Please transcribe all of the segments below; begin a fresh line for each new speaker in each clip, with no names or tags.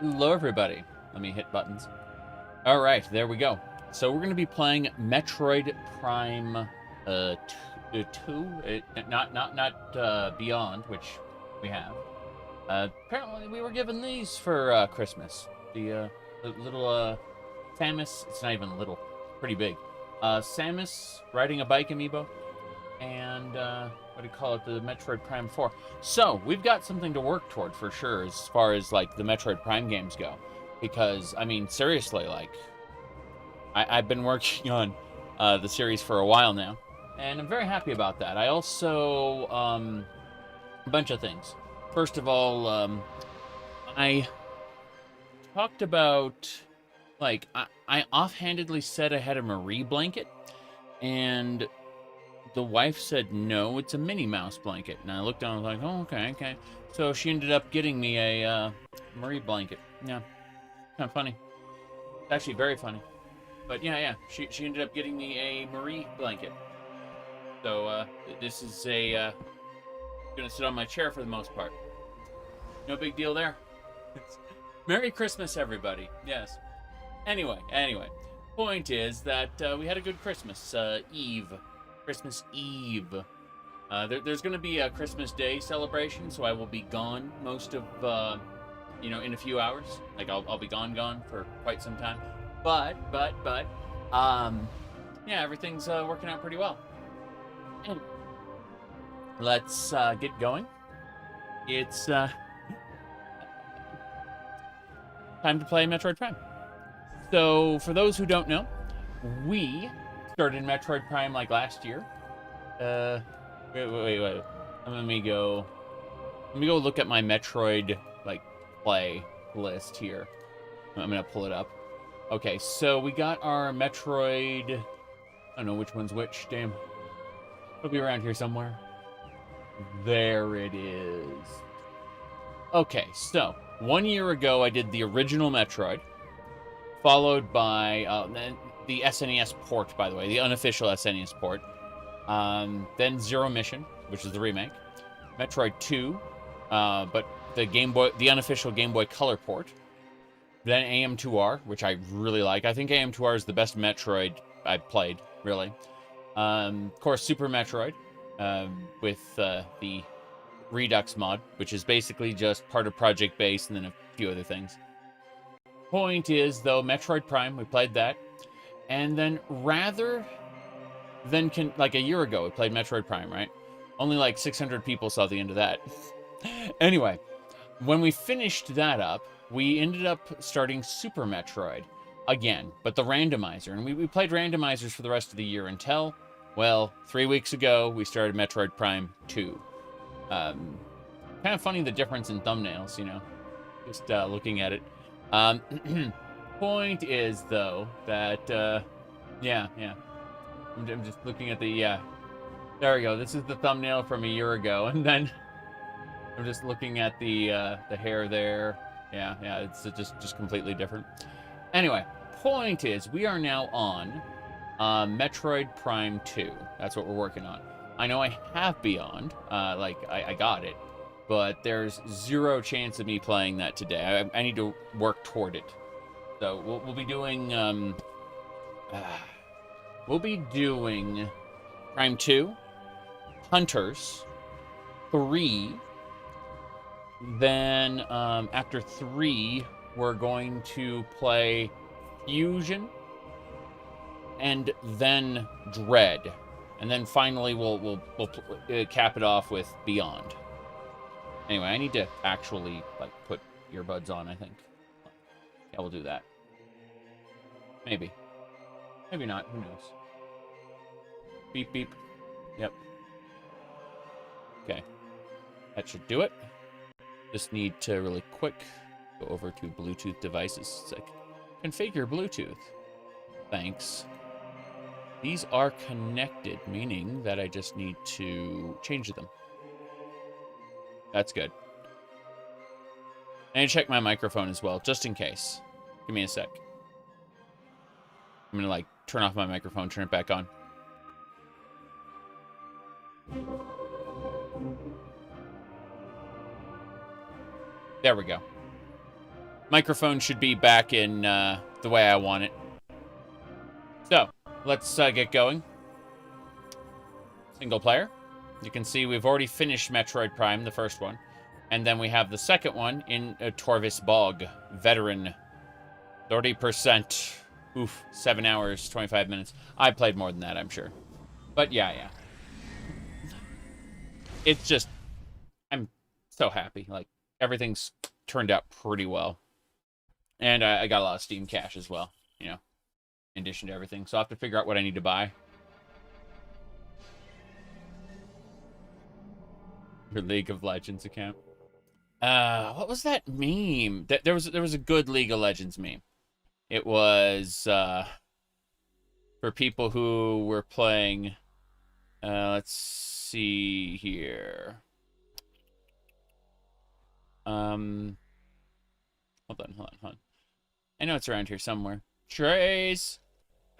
Hello, everybody. Let me hit buttons. All right, there we go. So we're going to be playing Metroid Prime 2, not Beyond, which we have. Apparently, we were given these for Christmas. The little Samus. It's not even little. Pretty big. Samus riding a bike amiibo, and what do you call it? The Metroid Prime 4. So we've got something to work toward for sure, as far as like the Metroid Prime games go. Because I mean, seriously, like I've been working on the series for a while now, and I'm very happy about that. I also a bunch of things. First of all, I talked about like I offhandedly said I had a Marie blanket, and the wife said no, it's a Minnie Mouse blanket. And I looked down and was like, oh, okay. So she ended up getting me a Marie blanket. Yeah, kind of funny. Actually, very funny. But yeah. She ended up getting me a Marie blanket. So this is gonna sit on my chair for the most part. No big deal there. Merry Christmas, everybody. Yes. Anyway. Point is that we had a good Christmas Eve. Christmas Eve. There's going to be a Christmas Day celebration, so I will be gone most of, in a few hours. Like I'll be gone for quite some time. But, yeah, everything's working out pretty well. Anyway, let's get going. It's time to play Metroid Prime. So, for those who don't know, we started Metroid Prime like last year. Wait. Let me go look at my Metroid like play list here. I'm gonna pull it up. Okay, so we got our Metroid. I don't know which one's which. Damn, it'll be around here somewhere. There it is. Okay, so 1 year ago I did the original Metroid, followed by the SNES port, by the way, the unofficial SNES port. Then Zero Mission, which is the remake. Metroid 2, but the unofficial Game Boy Color port. Then AM2R, which I really like. I think AM2R is the best Metroid I've played, really. Of course, Super Metroid, with the Redux mod, which is basically just part of Project Base and then a few other things. Point is, though, Metroid Prime, we played that. And then rather than like a year ago, we played Metroid Prime, right? Only like 600 people saw the end of that. Anyway, when we finished that up, we ended up starting Super Metroid again, but the randomizer. And we played randomizers for the rest of the year until, well, 3 weeks ago, we started Metroid Prime 2. Kind of funny the difference in thumbnails, just looking at it. Point is, though, that, yeah. I'm just looking at the, there we go. This is the thumbnail from a year ago, and then I'm just looking at the hair there. Yeah, it's just completely different. Anyway, point is, we are now on Metroid Prime 2. That's what we're working on. I know I have Beyond, I got it, but there's zero chance of me playing that today. I need to work toward it. So we'll be doing Prime 2, Hunters, 3. Then after 3, we're going to play Fusion, and then Dread, and then finally we'll cap it off with Beyond. Anyway, I need to actually like put earbuds on. I think. Yeah, we'll do that. Maybe not. Who knows? Beep beep. Yep. Okay, that should do it. Just need to really quick go over to Bluetooth devices. It's like, configure Bluetooth. Thanks. These are connected, meaning that I just need to change them. That's good. I need to check my microphone as well, just in case. Give me a sec. I'm gonna like turn off my microphone, turn it back on. There we go. Microphone should be back in the way I want it. So, let's get going. Single player. You can see we've already finished Metroid Prime, the first one. And then we have the second one in Torvis Bog. Veteran. 30%. Oof. 7 hours, 25 minutes. I played more than that, I'm sure. But yeah. It's just... I'm so happy. Like, everything's turned out pretty well. And I got a lot of Steam cash as well, you know, in addition to everything. So I'll have to figure out what I need to buy. Your League of Legends account. What was that meme? There was a good League of Legends meme. It was for people who were playing. Let's see here. Hold on. I know it's around here somewhere. Trace.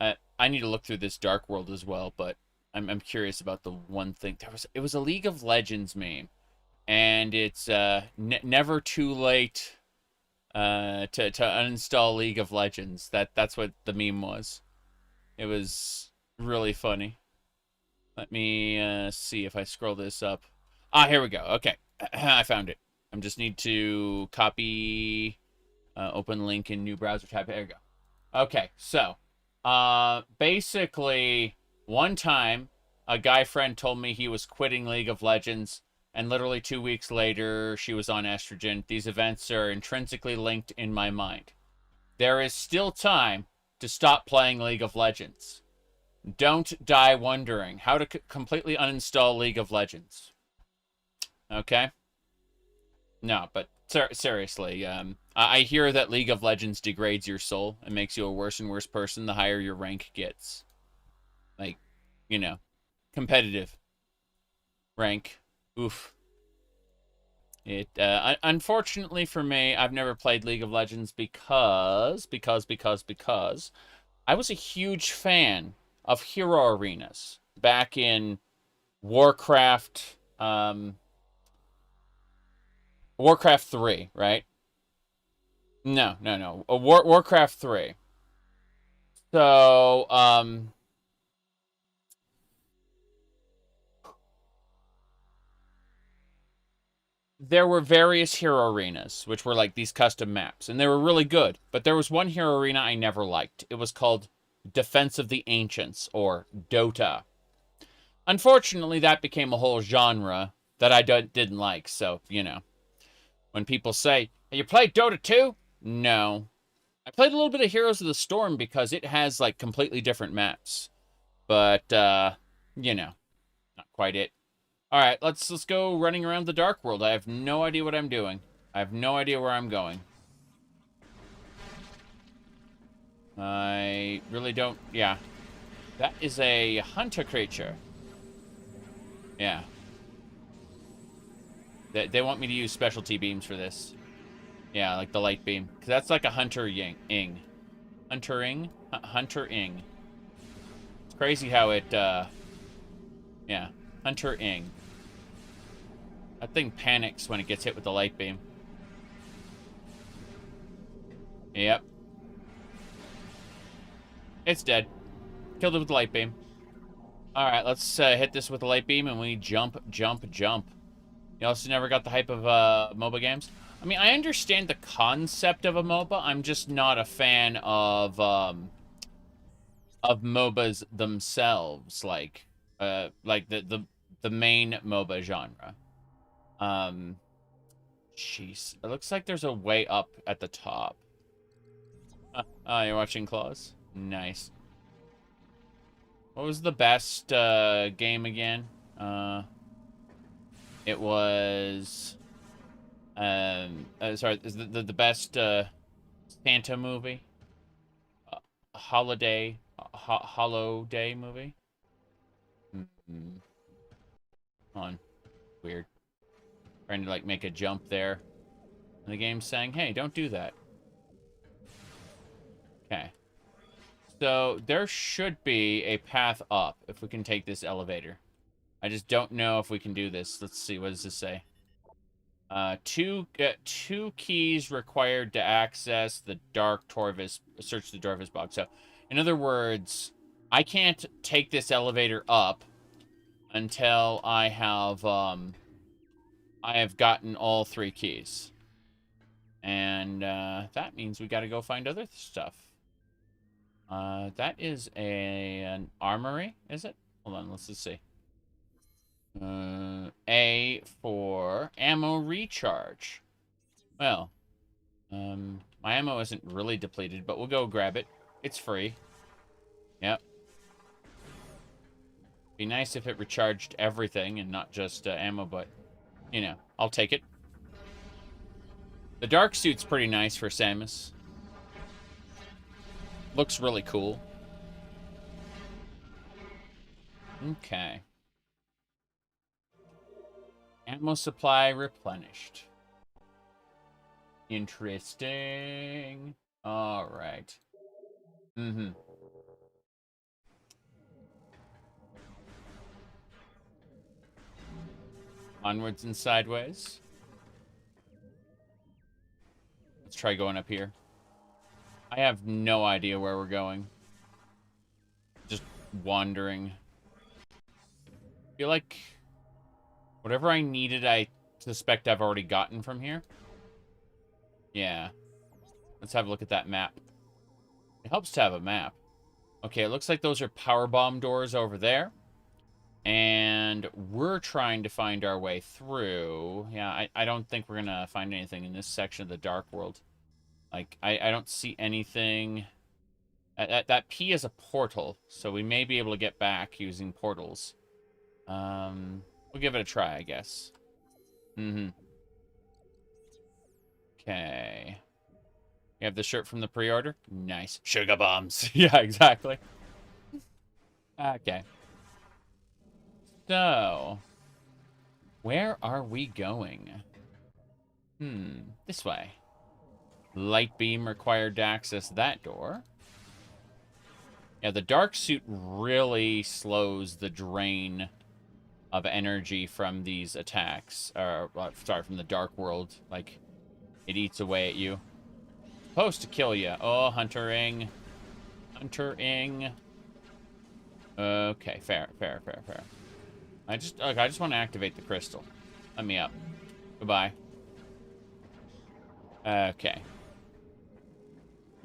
I need to look through this Dark World as well, but I'm curious about the one thing. It was a League of Legends meme, and it's never too late to uninstall League of Legends. That's what the meme was. It was really funny. Let me see if I scroll this up. Ah, here we go. Okay, I found it. I just need to copy, open link in new browser tab. There we go. Okay, so basically, one time a guy friend told me he was quitting League of Legends, and literally 2 weeks later, she was on estrogen. These events are intrinsically linked in my mind. There is still time to stop playing League of Legends. Don't die wondering how to completely uninstall League of Legends. Okay? No, but seriously, I hear that League of Legends degrades your soul and makes you a worse and worse person the higher your rank gets. Like, you know, competitive rank. Oof. It, unfortunately for me, I've never played League of Legends because I was a huge fan of hero arenas back in Warcraft, Warcraft 3, right? No. Warcraft 3. So, there were various hero arenas, which were like these custom maps, and they were really good. But there was one hero arena I never liked. It was called Defense of the Ancients, or Dota. Unfortunately, that became a whole genre that I didn't like, so, you know. When people say, hey, you played Dota 2? No. I played a little bit of Heroes of the Storm because it has, like, completely different maps. But, you know, not quite it. Alright, let's go running around the Dark World. I have no idea what I'm doing. I have no idea where I'm going. I really don't... Yeah. That is a hunter creature. Yeah. They want me to use specialty beams for this. Yeah, like the light beam. Because that's like a hunter-ing. Hunter-ing? Hunter-ing. It's crazy how it, yeah. Hunter-ing. That thing panics when it gets hit with the light beam. Yep. It's dead. Killed it with the light beam. Alright, let's hit this with the light beam and we jump. You also never got the hype of MOBA games? I mean, I understand the concept of a MOBA. I'm just not a fan of MOBAs themselves, like the main MOBA genre. Jeez, it looks like there's a way up at the top. Oh, you're watching Claws? Nice. What was the best game again? It was sorry, is the best Santa movie? Holiday movie? Mm-hmm. On. Weird. Trying to like make a jump there. And the game's saying, hey, don't do that. Okay. So there should be a path up if we can take this elevator. I just don't know if we can do this. Let's see. What does this say? Two keys required to access the dark Torvis, search the Torvis bog. So, in other words, I can't take this elevator up until I have gotten all 3 keys. And, that means we gotta go find other stuff. That is an armory, is it? Hold on, let's just see. A for ammo recharge. Well, my ammo isn't really depleted, but we'll go grab it. It's free. Yep. Be nice if it recharged everything and not just ammo, but, you know, I'll take it. The dark suit's pretty nice for Samus. Looks really cool. Okay. Ammo supply replenished. Interesting. All right. Mm-hmm. Onwards and sideways. Let's try going up here. I have no idea where we're going. Just wandering. I feel like whatever I needed, I suspect I've already gotten from here. Yeah. Let's have a look at that map. It helps to have a map. Okay, it looks like those are power bomb doors over there. And we're trying to find our way through. Yeah, I don't think we're going to find anything in this section of the Dark World. Like, I don't see anything. That P is a portal, so we may be able to get back using portals. We'll give it a try, I guess. Mm-hmm. Okay. You have the shirt from the pre-order? Nice. Sugar bombs. Yeah, exactly. Okay. So, where are we going? This way. Light beam required to access that door. Yeah, the dark suit really slows the drain of energy from these attacks. Sorry, from the dark world. Like, it eats away at you. Supposed to kill you. Oh, Huntering. Huntering. Okay, fair. I just want to activate the crystal. Let me up. Goodbye. Okay.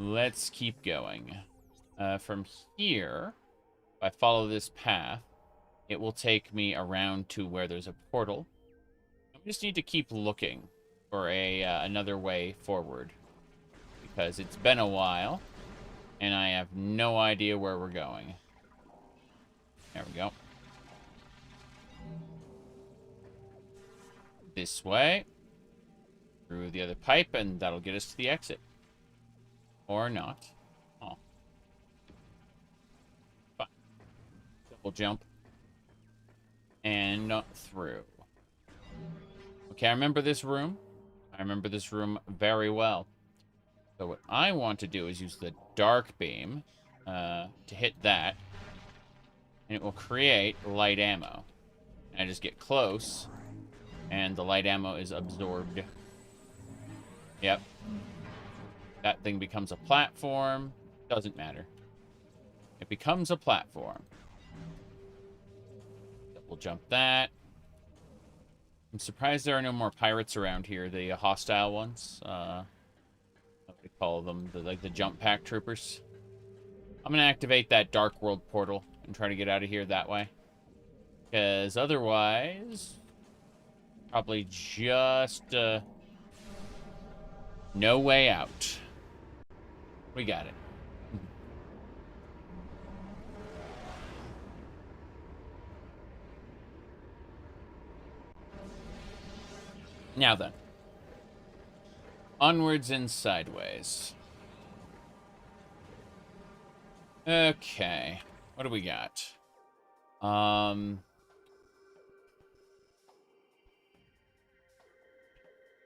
Let's keep going. From here, if I follow this path, it will take me around to where there's a portal. I just need to keep looking for another way forward, because it's been a while, and I have no idea where we're going. There we go. This way. Through the other pipe, and that'll get us to the exit. Or not. Oh. Fine. Double jump. And not through. Okay, I remember this room. I remember this room very well. So what I want to do is use the dark beam to hit that. And it will create light ammo. And I just get close, and the light ammo is absorbed. Yep. That thing becomes a platform. Doesn't matter. It becomes a platform. We'll jump that. I'm surprised there are no more pirates around here. The hostile ones. What do we call them? Like the jump pack troopers. I'm going to activate that Dark World portal and try to get out of here that way. Because otherwise, probably just no way out. We got it. Now then. Onwards and sideways. Okay. What do we got?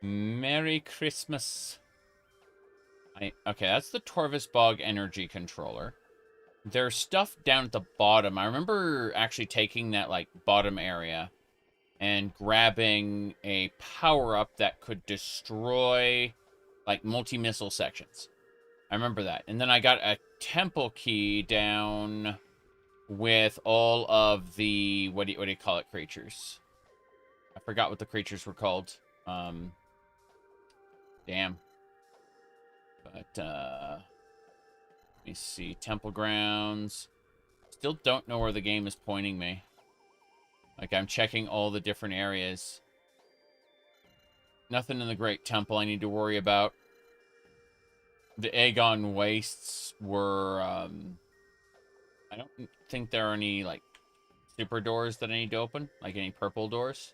Merry Christmas. Okay, that's the Torvis Bog energy controller. There's stuff down at the bottom. I remember actually taking that, like, bottom area and grabbing a power-up that could destroy, like, multi-missile sections. I remember that. And then I got a temple key down with all of the, what do you call it, creatures? I forgot what the creatures were called. Damn. But, let me see. Temple grounds. Still don't know where the game is pointing me. Like, I'm checking all the different areas. Nothing in the Great Temple I need to worry about. The Aegon Wastes were, I don't think there are any, like, super doors that I need to open. Like, any purple doors.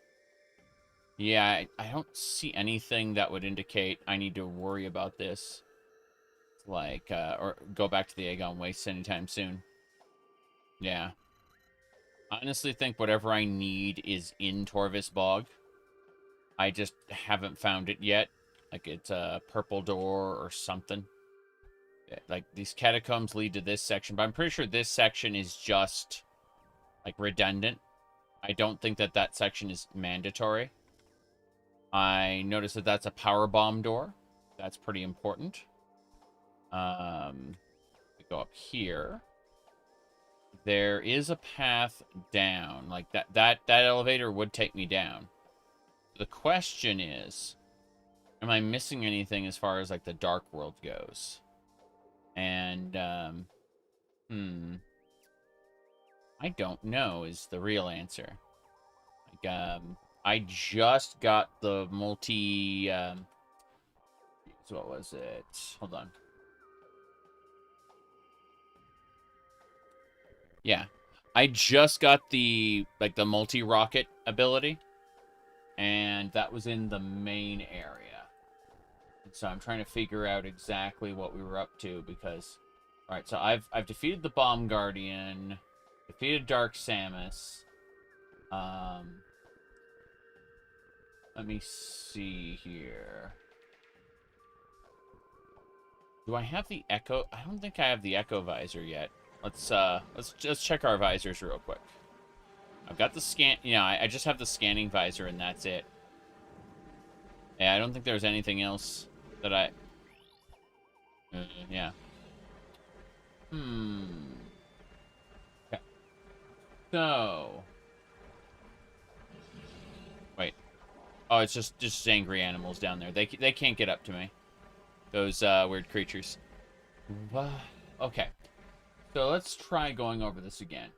Yeah, I don't see anything that would indicate I need to worry about this. Like, or go back to the Aegon Wastes anytime soon. Yeah. I honestly think whatever I need is in Torvis Bog. I just haven't found it yet. Like, it's a purple door or something. Like, these catacombs lead to this section, but I'm pretty sure this section is just, like, redundant. I don't think that that section is mandatory. I noticed that that's a power bomb door. That's pretty important. We go up here. There is a path down. Like, that elevator would take me down. The question is, am I missing anything as far as, like, the Dark World goes? And, I don't know is the real answer. Like, I just got the multi, so what was it? Hold on. Yeah. I just got the, like, the multi-rocket ability. And that was in the main area. So I'm trying to figure out exactly what we were up to because... Alright, so I've defeated the Bomb Guardian, defeated Dark Samus. Let me see here. Do I have the Echo? I don't think I have the Echo Visor yet. Let's just check our visors real quick. I've got the scan... Yeah, I just have the scanning visor and that's it. Yeah, I don't think there's anything else that I... yeah. Okay. So... Wait. Oh, it's just angry animals down there. They can't get up to me. Those weird creatures. Okay. So let's try going over this again.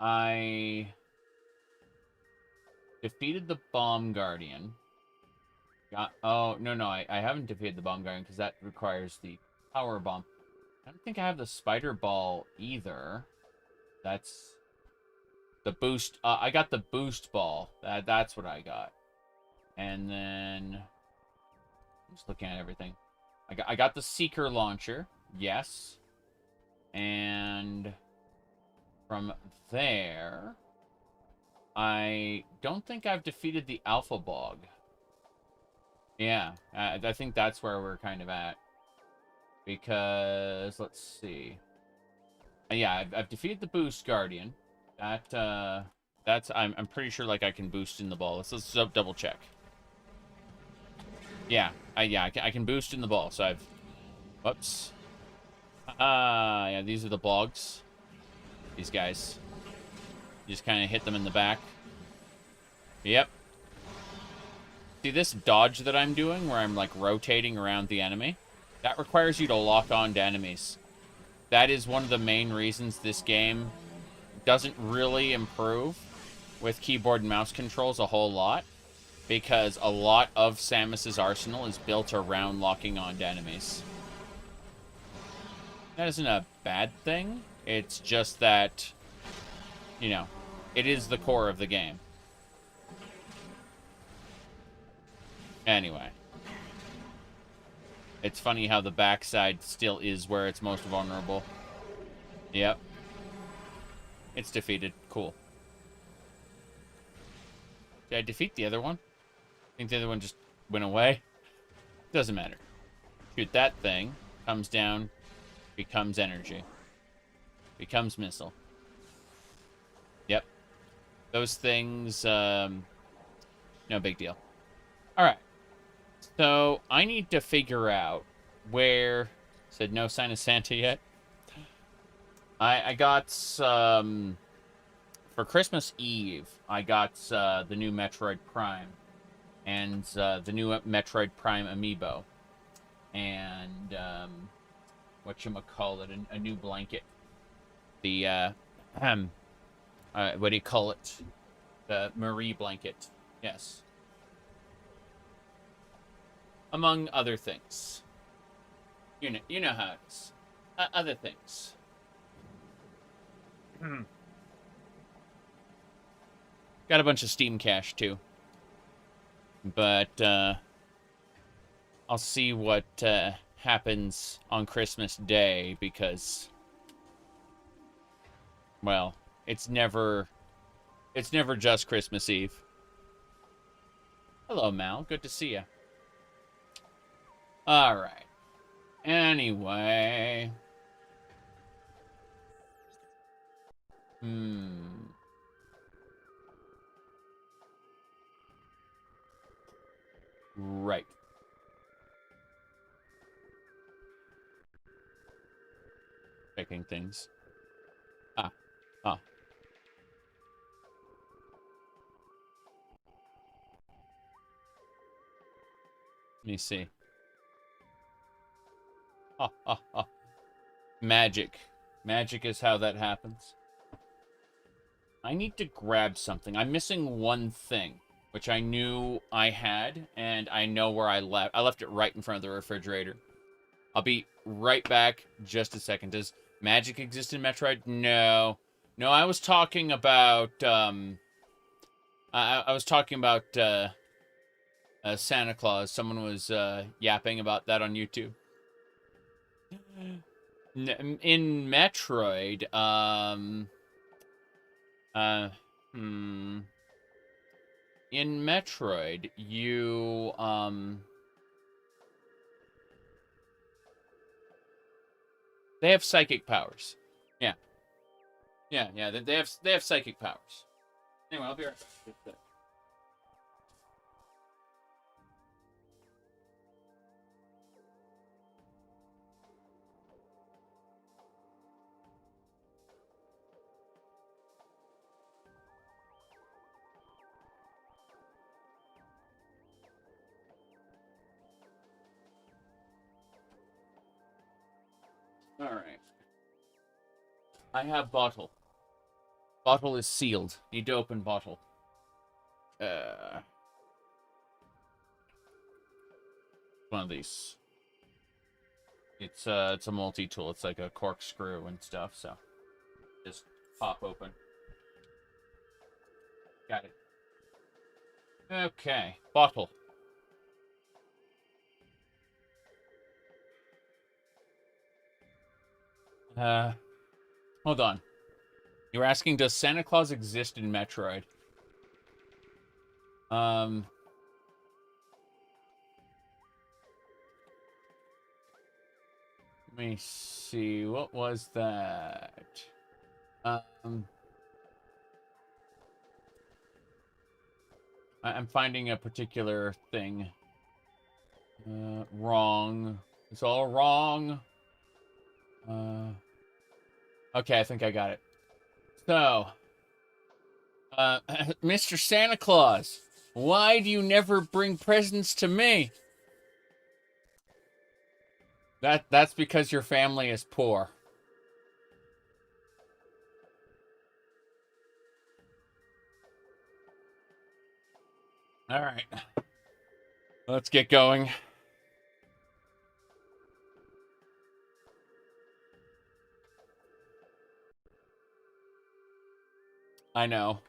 I defeated the Bomb Guardian. Oh, no, I haven't defeated the Bomb Guardian because that requires the Power Bomb. I don't think I have the Spider Ball either. That's the boost. I got the Boost Ball. That's what I got. And then... I'm just looking at everything. I got the Seeker Launcher. Yes. And... from there... I don't think I've defeated the Alpha Bog. Yeah, I think that's where we're kind of at. Because, let's see. Yeah, I've defeated the Boost Guardian. That's I'm pretty sure like I can boost in the ball. Let's double check. Yeah, I can boost in the ball. So I've, whoops. Yeah, these are the Bogs. These guys. You just kind of hit them in the back. Yep. See this dodge that I'm doing where I'm like rotating around the enemy? That requires you to lock on to enemies. That is one of the main reasons this game doesn't really improve with keyboard and mouse controls a whole lot. Because a lot of Samus's arsenal is built around locking on to enemies. That isn't a bad thing. It's just that, you know, it is the core of the game. Anyway. It's funny how the backside still is where it's most vulnerable. Yep. It's defeated. Cool. Did I defeat the other one? I think the other one just went away. Doesn't matter. Shoot that thing. Comes down. Becomes energy. Becomes missile. Yep. Those things, no big deal. All right. So I need to figure out where. Said no sign of Santa yet. I got some for Christmas Eve. I got the new Metroid Prime and the new Metroid Prime amiibo, and whatchamacallit, a new blanket. The what do you call it? The Marie blanket. Yes. Among other things. You know how it is. Other things. Got a bunch of Steam cash too. But I'll see what happens on Christmas Day, because, well, it's never just Christmas Eve. Hello, Mal. Good to see you. All right. Anyway. Right. Checking things. Ah. Let me see. Magic. Magic is how that happens. I need to grab something. I'm missing one thing, which I knew I had, and I know where I left. I left it right in front of the refrigerator. I'll be right back. Just a second. Does magic exist in Metroid? No. No, I was talking about, I was talking about, Santa Claus. Someone was, yapping about that on YouTube. In Metroid, in Metroid, you, they have psychic powers. Yeah. Yeah, they have psychic powers. Anyway, I'll be right back. All right. I have bottle. Bottle is sealed. Need to open bottle. One of these. It's a multi-tool. It's like a corkscrew and stuff, so just pop open. Got it. Okay, bottle. Hold on. You were asking, does Santa Claus exist in Metroid? Let me see. What was that? I'm finding a particular thing. Wrong. It's all wrong. Okay, I think I got it. So, Mr. Santa Claus, why do you never bring presents to me? That's because your family is poor. All right. Let's get going. I know.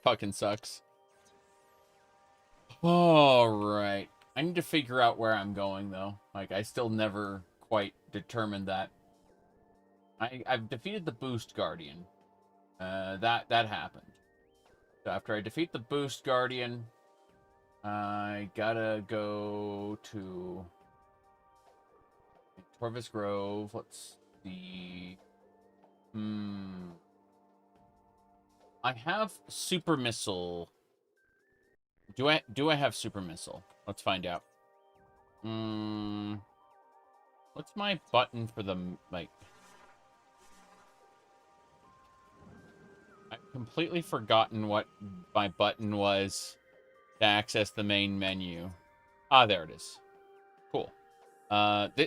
Fucking sucks. All right. I need to figure out where I'm going, though. Like, I still never quite determined that. I've defeated the Boost Guardian. That happened. So after I defeat the Boost Guardian, I gotta go to Torvis Grove. Let's see. I have super missile. Do I have super missile? Let's find out. What's my button for the like? I've completely forgotten what my button was to access the main menu. Ah, there it is. Cool.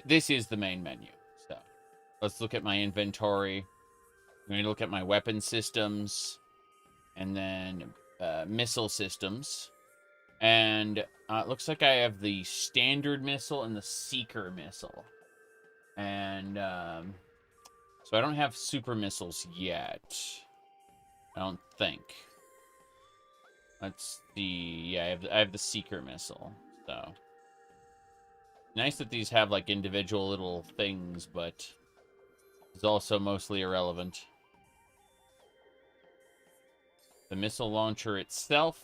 This is the main menu. So let's look at my inventory. I'm going to look at my weapon systems and then missile systems. And it looks like I have the standard missile and the seeker missile. And so I don't have super missiles yet. I don't think. Let's see. Yeah, I have the seeker missile. So nice that these have like individual little things, but it's also mostly irrelevant. The missile launcher itself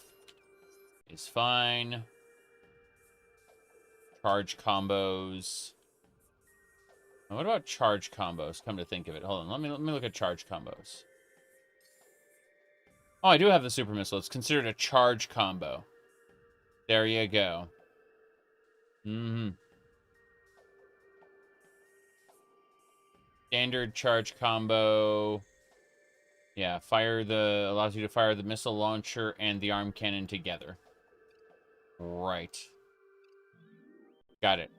is fine. Charge combos. Now, what about charge combos? Come to think of it. Hold on. Let me look at charge combos. Oh, I do have the super missile. It's considered a charge combo. There you go. Standard charge combo. Yeah, allows you to fire the missile launcher and the arm cannon together. Right. Got it.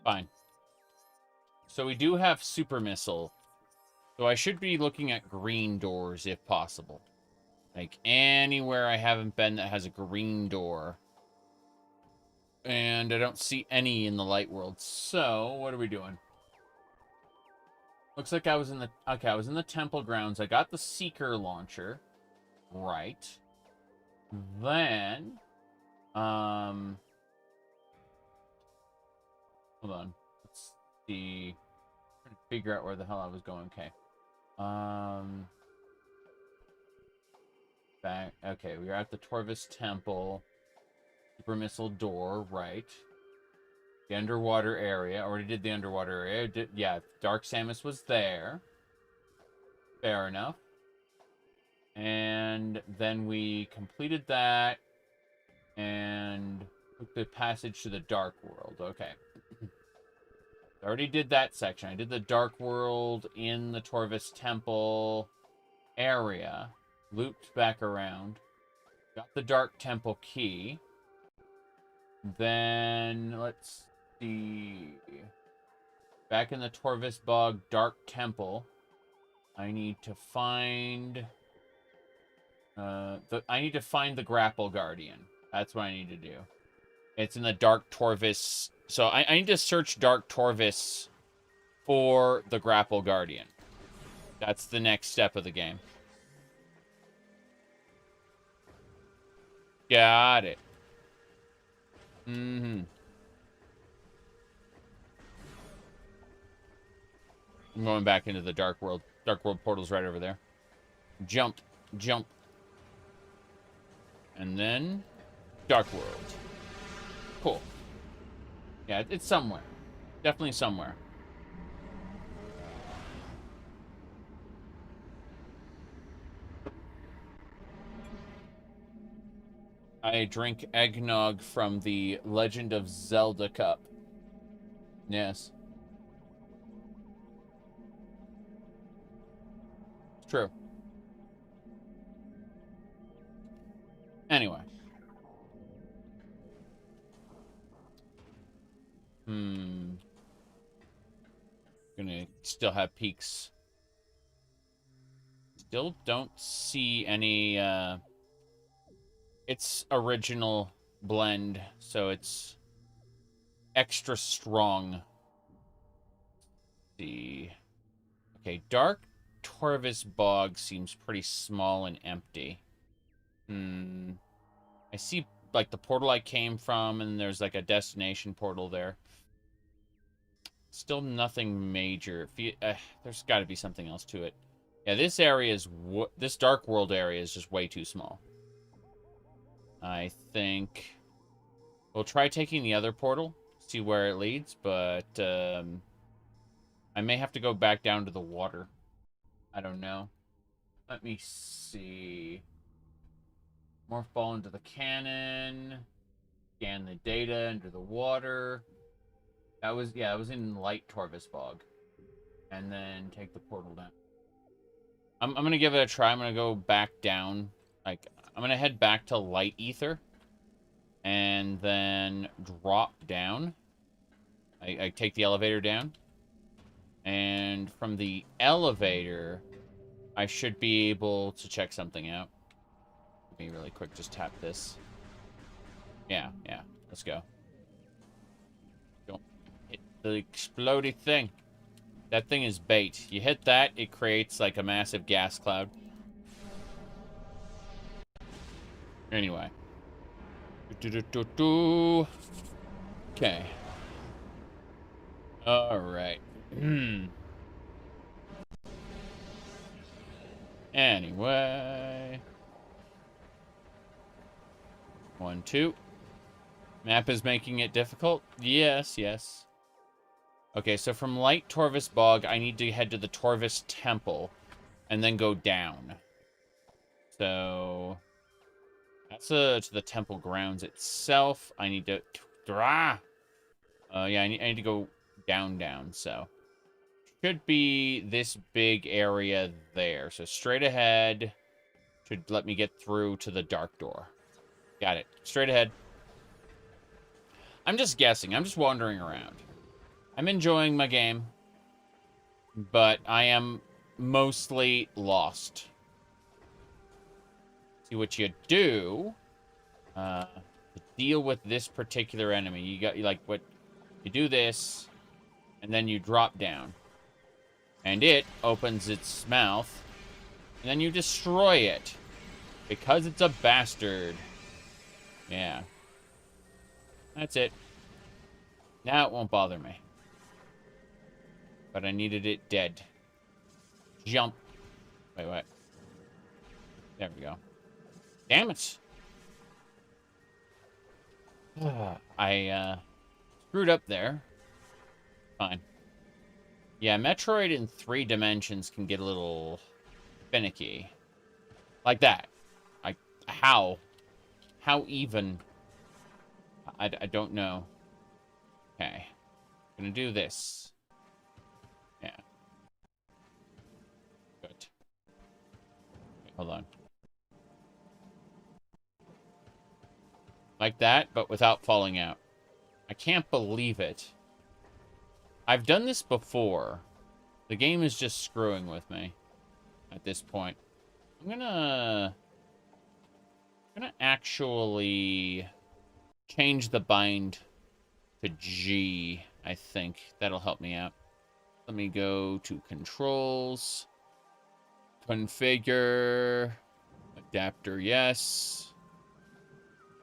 Fine. So we do have super missile. So I should be looking at green doors if possible. Like anywhere I haven't been that has a green door. And I don't see any in the light world. So what are we doing? Looks like I was in the... Okay, I was in the temple grounds. I got the seeker launcher. Right. Then... Hold on. Let's see. I'm trying to figure out where the hell I was going. Okay. Back. Okay, we are at the Torvis Temple. Super missile door. Right. The underwater area. I already did the underwater area. Yeah, Dark Samus was there. Fair enough. And then we completed that. And took the passage to the Dark World. Okay. I already did that section. I did the Dark World in the Torvis Temple area. Looped back around. Got the Dark Temple key. Then, let's see. Back in the Torvis Bog Dark Temple. I need to find... I need to find the Grapple Guardian. That's what I need to do. It's in the Dark Torvis... So I need to search Dark Torvis for the Grapple Guardian. That's the next step of the game. Got it. I'm going back into the Dark World. Dark World portal's right over there. Jump. Jump. And then... Dark World. Cool. Yeah, it's somewhere. Definitely somewhere. I drink eggnog from the Legend of Zelda cup. Yes. It's true. Anyway. Gonna still have peaks. Still don't see any, it's original blend, so it's extra strong. Let's see. Okay, Dark Torvis Bog seems pretty small and empty. I see, like, the portal I came from, and there's, like, a destination portal there. Still nothing major. There's got to be something else to it. Yeah, this area is... This Dark World area is just way too small. I think... We'll try taking the other portal. See where it leads, but... I may have to go back down to the water. I don't know. Let me see. Morph ball into the cannon. Scan the data under the water. That was, yeah, it was in Light Torvus Bog. And then take the portal down. I'm gonna give it a try. I'm gonna go back down. Like, I'm gonna head back to Light Ether. And then drop down. I take the elevator down. And from the elevator, I should be able to check something out. Let me really quick just tap this. Yeah. Let's go. Don't hit the explodey thing. That thing is bait. You hit that, it creates like a massive gas cloud. Anyway. Okay. Alright. Anyway. 1, 2. Map is making it difficult? Yes. Okay, so from Light Torvus Bog, I need to head to the Torvus Temple and then go down. So that's to the temple grounds itself. I need to... yeah, I need to go down, so... Should be this big area there. So straight ahead should let me get through to the Dark Door. Got it. Straight ahead. I'm just guessing. I'm just wandering around. I'm enjoying my game, but I am mostly lost. See what you do to deal with this particular enemy. You do this, and then you drop down. And it opens its mouth, and then you destroy it. Because it's a bastard. Yeah. That's it. Now it won't bother me. But I needed it dead. Jump. Wait, what? There we go. Damn it! I screwed up there. Fine. Yeah, Metroid in 3 dimensions can get a little finicky. Like that. How? How even? I don't know. Okay. I'm gonna do this. Yeah. Good. Wait, hold on. Like that, but without falling out. I can't believe it. I've done this before. The game is just screwing with me at this point. I'm gonna actually change the bind to G, I think. That'll help me out. Let me go to controls. Configure. Adapter, yes.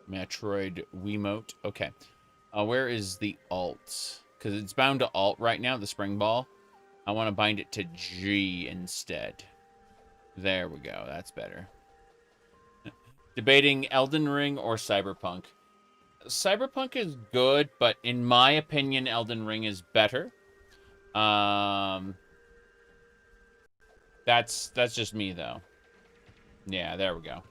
Metroid Wiimote. Okay. Where is the alt? Because it's bound to alt right now, the spring ball. I want to bind it to G instead. There we go. That's better. Debating Elden Ring or Cyberpunk. Cyberpunk is good, but in my opinion, Elden Ring is better. That's just me, though. Yeah, there we go.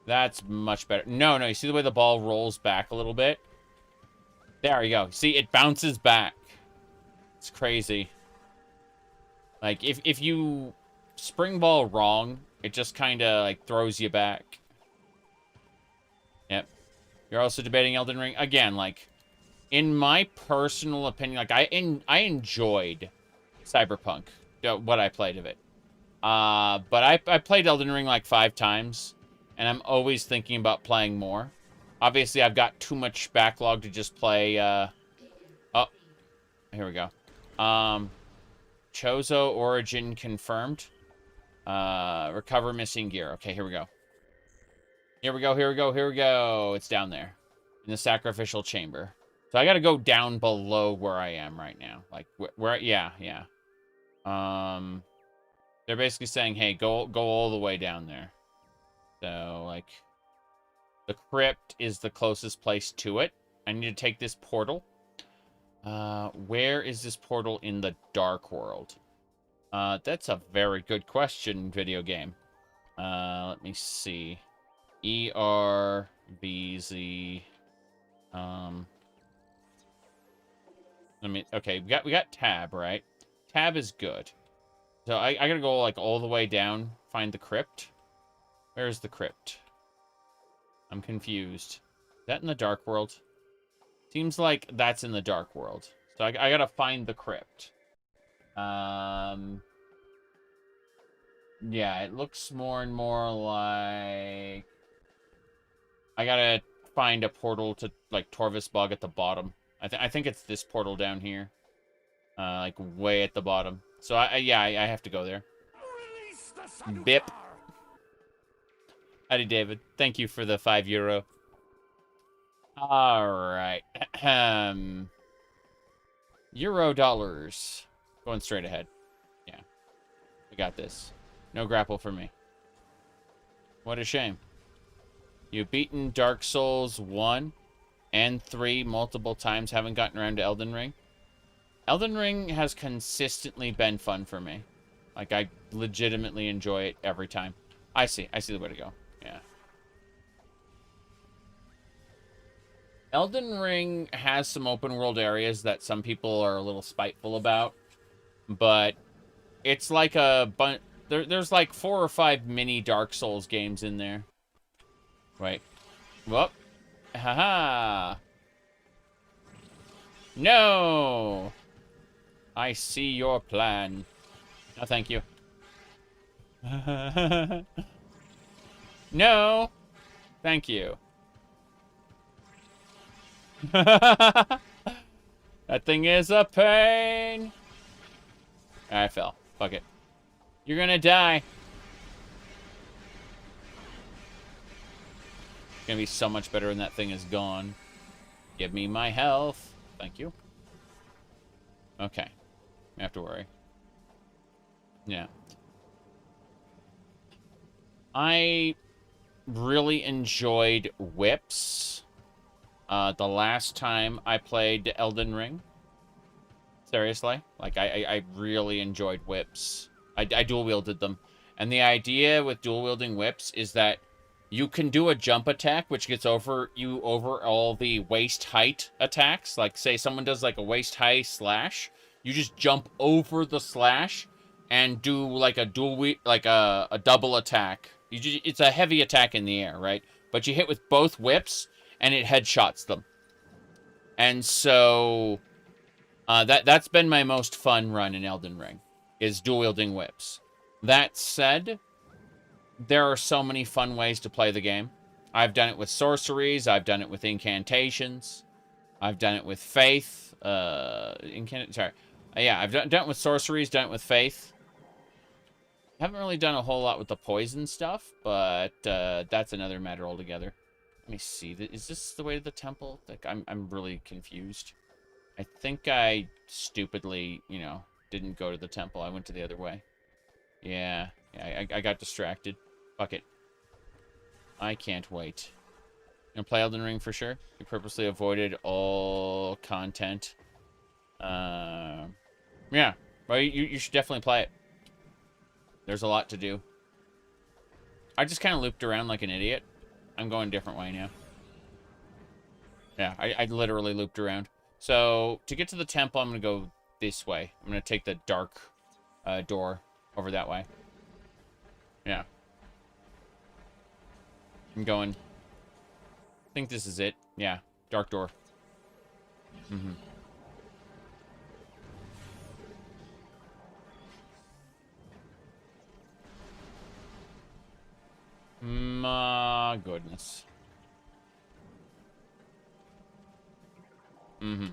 That's much better. No, you see the way the ball rolls back a little bit? There you go. See, it bounces back. It's crazy. Like, if you spring ball wrong, it just kind of, like, throws you back. Yep. You're also debating Elden Ring. Again, like, in my personal opinion, like, I enjoyed Cyberpunk, what I played of it. But I played Elden Ring, like, 5 times, and I'm always thinking about playing more. Obviously, I've got too much backlog to just play, oh, here we go. Chozo origin confirmed. Recover missing gear. Okay, here we go. Here we go. It's down there. In the sacrificial chamber. So I gotta go down below where I am right now. Like, yeah. They're basically saying, hey, go all the way down there. So, like, the crypt is the closest place to it. I need to take this portal. Where is this portal in the Dark World? That's a very good question, video game. Let me see. ERBZ. Okay, we got tab, right? Tab is good. So I gotta go like all the way down, find the crypt. Where's the crypt? I'm confused. Is that in the Dark World? Seems like that's in the Dark World. So I gotta find the crypt. Yeah, it looks more and more like I gotta find a portal to like Torvis Bog at the bottom. I think it's this portal down here, like way at the bottom. So yeah, I have to go there. Bip. Howdy, David. Thank you for the €5. All right. Euro dollars. Going straight ahead. Yeah. We got this. No grapple for me. What a shame. You've beaten Dark Souls 1 and 3 multiple times, haven't gotten around to Elden Ring. Elden Ring has consistently been fun for me. Like, I legitimately enjoy it every time. I see the way to go. Yeah. Elden Ring has some open world areas that some people are a little spiteful about, but it's like a bunch. There's like 4 or 5 mini Dark Souls games in there. Right. Whoop. Haha. No. I see your plan. No, thank you. No. Thank you. That thing is a pain. I fell. Fuck it. You're gonna die. It's gonna be so much better when that thing is gone. Give me my health. Thank you. Okay. I have to worry. Yeah. I really enjoyed whips. The last time I played Elden Ring. Seriously. Like, I really enjoyed whips. I dual-wielded them. And the idea with dual-wielding whips is that you can do a jump attack, which gets over all the waist height attacks. Like, say someone does, like, a waist high slash. You just jump over the slash and do, like, a double attack. It's a heavy attack in the air, right? But you hit with both whips, and it headshots them. And so that's been my most fun run in Elden Ring, is dual-wielding whips. That said, there are so many fun ways to play the game. I've done it with sorceries. I've done it with incantations. I've done it with faith. Yeah, I've done it with sorceries, done it with faith. Haven't really done a whole lot with the poison stuff, but that's another matter altogether. Let me see. Is this the way to the temple? Like, I'm really confused. I think I stupidly, didn't go to the temple. I went to the other way. Yeah, I got distracted. Fuck it. I can't wait. Gonna play Elden Ring for sure. You purposely avoided all content. Yeah. Well, you should definitely play it. There's a lot to do. I just kind of looped around like an idiot. I'm going a different way now. Yeah, I literally looped around. So, to get to the temple, I'm going to go this way. I'm going to take the dark door over that way. Yeah. I'm going. I think this is it. Yeah, dark door. Mm-hmm. My goodness. Mm-hmm.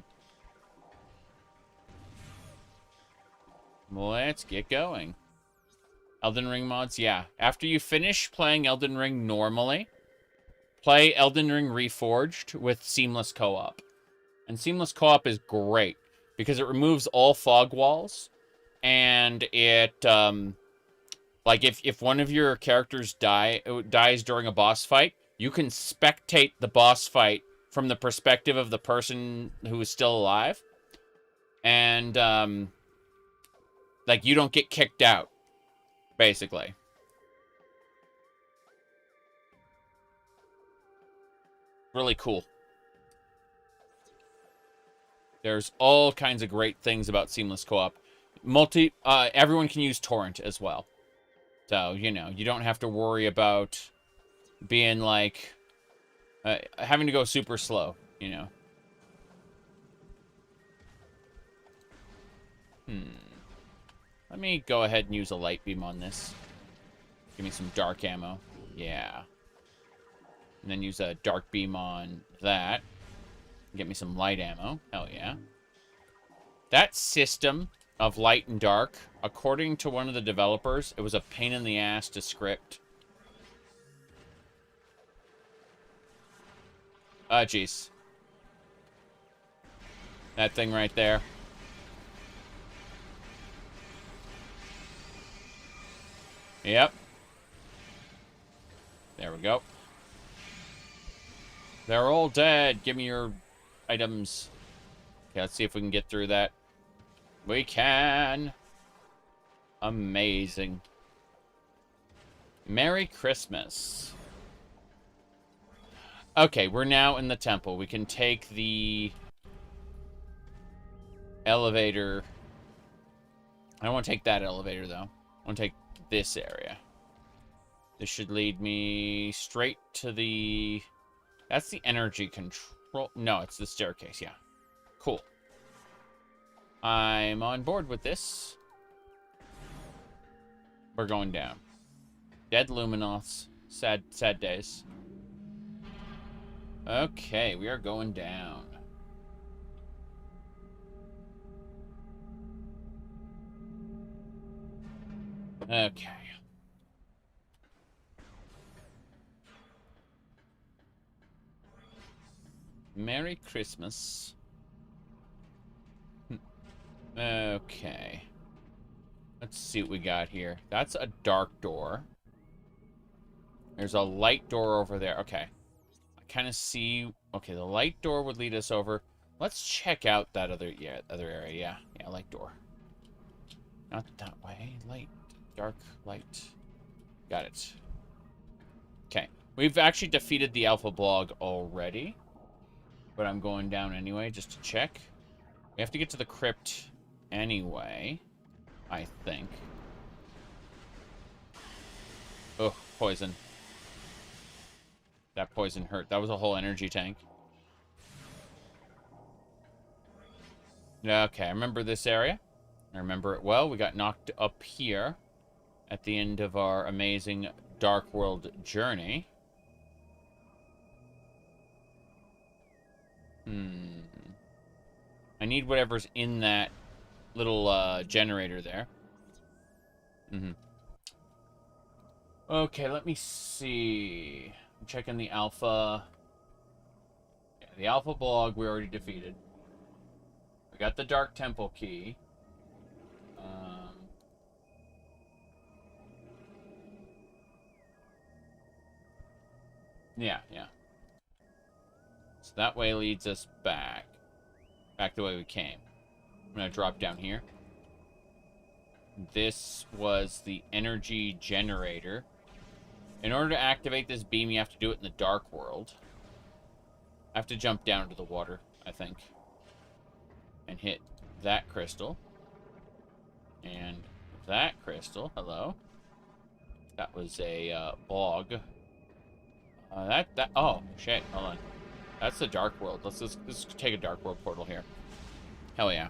Let's get going. Elden Ring mods, yeah. After you finish playing Elden Ring normally, play Elden Ring Reforged with Seamless Co-op. And Seamless Co-op is great because it removes all fog walls, and it, like, if one of your characters dies during a boss fight, you can spectate the boss fight from the perspective of the person who is still alive. And, like, you don't get kicked out, basically. Really cool. There's all kinds of great things about seamless co-op. Everyone can use torrent as well. So, you know, you don't have to worry about being like, having to go super slow, you know. Let me go ahead and use a light beam on this. Give me some dark ammo. Yeah. And then use a dark beam on that. Get me some light ammo. Hell yeah. That system of light and dark, according to one of the developers, it was a pain in the ass to script. Jeez. That thing right there. Yep. There we go. They're all dead. Give me your items. Okay, let's see if we can get through that. We can. Amazing. Merry Christmas. Okay, we're now in the temple. We can take the elevator. I don't want to take that elevator, though. I want to take this area. This should lead me straight to the... That's the energy control... No, it's the staircase, yeah. Cool. I'm on board with this. We're going down. Dead Luminoths. Sad, sad days. Okay, we are going down. Okay. Merry Christmas. Okay. Let's see what we got here. That's a dark door. There's a light door over there. Okay. I kind of see... Okay, the light door would lead us over. Let's check out that other area. Yeah, light door. Not that way. Light. Dark. Light. Got it. Okay. We've actually defeated the Alpha Blog already. But I'm going down anyway, just to check. We have to get to the crypt anyway, I think. Oh, poison. That poison hurt. That was a whole energy tank. Okay, I remember this area. I remember it well. We got knocked up here at the end of our amazing Dark World journey. I need whatever's in that little generator there. Okay, let me see. I'm checking the alpha. Yeah, the Alpha Blog we already defeated. We got the Dark Temple key. Yeah. So that way leads us back the way we came. I'm gonna drop down here. This was the energy generator. In order to activate this beam, you have to do it in the Dark World. I have to jump down into the water, I think. And hit that crystal. And that crystal. Hello. That was a bog. Oh, shit. Hold on. That's the Dark World. Let's take a Dark World portal here. Hell yeah.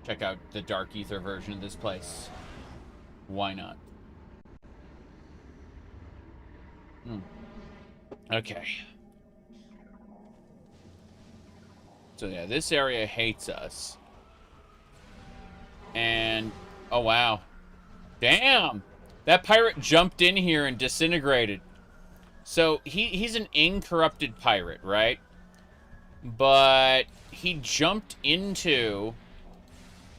Check out the Dark Ether version of this place. Why not? Okay. So yeah, this area hates us. And, oh wow. Damn! That pirate jumped in here and disintegrated. So, he's an incorrupted pirate, right? But he jumped into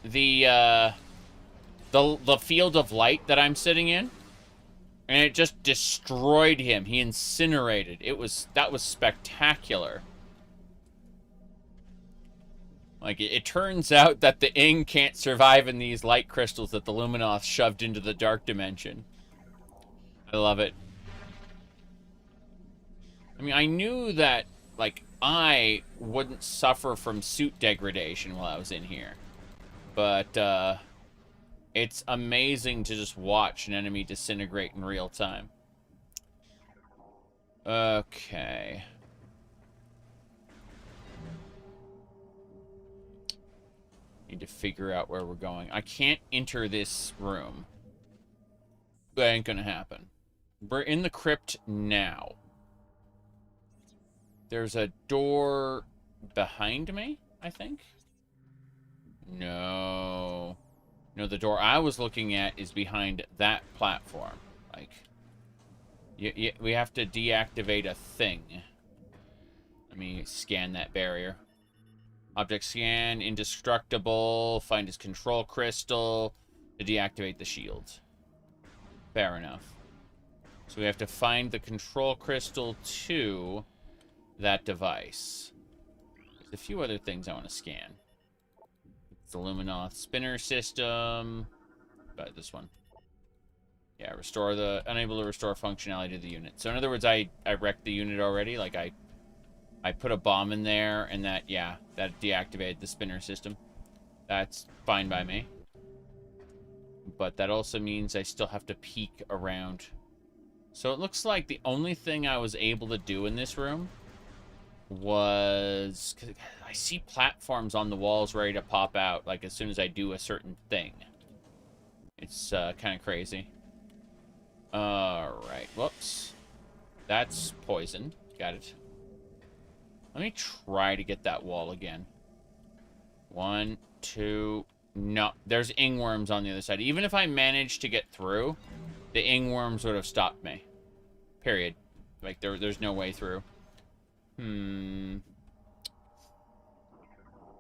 the field of light that I'm sitting in. And it just destroyed him. He incinerated. That was spectacular. Like, it turns out that the Ing can't survive in these light crystals that the Luminoth shoved into the dark dimension. I love it. I mean, I knew that, like, I wouldn't suffer from suit degradation while I was in here. But, it's amazing to just watch an enemy disintegrate in real time. Okay. Need to figure out where we're going. I can't enter this room. That ain't gonna happen. We're in the crypt now. There's a door behind me, I think? No. No, the door I was looking at is behind that platform. Like, we have to deactivate a thing. Let me scan that barrier. Object scan, indestructible, find his control crystal to deactivate the shield. Fair enough. So we have to find the control crystal to that device. There's a few other things I want to scan. It's the Luminoth spinner system. But this one. Yeah, unable to restore functionality to the unit. So in other words, I wrecked the unit already. Like, I put a bomb in there, and that deactivated the spinner system. That's fine by me. But that also means I still have to peek around. So it looks like the only thing I was able to do in this room was... 'cause I see platforms on the walls ready to pop out, like, as soon as I do a certain thing. It's kind of crazy. Alright, whoops. That's poisoned. Got it. Let me try to get that wall again. 1, 2... No, there's ingworms on the other side. Even if I managed to get through, the ingworms would have stopped me. Period. Like, there's no way through.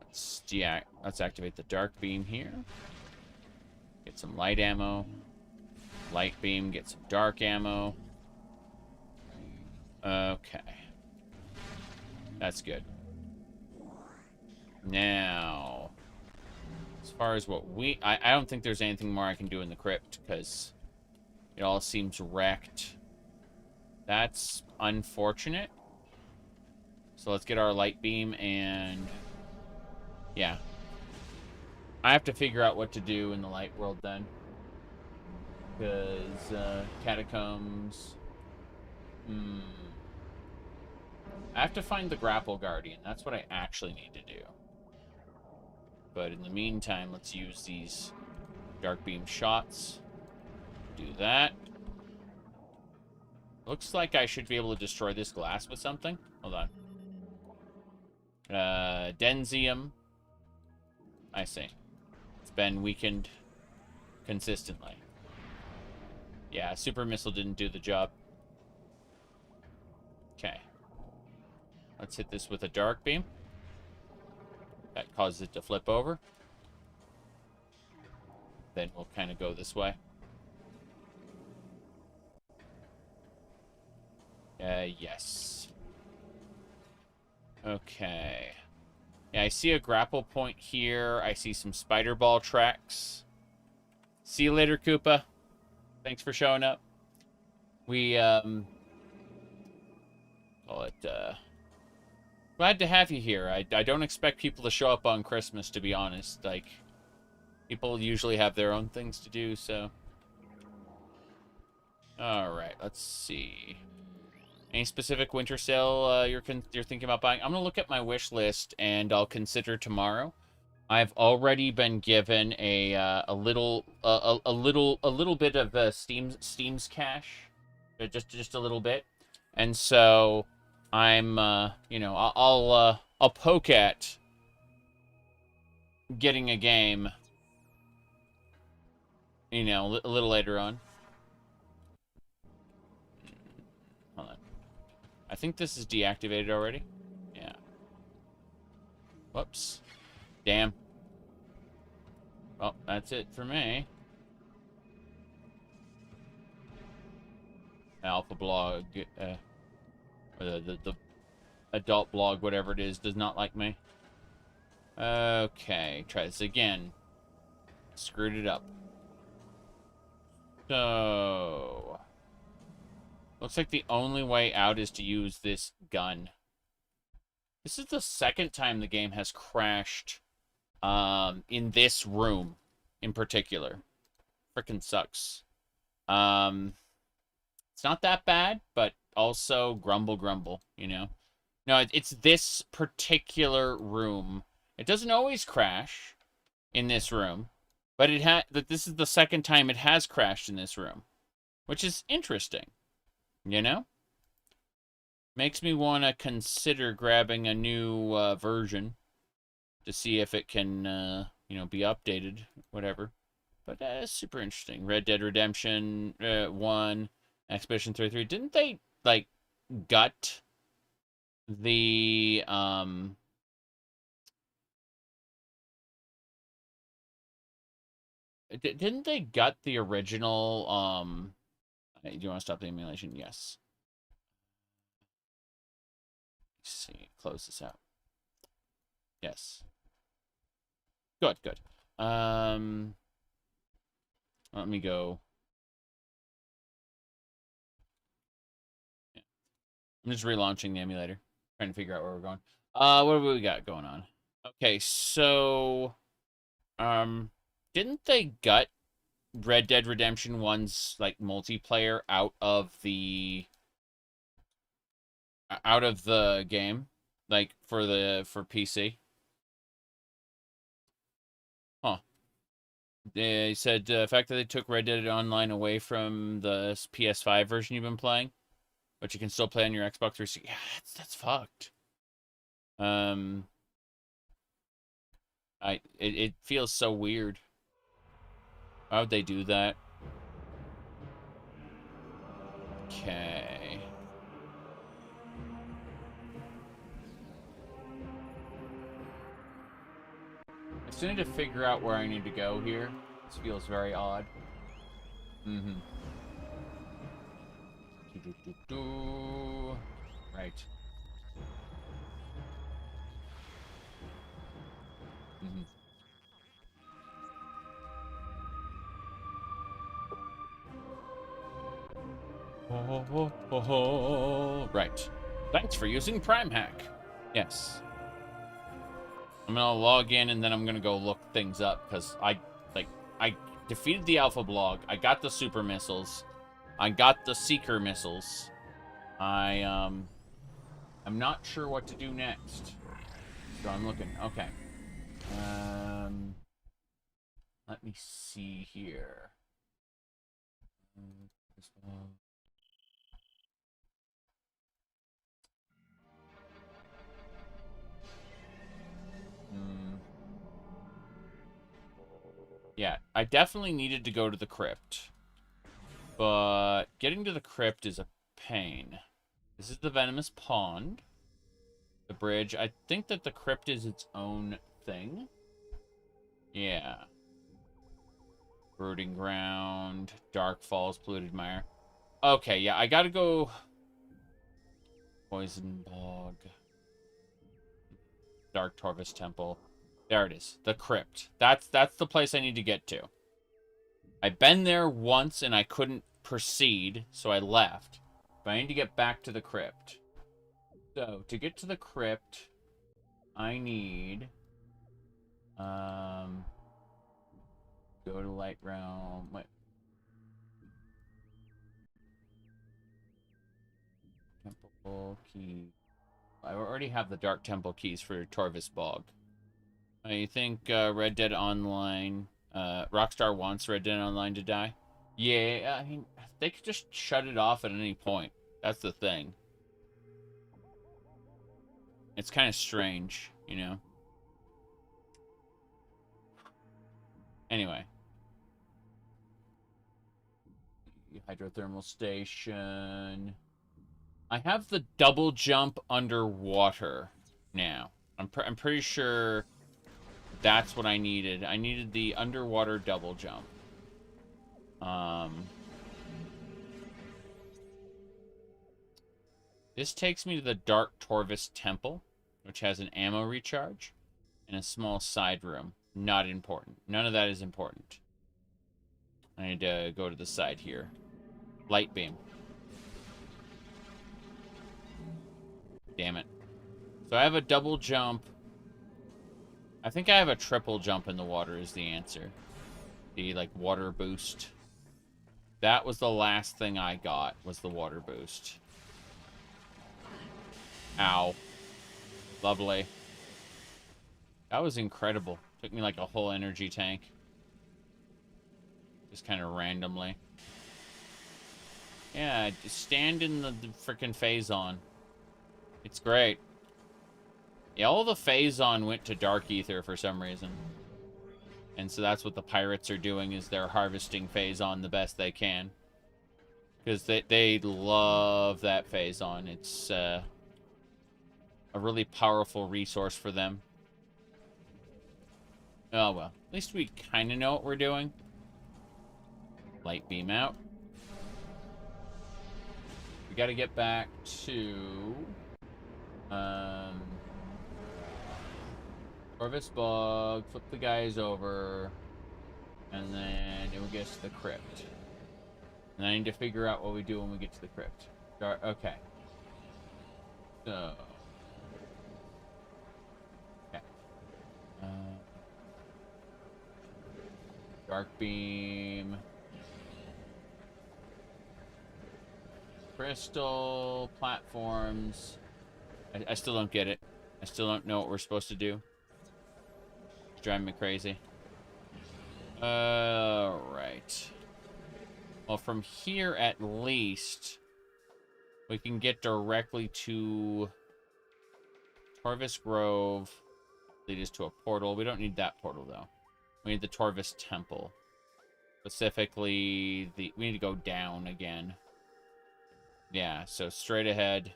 Let's activate the dark beam here. Get some light ammo. Light beam, get some dark ammo. Okay. That's good. Now, as far as what I don't think there's anything more I can do in the crypt, because it all seems wrecked. That's unfortunate. So let's get our light beam and... yeah. I have to figure out what to do in the light world then. Because, catacombs... I have to find the grapple guardian. That's what I actually need to do. But in the meantime, let's use these dark beam shots. Do that. Looks like I should be able to destroy this glass with something. Hold on. Denzium. I see. It's been weakened consistently. Yeah, super missile didn't do the job. Okay. Let's hit this with a dark beam. That causes it to flip over. Then we'll kind of go this way. Yes. Okay. Yeah, I see a grapple point here. I see some spider ball tracks. See you later, Koopa. Thanks for showing up. We, call it, glad to have you here. I don't expect people to show up on Christmas, to be honest. Like, people usually have their own things to do, so. Alright, let's see. Any specific winter sale you're thinking about buying? I'm gonna look at my wish list and I'll consider tomorrow. I've already been given a little bit of Steam's cash, just a little bit, and so I'm you know, I'll poke at getting a game, you know, a little later on. Hold on. I think this is deactivated already. Yeah. Whoops. Damn. Well, that's it for me. Alpha blog, the adult blog, whatever it is, does not like me. Okay, try this again. Screwed it up. So... Looks like the only way out is to use this gun. This is the second time the game has crashed in this room in particular. Frickin' sucks. It's not that bad, but also grumble, grumble, you know? No, it's this particular room. It doesn't always crash in this room, but this is the second time it has crashed in this room, which is interesting, you know? Makes me want to consider grabbing a new version to see if it can, you know, be updated, whatever. But it's super interesting. Red Dead Redemption 1, Expedition 33. Didn't they, like, gut the, didn't they gut the original, do you want to stop the emulation? Yes. Let's see, close this out. Yes. Good, good. Let me go. Yeah. I'm just relaunching the emulator, trying to figure out where we're going. What have we got going on? Okay, so, didn't they gut Red Dead Redemption 1's, like, multiplayer out of the game, like, for PC? Huh. They said the fact that they took Red Dead Online away from the PS5 version you've been playing, but you can still play on your Xbox 360. Yeah, that's fucked. It feels so weird. Why would they do that? Okay. I still need to figure out where I need to go here. This feels very odd. Mm-hmm. Right. Mm-hmm. Right. Thanks for using Prime Hack. Yes. I'm gonna log in and then I'm gonna go look things up because I defeated the Alpha Blog. I got the super missiles. I got the Seeker missiles. I'm not sure what to do next. So I'm looking. Okay. Let me see here. Yeah, I definitely needed to go to the crypt. But getting to the crypt is a pain. This is the Venomous Pond. The bridge. I think that the crypt is its own thing. Yeah. Brooding Ground. Dark Falls. Polluted Mire. Okay, yeah, I gotta go... Poison Bog. Dark Torvus Temple. There it is. The crypt. That's the place I need to get to. I've been there once and I couldn't proceed, so I left. But I need to get back to the crypt. So, to get to the crypt, I need... Go to Light Realm. Wait. Temple Key. I already have the Dark Temple keys for Torvus Bog. I think Red Dead Online... Rockstar wants Red Dead Online to die. Yeah, I mean, they could just shut it off at any point. That's the thing. It's kind of strange, you know? Anyway. Hydrothermal station. I have the double jump underwater now. I'm pretty sure that's what I needed. I needed the underwater double jump. This takes me to the Dark Torvus Temple, which has an ammo recharge and a small side room. Not important. None of that is important. I need to go to the side here. Light beam. Damn it. So I have a double jump. I think I have a triple jump in the water is the answer. The, like, water boost. That was the last thing I got, was the water boost. Ow. Lovely. That was incredible. Took me like a whole energy tank. Just kind of randomly. Yeah, just stand in the frickin' Phazon. It's great. Yeah, all the Phazon went to Dark Ether for some reason. And so that's what the pirates are doing, is they're harvesting Phazon the best they can. Because they love that Phazon. It's a really powerful resource for them. Oh, well. At least we kind of know what we're doing. Light beam out. We got to get back to... Corvus Bog, flip the guys over, and then it will get us to the crypt. And I need to figure out what we do when we get to the crypt. Okay. So... Okay. Dark beam. Crystal, platforms. I still don't get it. I still don't know what we're supposed to do. It's driving me crazy. Right. Well, from here at least, we can get directly to Torvis Grove. Lead us to a portal. We don't need that portal, though. We need the Torvis Temple. Specifically, we need to go down again. Yeah, so straight ahead.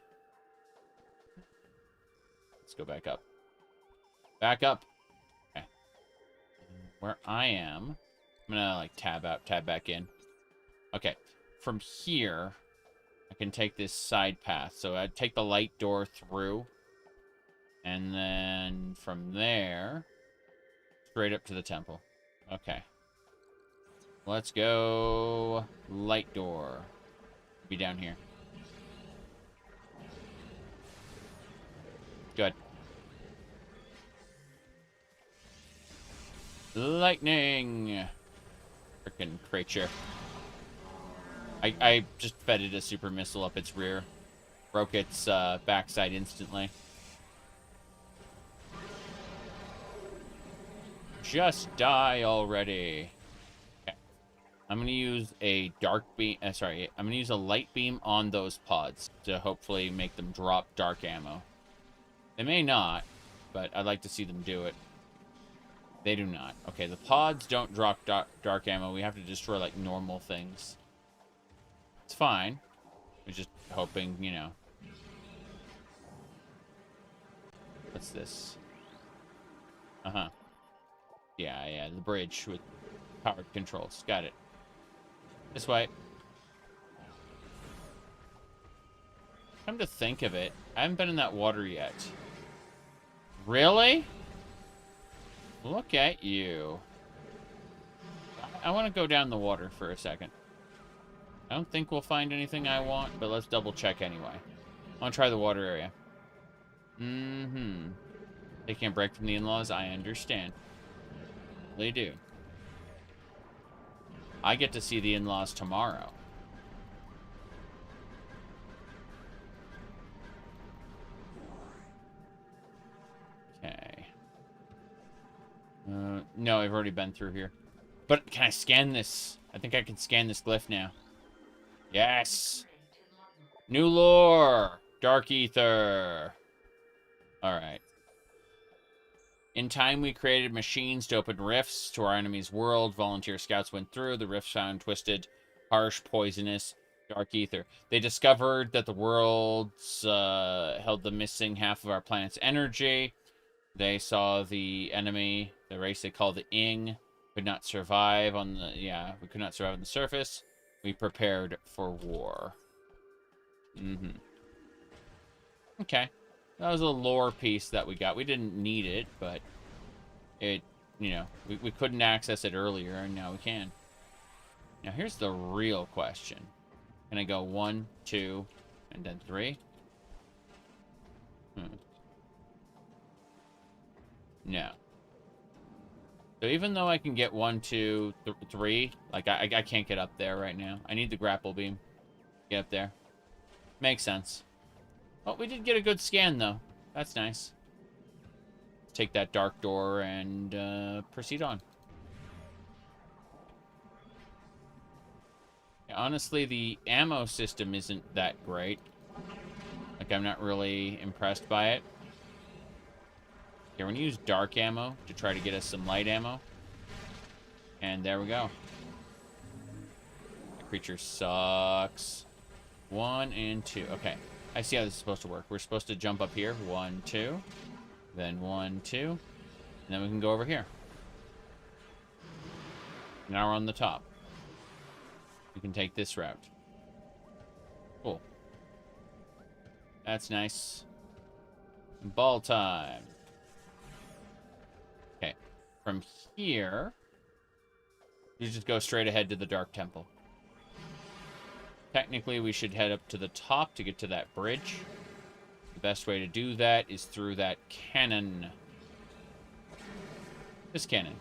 Let's go back up. Back up. Okay. Where I am, I'm gonna like tab out, tab back in. Okay. From here, I can take this side path. So I'd take the light door through. And then from there, straight up to the temple. Okay. Let's go light door. Be down here. Good. Lightning! Frickin' creature. I just fed it a super missile up its rear. Broke its backside instantly. Just die already. Okay. I'm gonna use a dark beam. I'm gonna use a light beam on those pods to hopefully make them drop dark ammo. They may not, but I'd like to see them do it. They do not. Okay, the pods don't drop dark ammo. We have to destroy, like, normal things. It's fine. We're just hoping, you know. What's this? Uh-huh. Yeah, the bridge with powered controls. Got it. This way. Come to think of it, I haven't been in that water yet. Really? Look at you. I want to go down the water for a second. I don't think we'll find anything I want, but let's double check anyway. I want to try the water area. Taking a break from the in-laws, I understand. They do. I get to see the in-laws tomorrow. Okay. No, I've already been through here. But can I scan this? I think I can scan this glyph now. Yes! New lore! Dark Ether! Alright. In time, we created machines to open rifts to our enemy's world. Volunteer scouts went through. The rifts found twisted, harsh, poisonous, dark ether. They discovered that the worlds held the missing half of our planet's energy. They saw the enemy, the race they call the Ing, could not survive on the... Yeah, we could not survive on the surface. We prepared for war. Okay. That was a lore piece that we got. We didn't need it, but it, you know, we couldn't access it earlier, and now we can. Now, here's the real question. Can I go 1, 2, and then 3? No. So even though I can get 1, 2, 3, like I can't get up there right now. I need the grapple beam. Get up there. Makes sense. Oh, we did get a good scan though. That's nice. Take that dark door and proceed on. Yeah, honestly, the ammo system isn't that great. Like, I'm not really impressed by it. Here, we're gonna use dark ammo to try to get us some light ammo. And there we go. The creature sucks. 1 and 2. Okay. I see how this is supposed to work. We're supposed to jump up here. 1, 2. Then 1, 2. And then we can go over here. Now we're on the top. We can take this route. Cool. That's nice. Ball time. Okay. From here, you just go straight ahead to the Dark Temple. Technically, we should head up to the top to get to that bridge. The best way to do that is through that cannon. This cannon.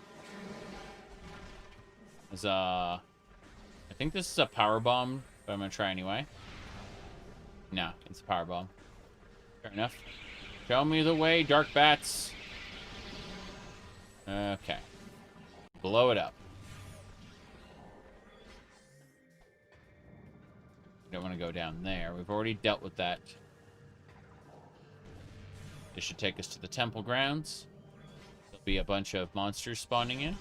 Is I think this is a power bomb, but I'm gonna try anyway. No, it's a power bomb. Fair enough. Show me the way, dark bats. Okay. Blow it up. We don't want to go down there. We've already dealt with that. This should take us to the temple grounds. There'll be a bunch of monsters spawning in.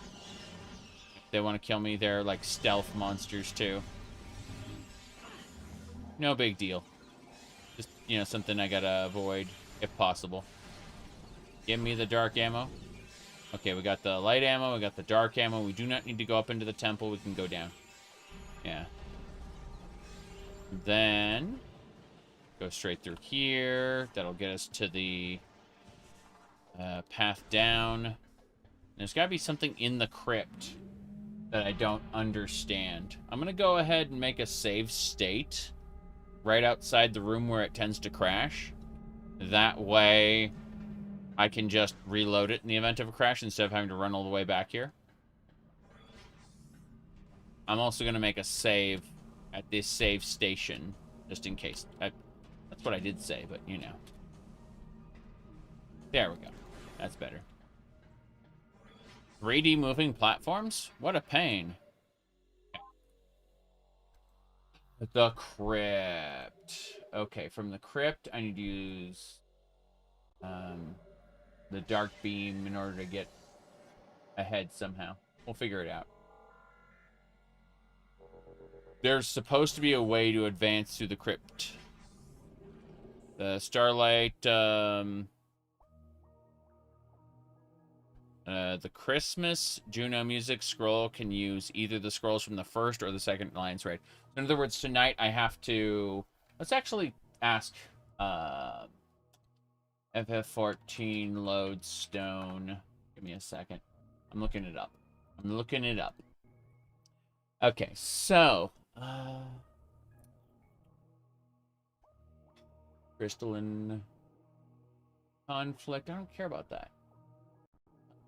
If they want to kill me, they're like stealth monsters too. No big deal. Just, you know, something I gotta avoid if possible. Give me the dark ammo. Okay, we got the light ammo, we got the dark ammo. We do not need to go up into the temple. We can go down. Yeah. Then go straight through here. That'll get us to the path down. There's got to be something in the crypt that I don't understand. I'm going to go ahead and make a save state right outside the room where it tends to crash. That way I can just reload it in the event of a crash instead of having to run all the way back here. I'm also going to make a save at this save station, just in case. That's what I did say, but you know. There we go. That's better. 3D moving platforms? What a pain. The crypt. Okay, from the crypt, I need to use the dark beam in order to get ahead somehow. We'll figure it out. There's supposed to be a way to advance through the crypt. The Starlight, the Christmas Juno music scroll can use either the scrolls from the first or the second Alliance raid. In other words, tonight I have to... Let's actually ask FF14 lodestone. Give me a second. I'm looking it up. I'm looking it up. Okay, so... crystalline conflict. I don't care about that.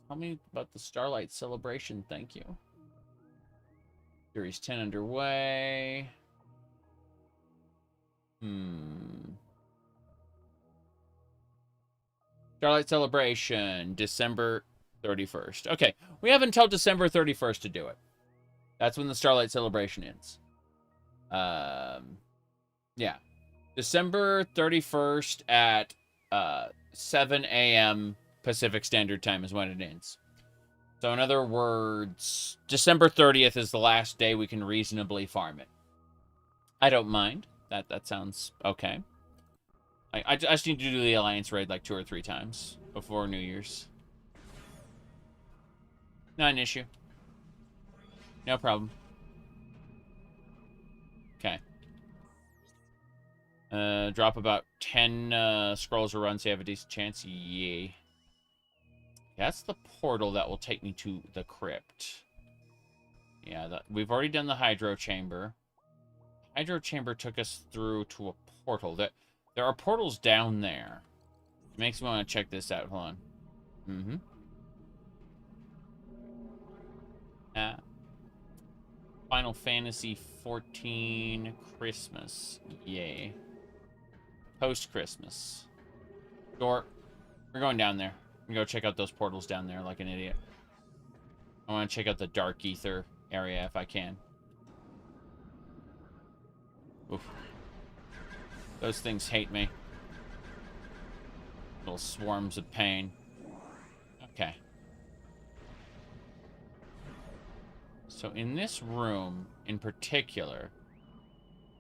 Tell me about the Starlight celebration. Thank you. Series 10 underway. Starlight celebration, December 31st. Okay, we have until December 31st to do it. That's when the Starlight celebration ends. Yeah. December 31st at 7 a.m. Pacific Standard Time is when it ends. So in other words, December 30th is the last day we can reasonably farm it. I don't mind. That sounds okay. I just need to do the Alliance raid like 2 or 3 times before New Year's. Not an issue. No problem. Okay. Drop about 10 scrolls a run so you have a decent chance. Yay. That's the portal that will take me to the crypt. Yeah, we've already done the hydro chamber. Hydro chamber took us through to a portal. There are portals down there. Makes me want to check this out. Hold on. Mm-hmm. Final Fantasy 14 Christmas. Yay. Post-Christmas. Door. We're going down there. I'm gonna go check out those portals down there like an idiot. I want to check out the Dark Ether area if I can. Oof. Those things hate me. Little swarms of pain. Okay. So in this room in particular,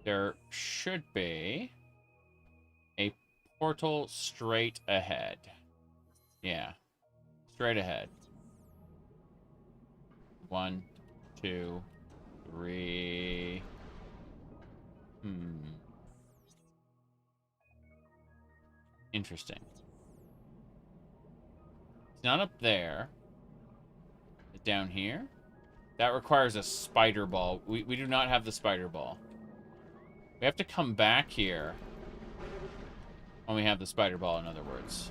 there should be a portal straight ahead. Yeah. Straight ahead. 1, 2, 3. Interesting. It's not up there. It's down here. That requires a spider ball. We do not have the spider ball. We have to come back here when we have the spider ball, in other words.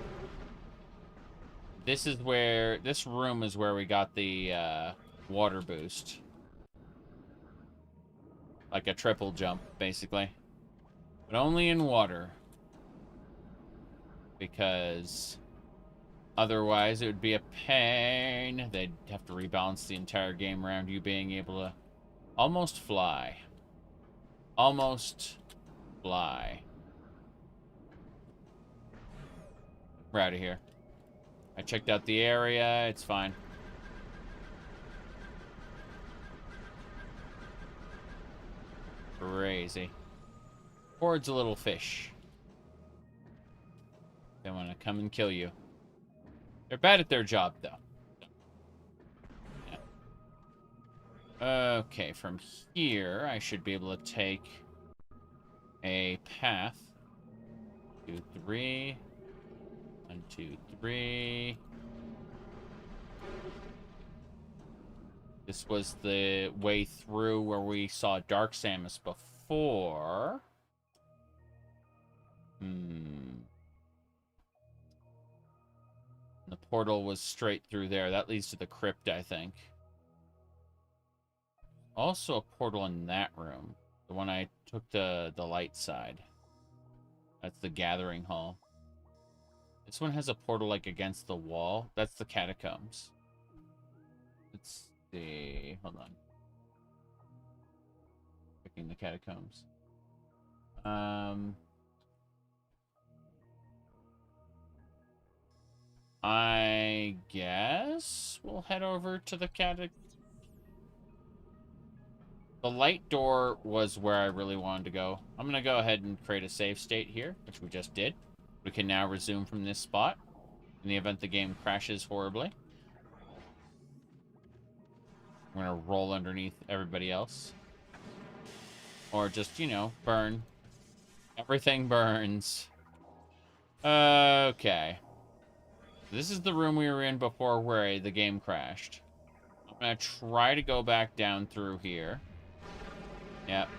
This room is where we got the water boost. Like a triple jump, basically. But only in water. Because otherwise it would be a pain. They'd have to rebalance the entire game around you being able to almost fly. Almost fly. We're out of here. I checked out the area. It's fine. Crazy. Horde's a little fish. They want to come and kill you. They're bad at their job, though. Yeah. Okay, from here, I should be able to take a path. 2, 3. 1, 2, 3. This was the way through where we saw Dark Samus before. The portal was straight through there. That leads to the crypt, I think. Also a portal in that room. The one I took to the light side. That's the gathering hall. This one has a portal, like, against the wall. That's the catacombs. Let's see. Hold on. Picking the catacombs. I guess we'll head over to the catacombs. The light door was where I really wanted to go. I'm going to go ahead and create a save state here, which we just did. We can now resume from this spot in the event the game crashes horribly. I'm going to roll underneath everybody else. Or just, you know, burn. Everything burns. Okay. This is the room we were in before where the game crashed. I'm going to try to go back down through here. Yep.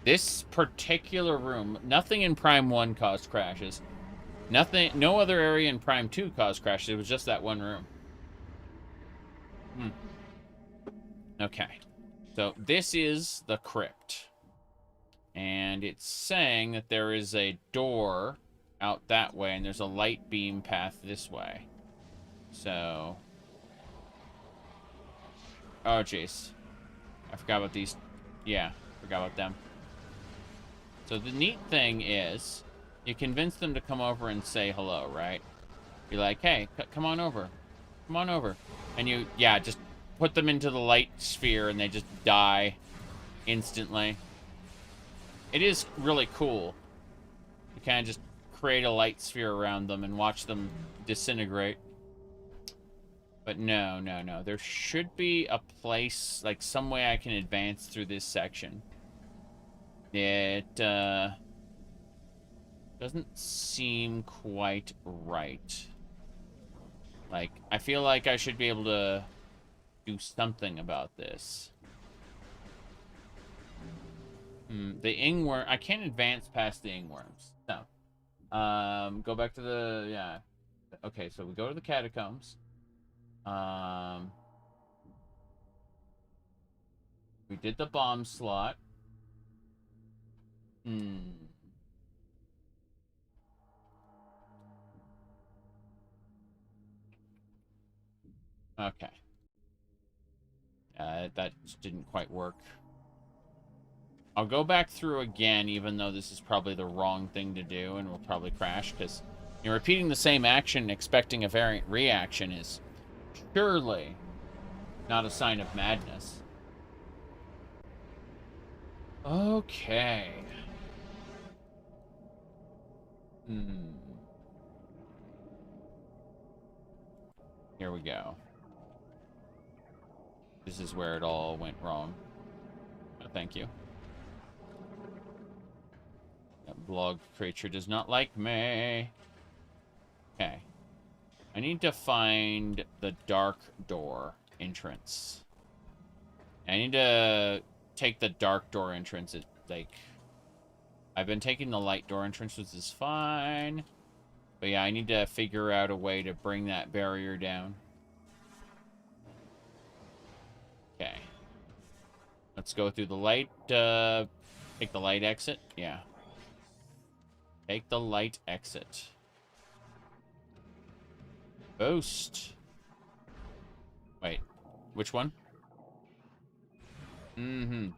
This particular room, nothing in Prime 1 caused crashes. No other area in Prime 2 caused crashes. It was just that one room. Okay. So this is the crypt. And it's saying that there is a door out that way, and there's a light beam path this way. So... oh, jeez. I forgot about these. Yeah, forgot about them. So the neat thing is, you convince them to come over and say hello, right? You're like, hey, come on over. Come on over. And you, yeah, just put them into the light sphere and they just die instantly. It is really cool. You kind of just create a light sphere around them and watch them disintegrate. But no. There should be a place, like some way I can advance through this section. It doesn't seem quite right. Like, I feel like I should be able to do something about this. The ingworm, I can't advance past the ingworms. No. Go back to the, yeah. Okay, so we go to the catacombs. We did the bomb slot. Okay. That didn't quite work. I'll go back through again, even though this is probably the wrong thing to do, and we'll probably crash, because repeating the same action and expecting a variant reaction is surely not a sign of madness. Okay. Here we go. This is where it all went wrong. Oh, thank you. That blog creature does not like me. Okay. I need to find the dark door entrance. I need to take the dark door entrance. It, like, I've been taking the light door entrance, which is fine. But yeah, I need to figure out a way to bring that barrier down. Okay. Let's go through the light, take the light exit. Yeah. Take the light exit. Boost. Wait. Which one? There's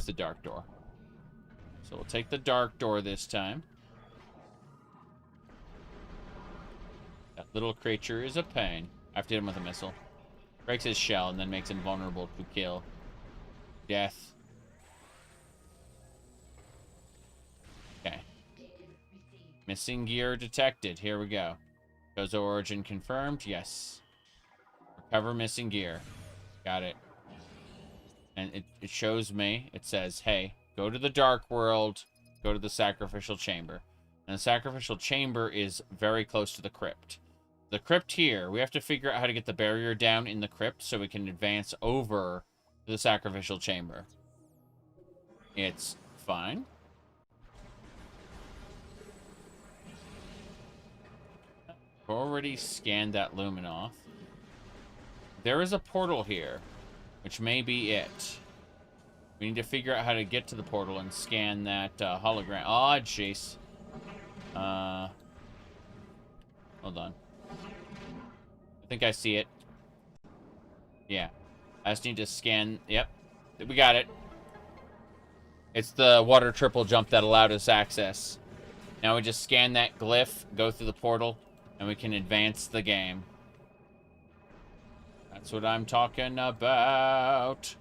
the dark door. So we'll take the dark door this time. That little creature is a pain. I have to hit him with a missile. Breaks his shell and then makes him vulnerable to kill. Death. Okay. Missing gear detected. Here we go. Gozo origin confirmed. Yes. Recover missing gear. Got it. And it shows me. It says, hey, go to the dark world. Go to the sacrificial chamber. And the sacrificial chamber is very close to the crypt. The crypt here, we have to figure out how to get the barrier down in the crypt so we can advance over the sacrificial chamber. It's fine. I've already scanned that Luminoth. There is a portal here, which may be it. We need to figure out how to get to the portal and scan that hologram. Oh, jeez. Hold on. I think I see it. Yeah. I just need to scan. Yep. We got it. It's the water triple jump that allowed us access. Now we just scan that glyph, go through the portal, and we can advance the game. That's what I'm talking about.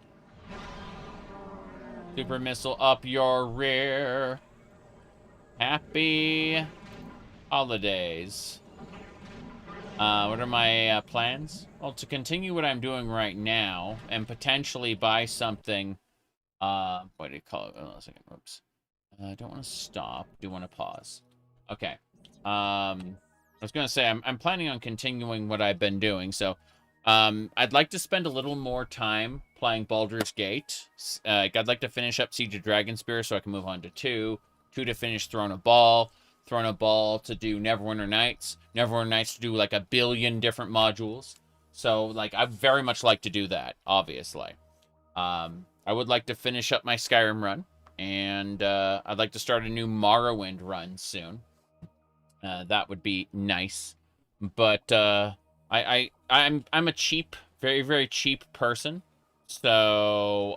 Super missile up your rear. Happy holidays. What are my plans? Well, to continue what I'm doing right now and potentially buy something. What do you call it? Oh, a second. Oops. I don't want to stop. Do want to pause. Okay. I was going to say, I'm planning on continuing what I've been doing. So, I'd like to spend a little more time playing Baldur's Gate. I'd like to finish up Siege of Dragonspear so I can move on to 2. 2 to finish Throne of Ball. Throne of Ball to do Neverwinter Nights. Neverwinter Nights to do like a billion different modules. So, like, I'd very much like to do that, obviously. I would like to finish up my Skyrim run. And I'd like to start a new Morrowind run soon. That would be nice. But I'm a cheap, very, very cheap person. So,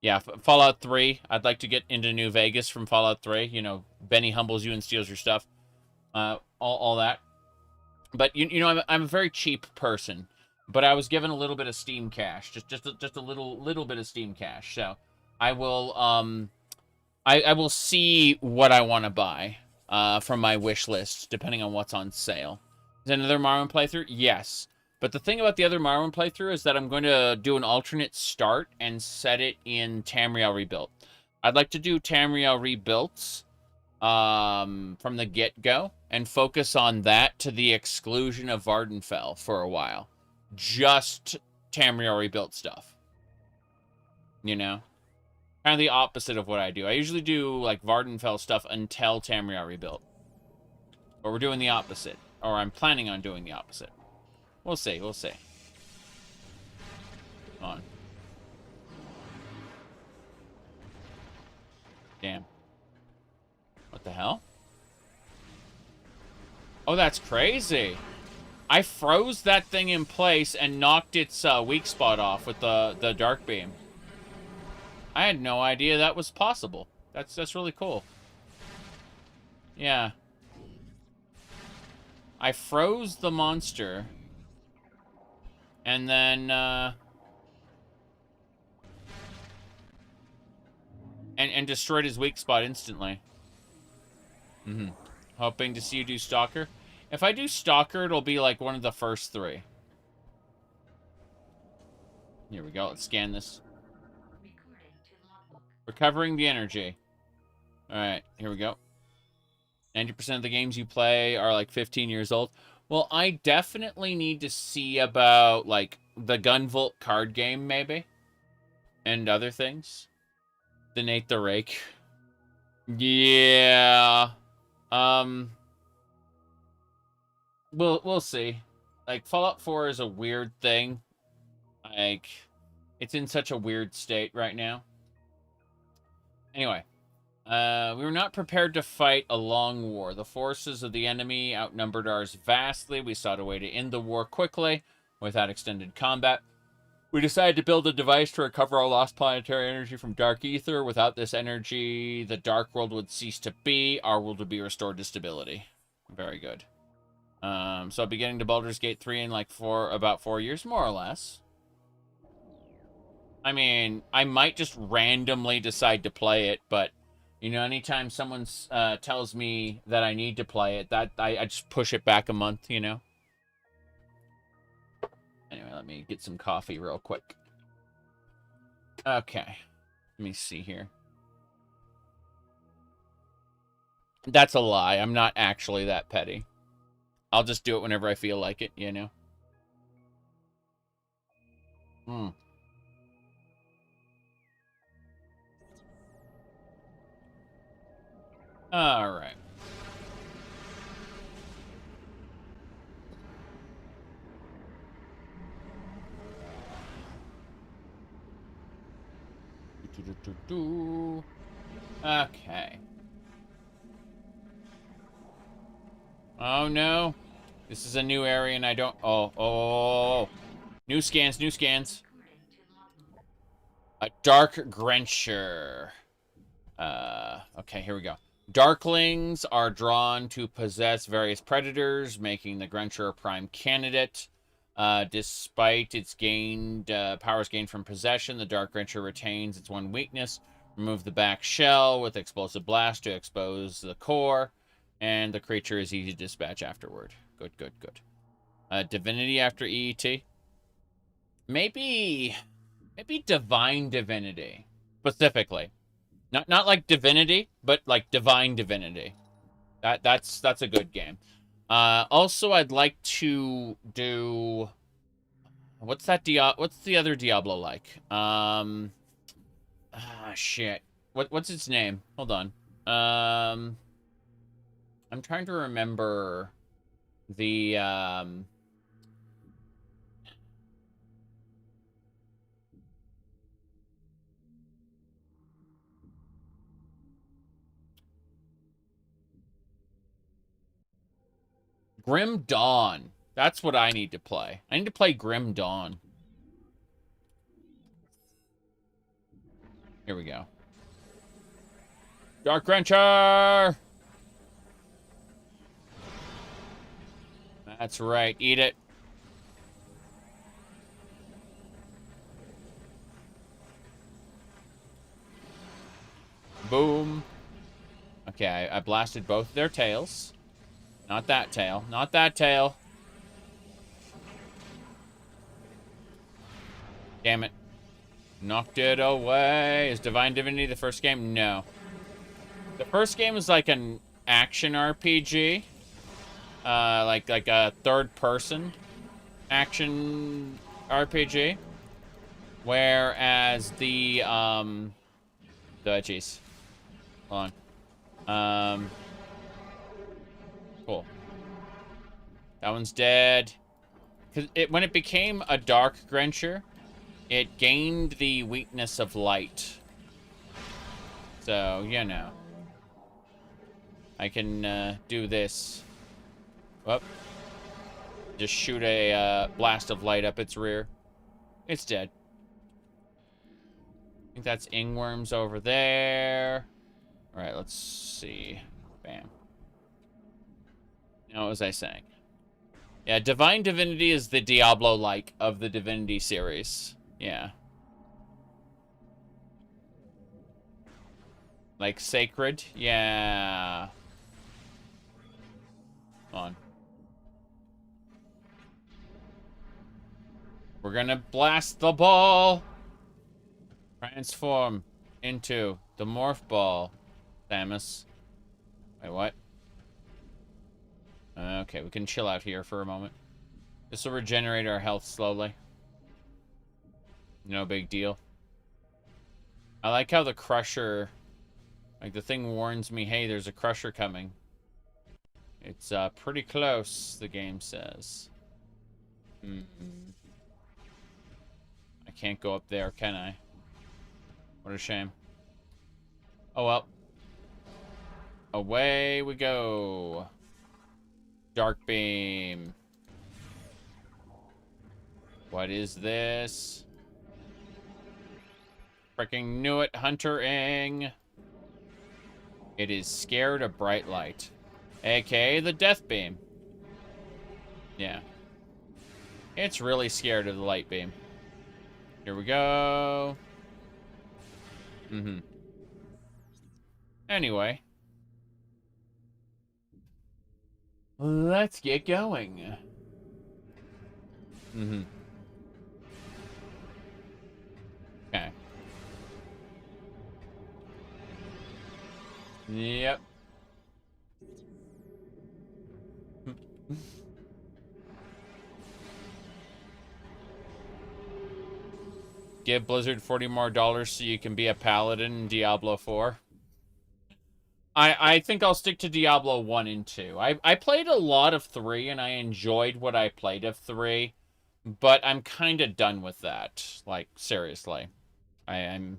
yeah, Fallout 3. I'd like to get into New Vegas from Fallout 3. You know, Benny humbles you and steals your stuff. All that. But, you know, I'm a very cheap person. But I was given a little bit of Steam cash. Just a little bit of Steam cash. So, I will, I will see what I want to buy from my wish list, depending on what's on sale. Is another Morrowind playthrough? Yes. But the thing about the other Morrowind playthrough is that I'm going to do an alternate start and set it in Tamriel Rebuilt. I'd like to do Tamriel Rebuilt from the get-go and focus on that to the exclusion of Vardenfell for a while. Just Tamriel Rebuilt stuff. You know? Kind of the opposite of what I do. I usually do, like, Vardenfell stuff until Tamriel rebuilt. But we're doing the opposite. Or I'm planning on doing the opposite. We'll see, we'll see. Come on. Damn. What the hell? Oh, that's crazy. I froze that thing in place and knocked its weak spot off with the dark beam. I had no idea that was possible. That's really cool. Yeah. I froze the monster. And then, and destroyed his weak spot instantly. Mm-hmm. Hoping to see you do Stalker. If I do Stalker, it'll be like one of the first 3. Here we go. Let's scan this. Recovering the energy. Alright, here we go. 90% of the games you play are like 15 years old. Well, I definitely need to see about, like, the Gunvolt card game, maybe. And other things. The Nate the Rake. Yeah. We'll see. Like, Fallout 4 is a weird thing. Like, it's in such a weird state right now. Anyway. We were not prepared to fight a long war. The forces of the enemy outnumbered ours vastly. We sought a way to end the war quickly, without extended combat. We decided to build a device to recover our lost planetary energy from dark ether. Without this energy, the dark world would cease to be. Our world would be restored to stability. Very good. So beginning to Baldur's Gate 3 in like about 4 years, more or less. I mean, I might just randomly decide to play it, but you know, anytime someone tells me that I need to play it, I just push it back a month, you know? Anyway, let me get some coffee real quick. Okay. Let me see here. That's a lie. I'm not actually that petty. I'll just do it whenever I feel like it, you know? All right. Okay. Oh, no. This is a new area, and I don't... Oh. New scans, new scans. A Dark Grencher. Okay, here we go. Darklings are drawn to possess various predators, making the Grencher a prime candidate. Despite its powers gained from possession, the Dark Grencher retains its one weakness. Remove the back shell with explosive blast to expose the core, and the creature is easy to dispatch afterward. Good. Divinity after EET. Maybe Divine Divinity, specifically. Not like Divinity, but like Divine Divinity. That's a good game. Also, I'd like to do... What's the other Diablo like? Shit. What's its name? Hold on. I'm trying to remember the, Grim Dawn. That's what I need to play. I need to play Grim Dawn. Here we go. Dark Grencher! That's right. Eat it. Boom. Okay, I blasted both their tails. Not that tail. Not that tail. Damn it. Knocked it away. Is Divine Divinity the first game? No. The first game was like an action RPG. Like a third-person action RPG. Whereas the Jeez. Hold on. Cool. That one's dead. When it became a dark Grencher, it gained the weakness of light. So, you know. I can do this. Whoop. Just shoot a blast of light up its rear. It's dead. I think that's Ingworms over there. Alright, let's see. Bam. Now, what was I saying? Yeah, Divine Divinity is the Diablo-like of the Divinity series. Yeah. Like Sacred? Yeah. Come on. We're gonna blast the ball! Transform into the Morph Ball, Samus. Wait, what? Okay, we can chill out here for a moment. This will regenerate our health slowly. No big deal. I like how the Crusher... Like, the thing warns me, hey, there's a Crusher coming. It's, pretty close, the game says. I can't go up there, can I? What a shame. Oh, well. Away we go. Dark Beam. What is this? Freaking knew it, Hunter-ing. It is scared of bright light. AKA the Death Beam. Yeah. It's really scared of the light beam. Here we go. Anyway. Let's get going. Okay. Yep. Give Blizzard $40 more so you can be a paladin in Diablo 4. I think I'll stick to Diablo 1 and 2. I played a lot of 3, and I enjoyed what I played of 3, but I'm kind of done with that. Like, seriously. My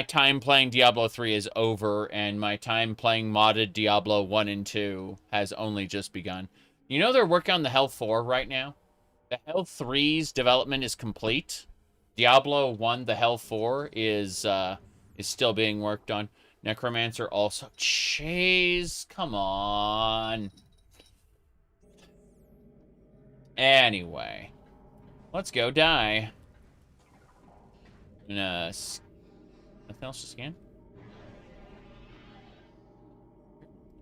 time playing Diablo 3 is over, and my time playing modded Diablo 1 and 2 has only just begun. You know they're working on the Hell 4 right now? The Hell 3's development is complete. Diablo 1, the Hell 4, is still being worked on. Necromancer also. Jeez, come on. Anyway. Let's go die. I'm gonna... Nothing else to scan?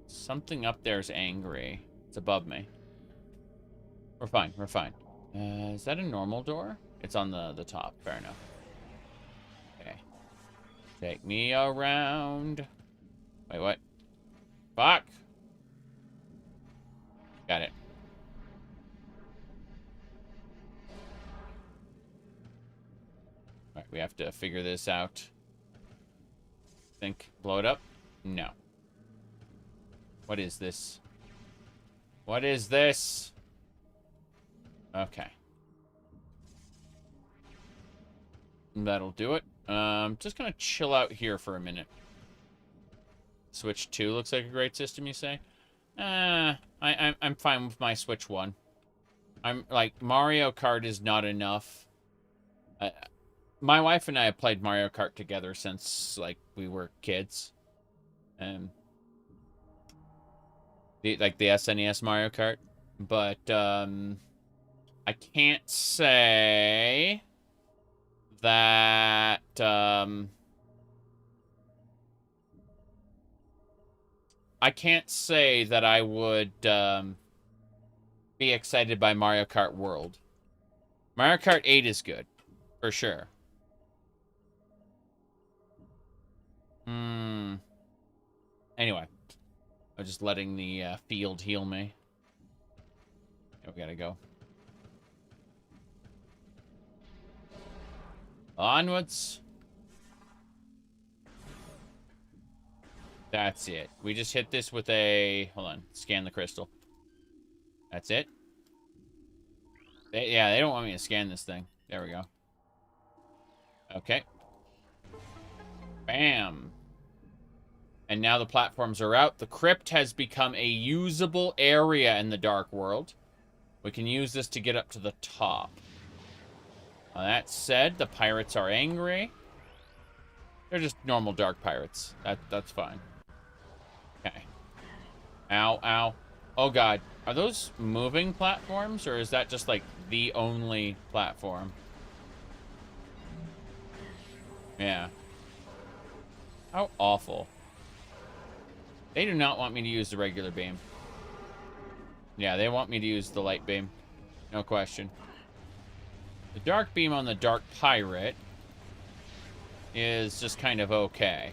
Something up there is angry. It's above me. We're fine, we're fine. Is that a normal door? It's on the top. Fair enough. Okay. Take me around. Wait, what? Fuck! Got it. Alright, we have to figure this out. Think. Blow it up? No. What is this? What is this? Okay. That'll do it. Just gonna chill out here for a minute. Switch 2 looks like a great system, you say? I'm fine with my Switch 1. I'm like, Mario Kart is not enough. My wife and I have played Mario Kart together since, like, we were kids. The SNES Mario Kart. But, I can't say that, I can't say that I would, be excited by Mario Kart World. Mario Kart 8 is good, for sure. Anyway, I'm just letting the field heal me. We gotta go. Onwards. That's it. We just hit this with a... Hold on. Scan the crystal. That's it. Yeah, they don't want me to scan this thing. There we go. Okay. Bam. And now the platforms are out. The crypt has become a usable area in the Dark World. We can use this to get up to the top. That said, the pirates are angry. They're just normal dark pirates. That's fine. Okay. Ow, ow. Oh, God. Are those moving platforms, or is that just, like, the only platform? Yeah. How awful. They do not want me to use the regular beam. Yeah, they want me to use the light beam. No question. The dark beam on the dark pirate is just kind of okay.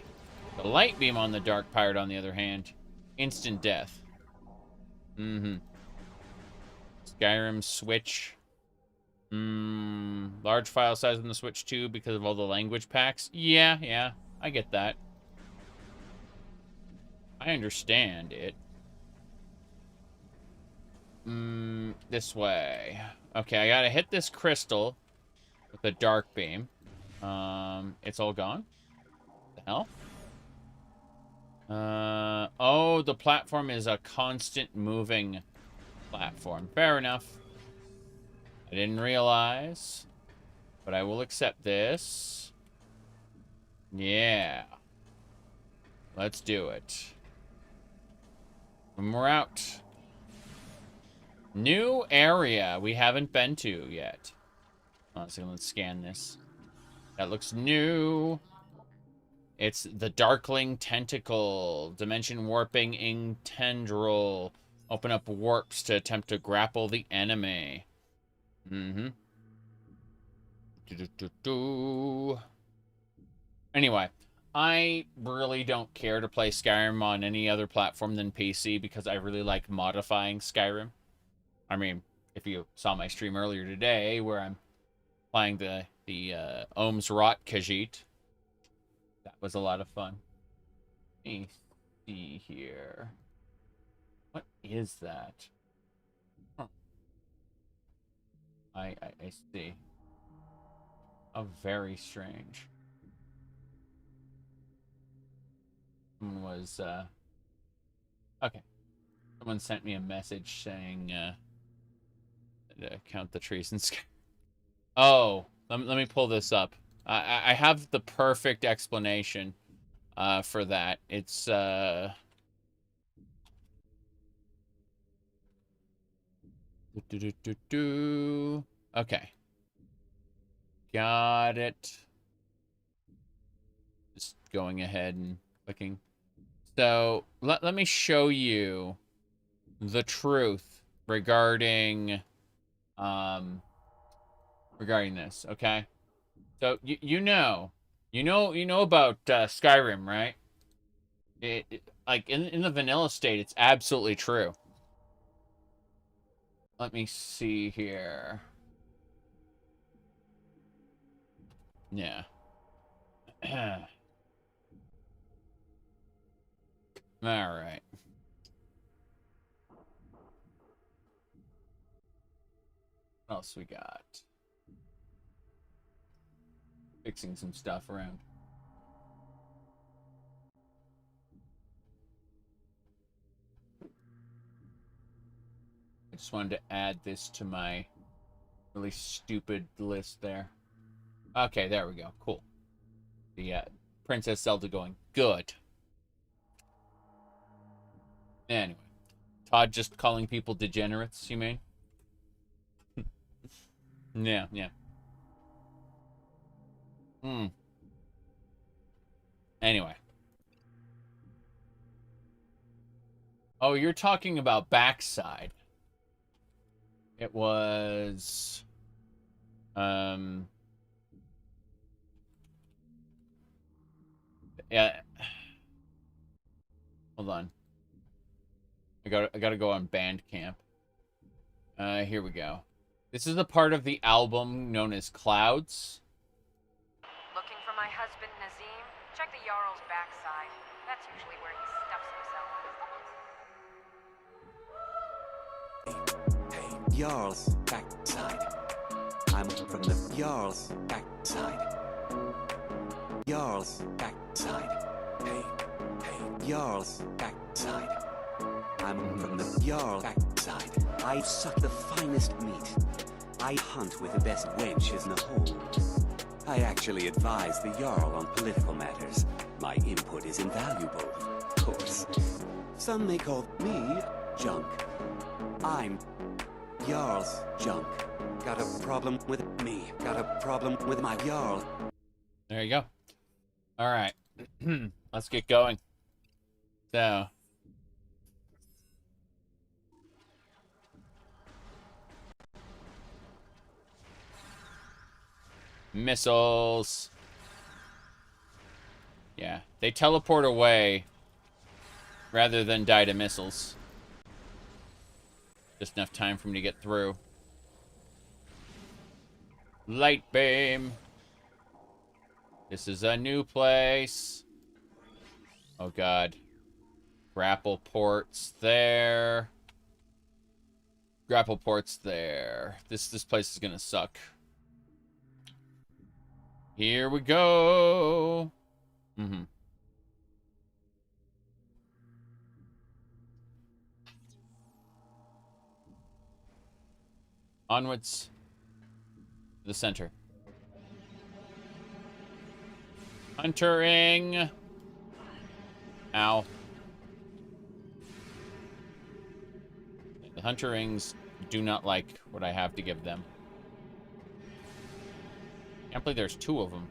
The light beam on the dark pirate, on the other hand, instant death. Mm-hmm. Skyrim Switch. Large file size on the Switch too because of all the language packs. Yeah, I get that. I understand it. This way. Okay, I gotta hit this crystal with the dark beam. It's all gone. What the hell? Oh, the platform is a constant moving platform. Fair enough. I didn't realize, but I will accept this. Yeah. Let's do it. When we're out. New area we haven't been to yet. Honestly, let's scan this. That looks new. It's the Darkling Tentacle. Dimension Warping Ink Tendril. Open up warps to attempt to grapple the enemy. Mm-hmm. Anyway, I really don't care to play Skyrim on any other platform than PC because I really like modifying Skyrim. I mean, if you saw my stream earlier today where I'm playing the Ohm's Rot Khajiit, that was a lot of fun. Let me see here. What is that? Huh. I see. Oh, very strange. Someone was, okay. Someone sent me a message saying, count the trees and sky. Oh, let me pull this up. I have the perfect explanation, for that. It's, okay. Got it. Just going ahead and clicking. So, let me show you the truth regarding, regarding this, okay? So, you know about, Skyrim, right? Like, in the vanilla state, it's absolutely true. Let me see here. Yeah. All right. What else we got? Fixing some stuff around. I just wanted to add this to my really stupid list there. Okay, there we go. Cool. The Princess Zelda going good. Anyway, Todd just calling people degenerates, you mean? Yeah. Anyway. Oh, you're talking about backside. It was... Yeah. Hold on. I gotta go on Bandcamp. Here we go. This is the part of the album known as Clouds.
Looking for my husband, Nazim? Check the Jarl's backside. That's usually where he stuffs himself.
Hey, Jarl's backside. I'm from the Jarl's backside. Jarl's backside. Hey, Jarl's backside. I'm from the Jarl's backside. I suck the finest meat. I hunt with the best wenches in the hold. I actually advise the Jarl on political matters. My input is invaluable, of course. Some may call me junk. I'm Jarl's junk. Got a problem with me. Got a problem with my Jarl.
There you go. All right. Let's get going. So. Missiles. Yeah, they teleport away rather than die to missiles. Just enough time for me to get through. Light beam. This is a new place. Oh god. Grapple ports there. Grapple ports there. This place is gonna suck. Here we go. Onwards to the center. Huntering. Ow. The Hunterings do not like what I have to give them. Can't believe there's two of them.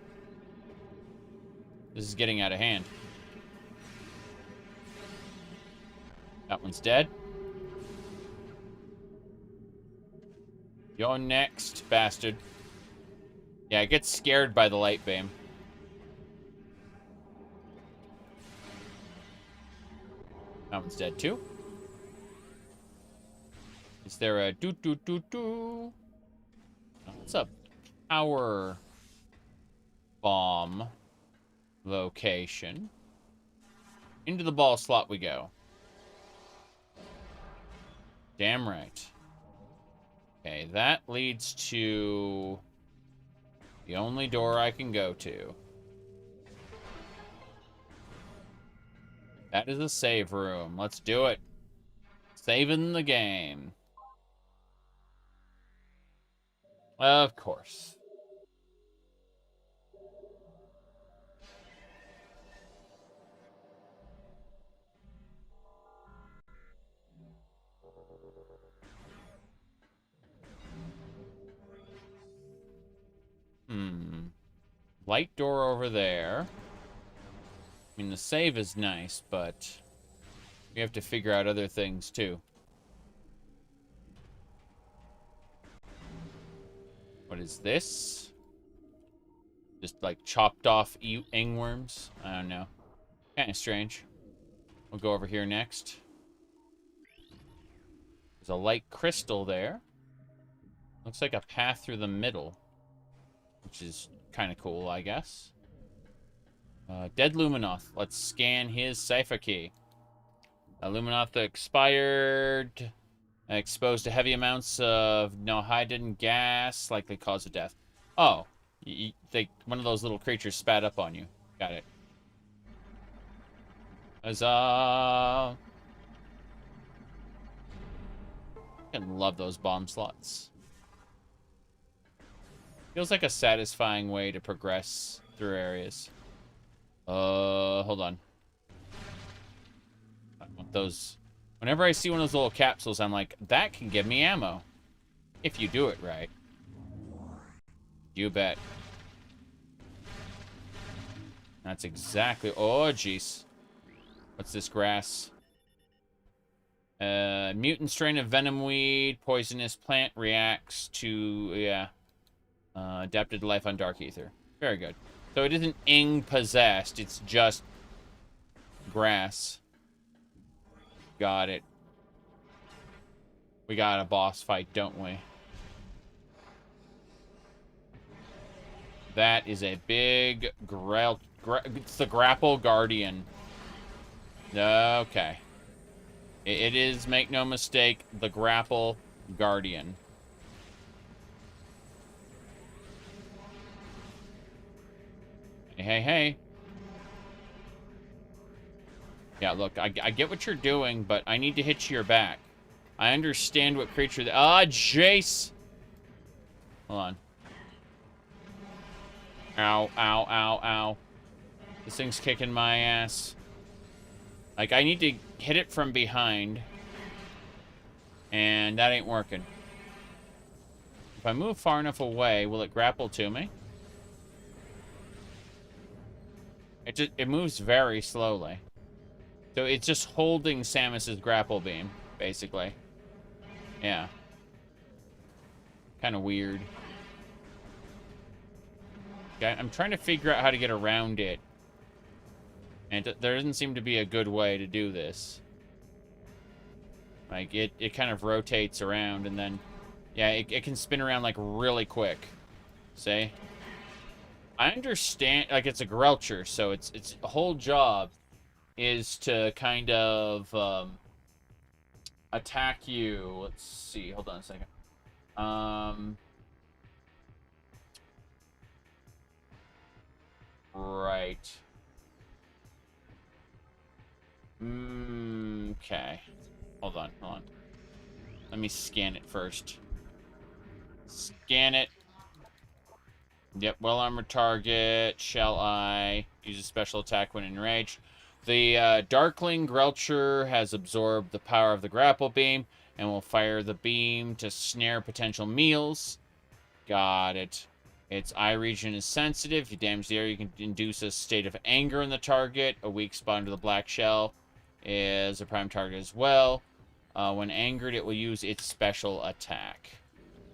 This is getting out of hand. That one's dead. You're next, bastard. Yeah, it gets scared by the light beam. That one's dead too. Is there a do? What's up? Power bomb location. Into the ball slot we go. Damn right. Okay, that leads to the only door I can go to. That is a save room. Let's do it. Saving the game. Of course. Light door over there. I mean, the save is nice, but we have to figure out other things, too. What is this? Just, like, chopped off ingworms? I don't know. Kind of strange. We'll go over here next. There's a light crystal there. Looks like a path through the middle. Which is kind of cool, I guess. Dead Luminoth. Let's scan his cipher key. Luminoth expired. Exposed to heavy amounts of no-hydrogen gas. Likely cause of death. Oh. One of those little creatures spat up on you. Got it. Huzzah! I love those bomb slots. Feels like a satisfying way to progress through areas. Hold on. I want those. Whenever I see one of those little capsules, I'm like, that can give me ammo. If you do it right. You bet. That's exactly... Oh, jeez. What's this grass? Mutant strain of venom weed. Poisonous plant reacts to... Yeah. Adapted to life on dark ether. Very good. So it isn't ing-possessed. It's just grass. Got it. We got a boss fight, don't we? That is a big it's the Grapple Guardian. Okay. It is, make no mistake, the Grapple Guardian. Hey, hey. Yeah, look, I get what you're doing, but I need to hit your back. I understand what creature... Ah, Jace! Hold on. Ow, ow, ow, ow. This thing's kicking my ass. Like, I need to hit it from behind. And that ain't working. If I move far enough away, will it grapple to me? It moves very slowly. So it's just holding Samus's grapple beam, basically. Yeah. Kind of weird. Okay, I'm trying to figure out how to get around it. And there doesn't seem to be a good way to do this. Like, it kind of rotates around, and then... Yeah, it can spin around, like, really quick. See? I understand... Like, it's a Grelcher, so its whole job is to kind of, attack you. Let's see. Hold on a second. Right. Okay. Hold on. Let me scan it first. Scan it. Yep, well-armored target. Shall I use a special attack when enraged? The Darkling Grelcher has absorbed the power of the grapple beam and will fire the beam to snare potential meals. Got it. Its eye region is sensitive. If you damage the area, you can induce a state of anger in the target. A weak spot into the black shell is a prime target as well. When angered, it will use its special attack.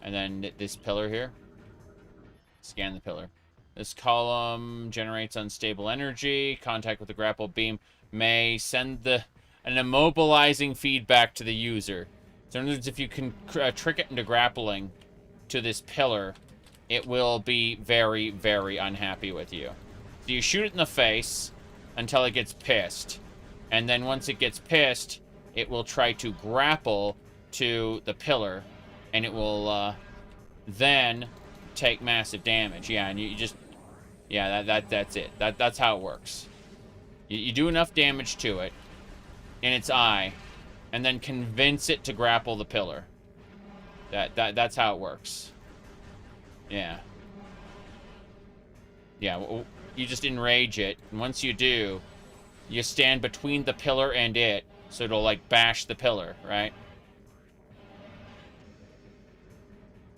And then this pillar here. Scan the pillar. This column generates unstable energy. Contact with the grapple beam may send an immobilizing feedback to the user. So in other words, if you can trick it into grappling to this pillar, it will be very, very unhappy with you. So you shoot it in the face until it gets pissed. And then once it gets pissed, it will try to grapple to the pillar. And it will then take massive damage. Yeah, and you just... Yeah, that's it. That's how it works. You do enough damage to it in its eye, and then convince it to grapple the pillar. That's how it works. Yeah. Yeah, you just enrage it, and once you do, you stand between the pillar and it, so it'll, like, bash the pillar, right?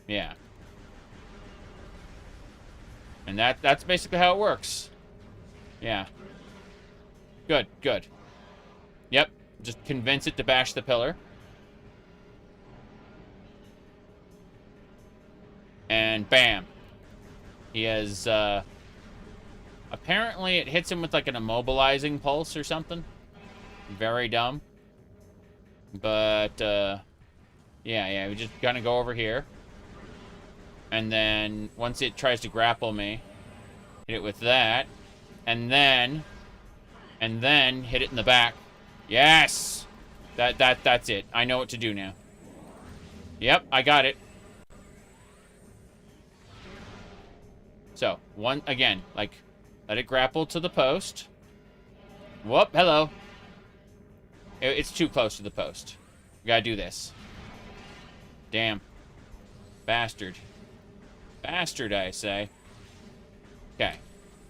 Yeah. And that's basically how it works. Yeah. Good, good. Yep, just convince it to bash the pillar. And bam. He has, apparently it hits him with, like, an immobilizing pulse or something. Very dumb. But, yeah, we just gonna go over here. And then, once it tries to grapple me, hit it with that. And then hit it in the back. Yes! That's it. I know what to do now. Yep, I got it. So, again, like, let it grapple to the post. Whoop, hello. It's too close to the post. We gotta do this. Damn. Bastard. Bastard, I say. Okay.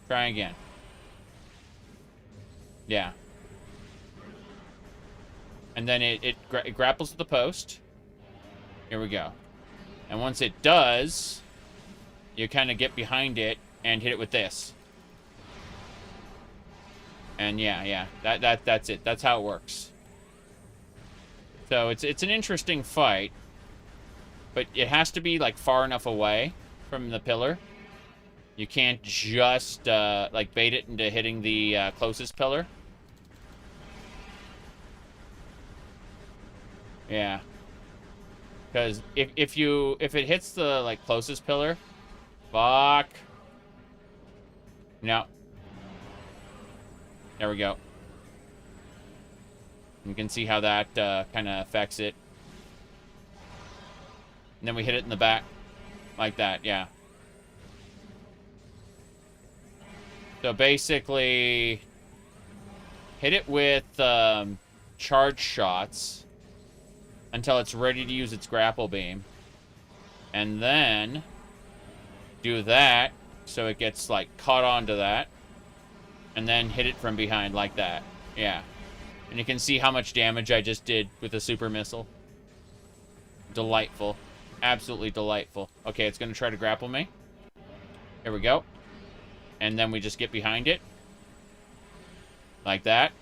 Try again. Yeah. And then it grapples to the post. Here we go. And once it does, you kind of get behind it and hit it with this. And yeah. That's it. That's how it works. So it's an interesting fight. But it has to be, like, far enough away from the pillar. You can't just, like, bait it into hitting the closest pillar. Yeah. Because if it hits the, like, closest pillar, fuck. No. There we go. You can see how that kind of affects it. And then we hit it in the back. Like that, yeah. So basically, hit it with charge shots until it's ready to use its grapple beam. And then do that so it gets, like, caught onto that. And then hit it from behind like that. Yeah. And you can see how much damage I just did with a super missile. Delightful. Absolutely delightful. Okay, it's going to try to grapple me. Here we go. And then we just get behind it. Like that.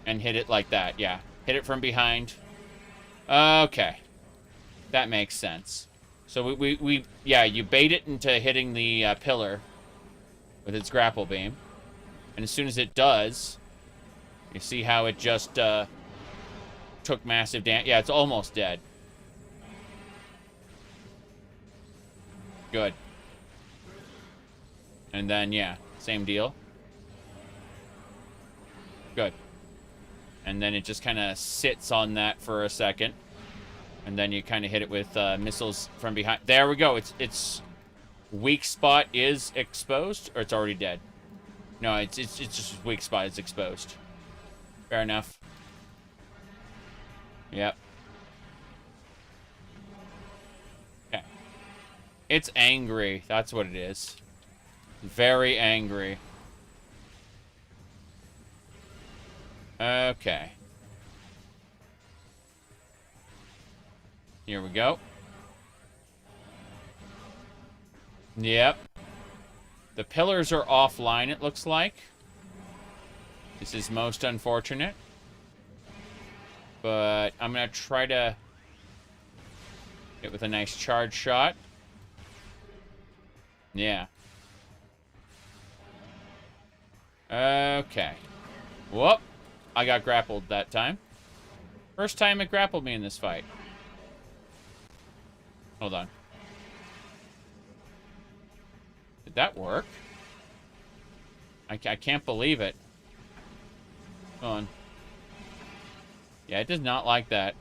And hit it like that, yeah. Hit it from behind. Okay. That makes sense. So yeah, you bait it into hitting the pillar with its grapple beam. And as soon as it does, you see how it just took massive damage. Yeah, it's almost dead. Good. And then, yeah, same deal. Good. And then it just kind of sits on that for a second. And then you kind of hit it with missiles from behind. There we go. Its weak spot is exposed, or it's already dead. No, it's just weak spot is exposed. Fair enough. Yep. Okay. It's angry. That's what it is. Very angry. Okay. Here we go. Yep. The pillars are offline, it looks like. This is most unfortunate. But I'm going to try to hit with a nice charge shot. Yeah. Okay. Whoop. I got grappled that time. First time it grappled me in this fight. Hold on. Did that work? I can't believe it. Hold on. Yeah, it does not like that.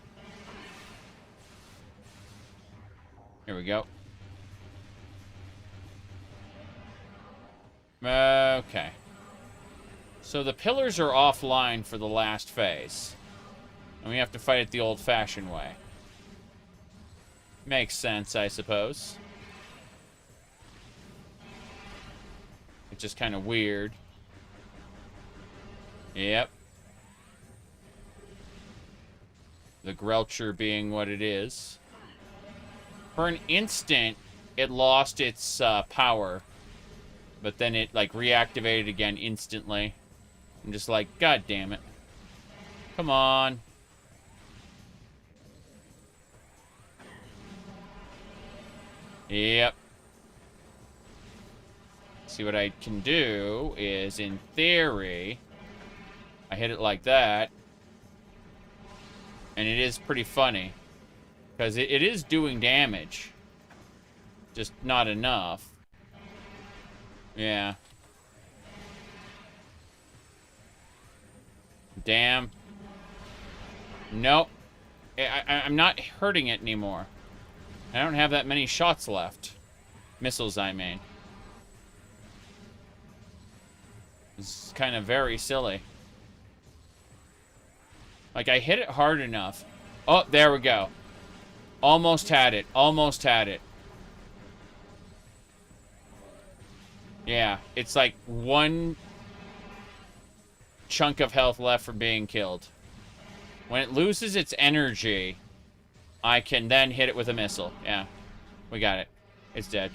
Here we go. Okay. So the pillars are offline for the last phase. And we have to fight it the old-fashioned way. Makes sense, I suppose. It's just kind of weird. Yep. The Grelcher being what it is. For an instant, it lost its power. But then it, like, reactivated again instantly. I'm just like, God damn it. Come on. Yep. See, what I can do is, in theory, I hit it like that. And it is pretty funny. Because it is doing damage. Just not enough. Yeah. Damn. Nope. I'm not hurting it anymore. I don't have that many shots left. Missiles, I mean. It's kind of very silly. Like, I hit it hard enough. Oh, there we go. Almost had it. Almost had it. Yeah, it's like one chunk of health left from being killed. When it loses its energy, I can then hit it with a missile. Yeah, we got it. It's dead.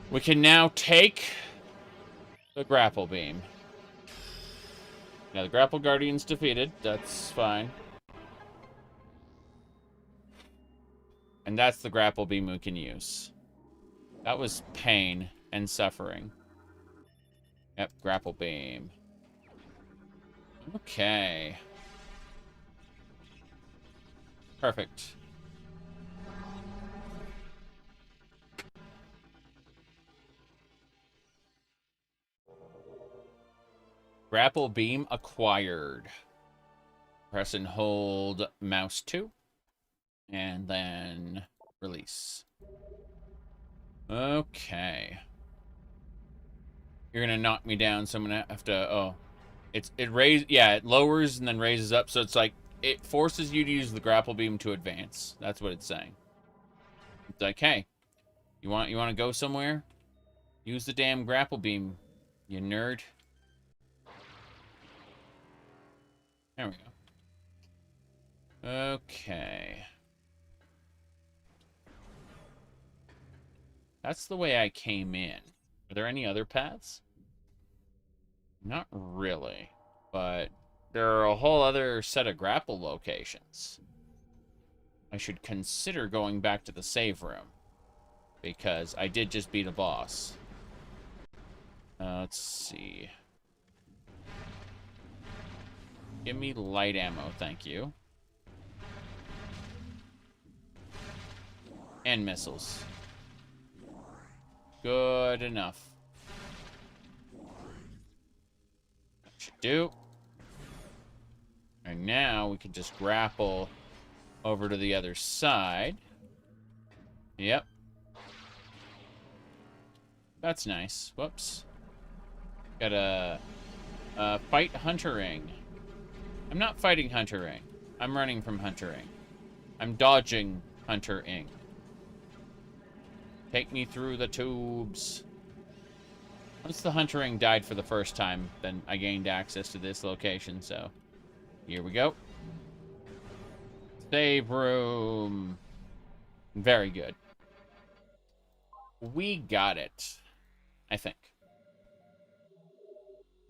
We can now take the grapple beam. Now, the grapple guardian's defeated. That's fine. And that's the grapple beam we can use. That was pain and suffering. Yep, grapple beam. Okay. Perfect. Grapple beam acquired. Press and hold mouse 2. And then release. Okay. You're gonna knock me down, so I'm gonna have to... Oh. It lowers and then raises up, so it's like... It forces you to use the grapple beam to advance. That's what it's saying. It's like, hey, you want to go somewhere? Use the damn grapple beam, you nerd. There we go. Okay. That's the way I came in. Are there any other paths? Not really, but there are a whole other set of grapple locations. I should consider going back to the save room, because I did just beat a boss. Let's see. Give me light ammo, thank you. And missiles. Good enough. That should do. And now we can just grapple over to the other side. Yep. That's nice. Whoops. Gotta fight Huntering. I'm not fighting Huntering. I'm running from Huntering. I'm dodging Huntering. Take me through the tubes. Once the Huntering died for the first time, then I gained access to this location, so here we go. Save room. Very good. We got it. I think.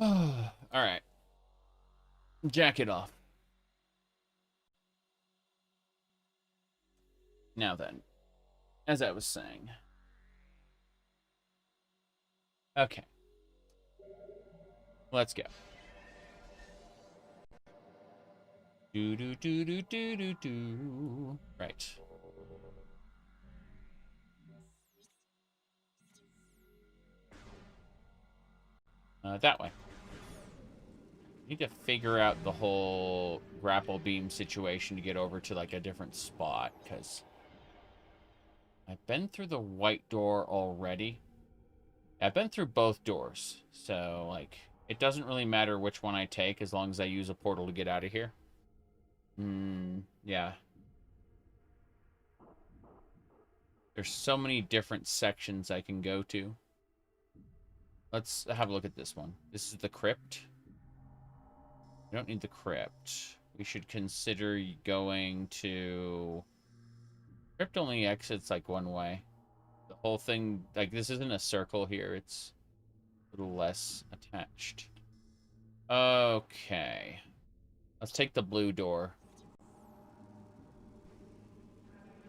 Alright. Jack it off. Now then, as I was saying. Okay. Let's go. Do do do do do do do. Right. That way. Need to figure out the whole grapple beam situation to get over to like a different spot, because I've been through the white door already. I've been through both doors, so like it doesn't really matter which one I take as long as I use a portal to get out of here. Yeah. There's so many different sections I can go to. Let's have a look at this one. This is the crypt. We don't need the crypt. We should consider going to... Crypt only exits like one way. The whole thing, like this isn't a circle here. It's a little less attached. Okay. Let's take the blue door.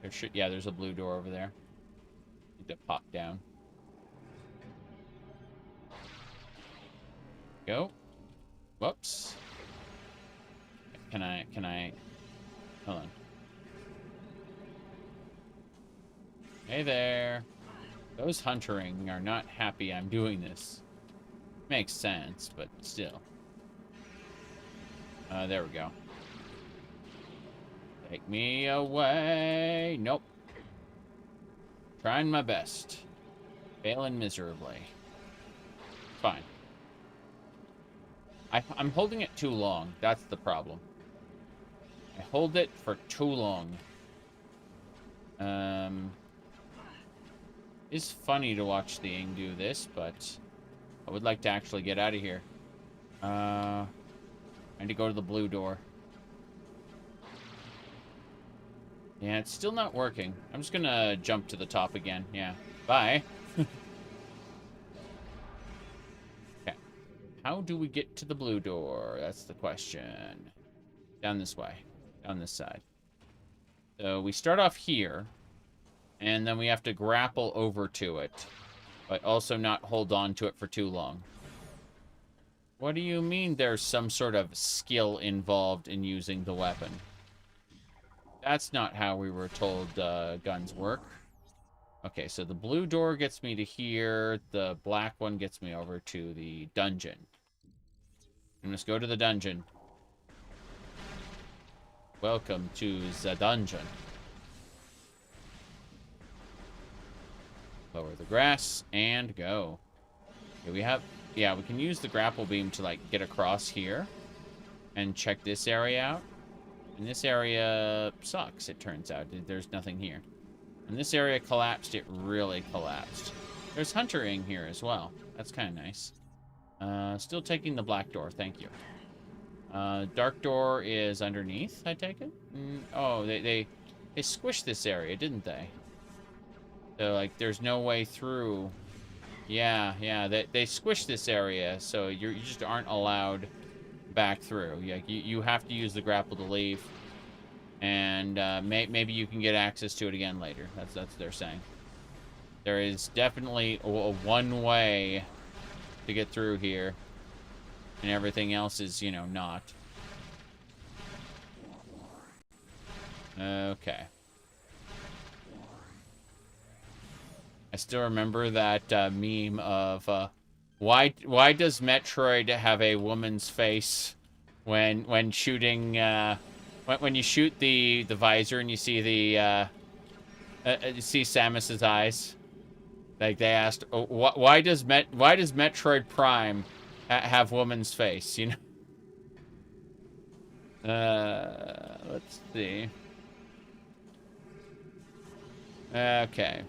There's a blue door over there. Need to pop down. Go. Whoops. Can I... Hold on. Hey there. Those Huntering are not happy I'm doing this. Makes sense, but still. There we go. Take me away. Nope. Trying my best. Failing miserably. Fine. I'm holding it too long. That's the problem. I hold it for too long. It's funny to watch the Ing do this, but I would like to actually get out of here. I need to go to the blue door. Yeah, it's still not working. I'm just gonna jump to the top again. Yeah. Bye. Okay. How do we get to the blue door? That's the question. Down this way. Down this side. So we start off here. And then we have to grapple over to it. But also not hold on to it for too long. What do you mean there's some sort of skill involved in using the weapon? That's not how we were told guns work. Okay, so the blue door gets me to here. The black one gets me over to the dungeon. And let's go to the dungeon. Welcome to the dungeon. Lower the grass and go. Okay, we have... Yeah, we can use the grapple beam to, like, get across here. And check this area out. And this area sucks, it turns out. There's nothing here. And this area collapsed. It really collapsed. There's huntering here as well. That's kind of nice. Still taking the black door. Thank you. Dark door is underneath, I take it? Oh, they squished this area, didn't they? So, like, there's no way through. Yeah, they squished this area, so you just aren't allowed back through. You have to use the grapple to leave. And maybe you can get access to it again later. That's what they're saying. There is definitely a one way to get through here. And everything else is, you know, not. Okay. I still remember that meme of why does Metroid have a woman's face when shooting when you shoot the visor and you see the you see Samus's eyes. Like they asked, oh, why does Metroid Prime have woman's face? You know. Let's see. Okay.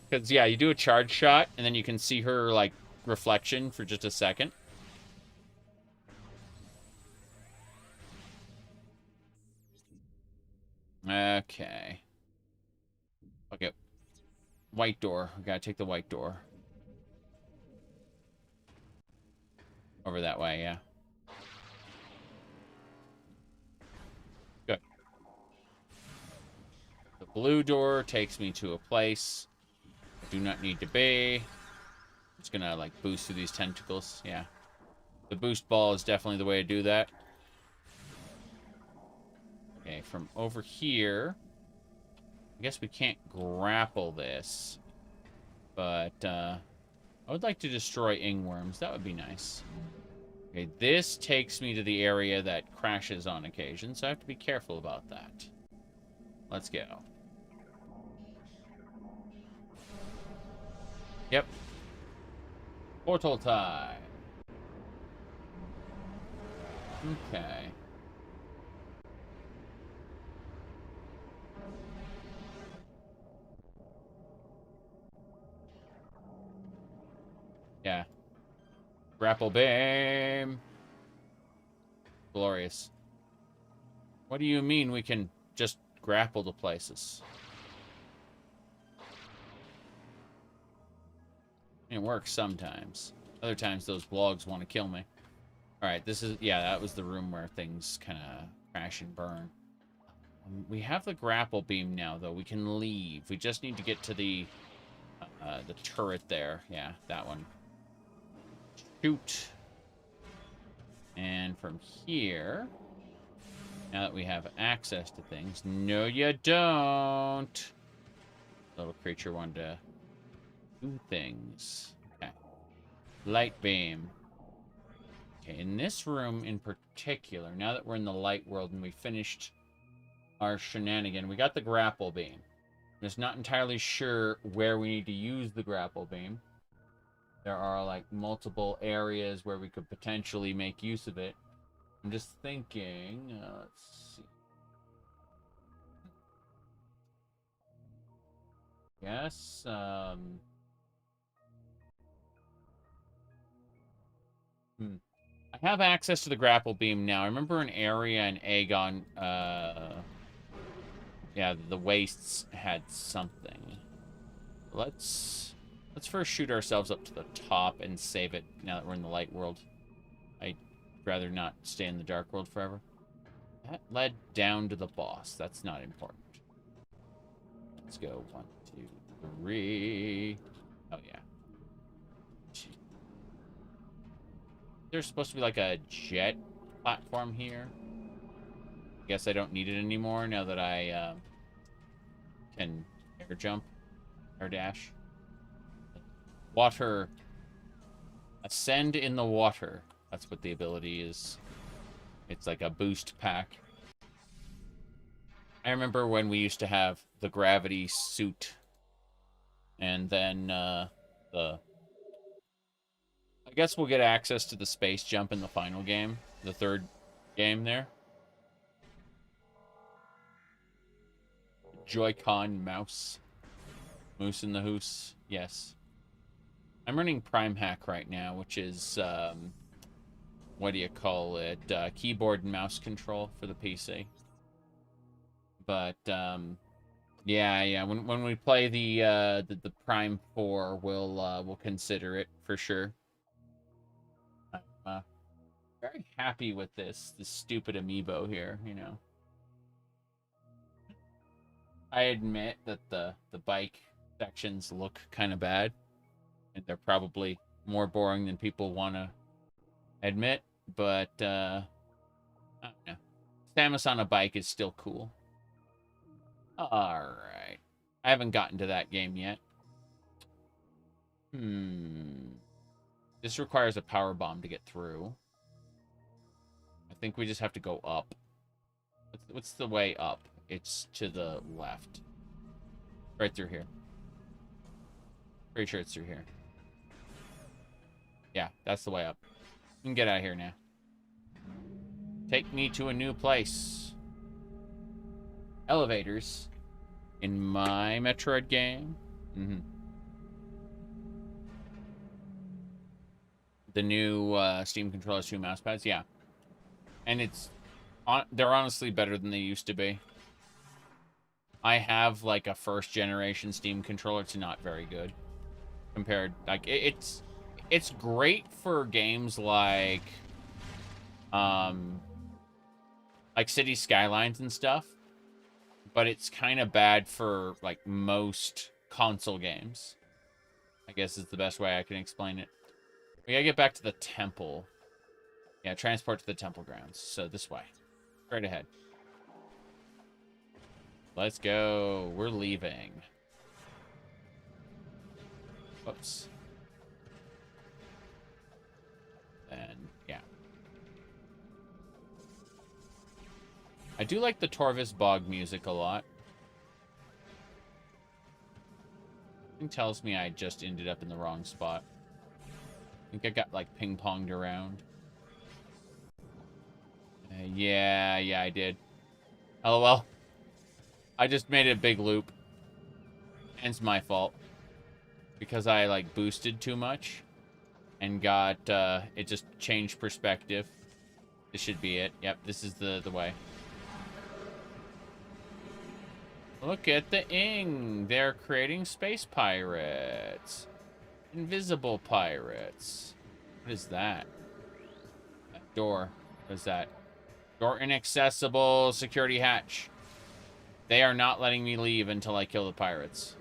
Because, yeah, you do a charge shot, and then you can see her, like, reflection for just a second. Okay. Okay. White door. We gotta take the white door. Over that way, yeah. Good. The blue door takes me to a place I do not need to be. It's gonna, like, boost through these tentacles. Yeah. The boost ball is definitely the way to do that. Okay, from over here... I guess we can't grapple this. But, I would like to destroy ingworms. That would be nice. Okay, this takes me to the area that crashes on occasion, so I have to be careful about that. Let's go. Yep. Portal time. Okay. Yeah. Grapple beam. Glorious. What do you mean we can just grapple to places? It works sometimes. Other times those blogs want to kill me. Alright, this is... Yeah, that was the room where things kind of crash and burn. We have the grapple beam now, though. We can leave. We just need to get to the turret there. Yeah, that one. Shoot. And from here... Now that we have access to things... No, you don't! Little creature wanted to do things. Okay. Light beam. Okay, in this room in particular, now that we're in the light world and we finished our shenanigan, we got the grapple beam. I'm just not entirely sure where we need to use the grapple beam. There are, like, multiple areas where we could potentially make use of it. I'm just thinking, let's see. Yes, I have access to the grapple beam now. I remember an area in Aegon, yeah, the wastes had something. Let's first shoot ourselves up to the top and save it now that we're in the light world. I'd rather not stay in the dark world forever. That led down to the boss. That's not important. Let's go 1, 2, 3. Oh, yeah. There's supposed to be like a jet platform here. Guess I don't need it anymore now that I... can air jump, air dash. Water. Ascend in the water. That's what the ability is. It's like a boost pack. I remember when we used to have the gravity suit. And then, I guess we'll get access to the space jump in the final game. The third game there. Joy-Con mouse. Moose in the Hoose. Yes. I'm running Prime Hack right now, which is, what do you call it? Keyboard and mouse control for the PC. But, yeah. When we play the Prime 4, we'll consider it for sure. I'm very happy with this stupid amiibo here, you know. I admit that the bike sections look kind of bad, and they're probably more boring than people want to admit, but I don't know. Samus on a bike is still cool. Alright. I haven't gotten to that game yet. This requires a power bomb to get through. I think we just have to go up. What's the way up? It's to the left. Right through here. Pretty sure it's through here. Yeah, that's the way up. We can get out of here now. Take me to a new place. Elevators. In my Metroid game. The new Steam controllers, 2 mouse pads. Yeah. And they're honestly better than they used to be. I have like a first generation Steam controller. It's not very good compared. Like it's great for games like City Skylines and stuff, but it's kind of bad for like most console games. I guess is the best way I can explain it. We gotta get back to the temple. Yeah, transport to the temple grounds. So this way, straight ahead. Let's go. We're leaving. Whoops. And, yeah. I do like the Torvis Bog music a lot. It tells me I just ended up in the wrong spot. I think I got, like, ping-ponged around. Yeah, I did. LOL. I just made a big loop. And it's my fault. Because I, like, boosted too much. And got, it just changed perspective. This should be it. Yep, this is the way. Look at the Ing. They're creating space pirates. Invisible pirates. What is that? That door. What is that? Door inaccessible. Security hatch. They are not letting me leave until I kill the pirates.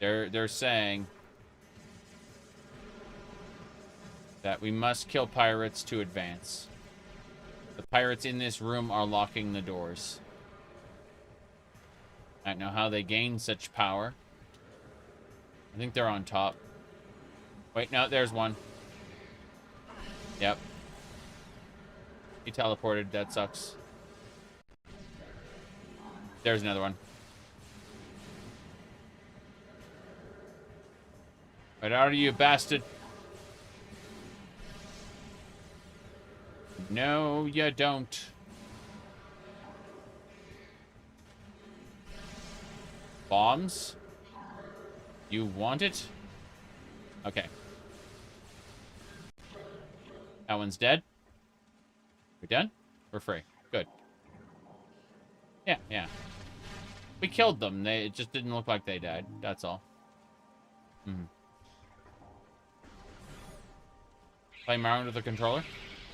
They're saying that we must kill pirates to advance. The pirates in this room are locking the doors. I don't know how they gain such power. I think they're on top. Wait, no, there's one. Yep. He teleported. That sucks. There's another one. What are you, bastard? No, you don't. Bombs? You want it? Okay. That one's dead. We done? We're free. Good. Yeah. We killed them. It just didn't look like they died. That's all. Play around with the controller.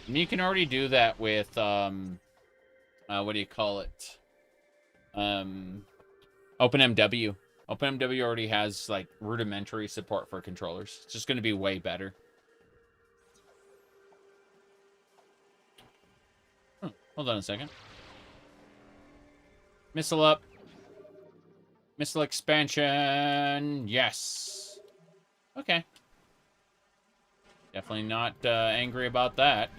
And you can already do that with, what do you call it? OpenMW. OpenMW already has, like, rudimentary support for controllers. It's just going to be way better. Hold on a second. Missile up. Missile expansion. Yes. Okay. Definitely not angry about that.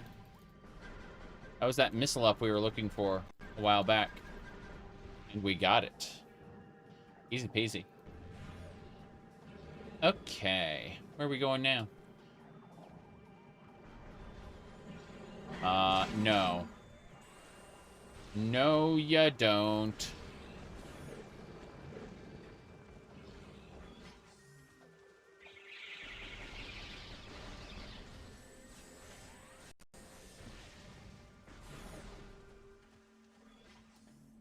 That was that missile up we were looking for a while back. And we got it. Easy peasy. Okay. Where are we going now? No. No, you don't.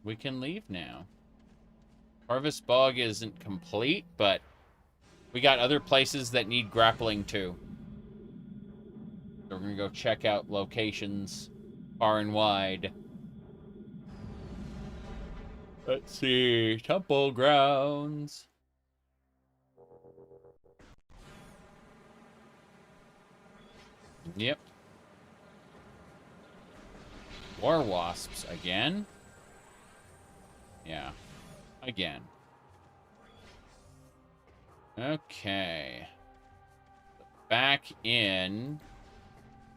We can leave now. Harvest Bog isn't complete, but we got other places that need grappling too. So we're gonna go check out locations far and wide. Let's see. Temple grounds. Yep. War wasps again? Yeah. Again. Okay. Back in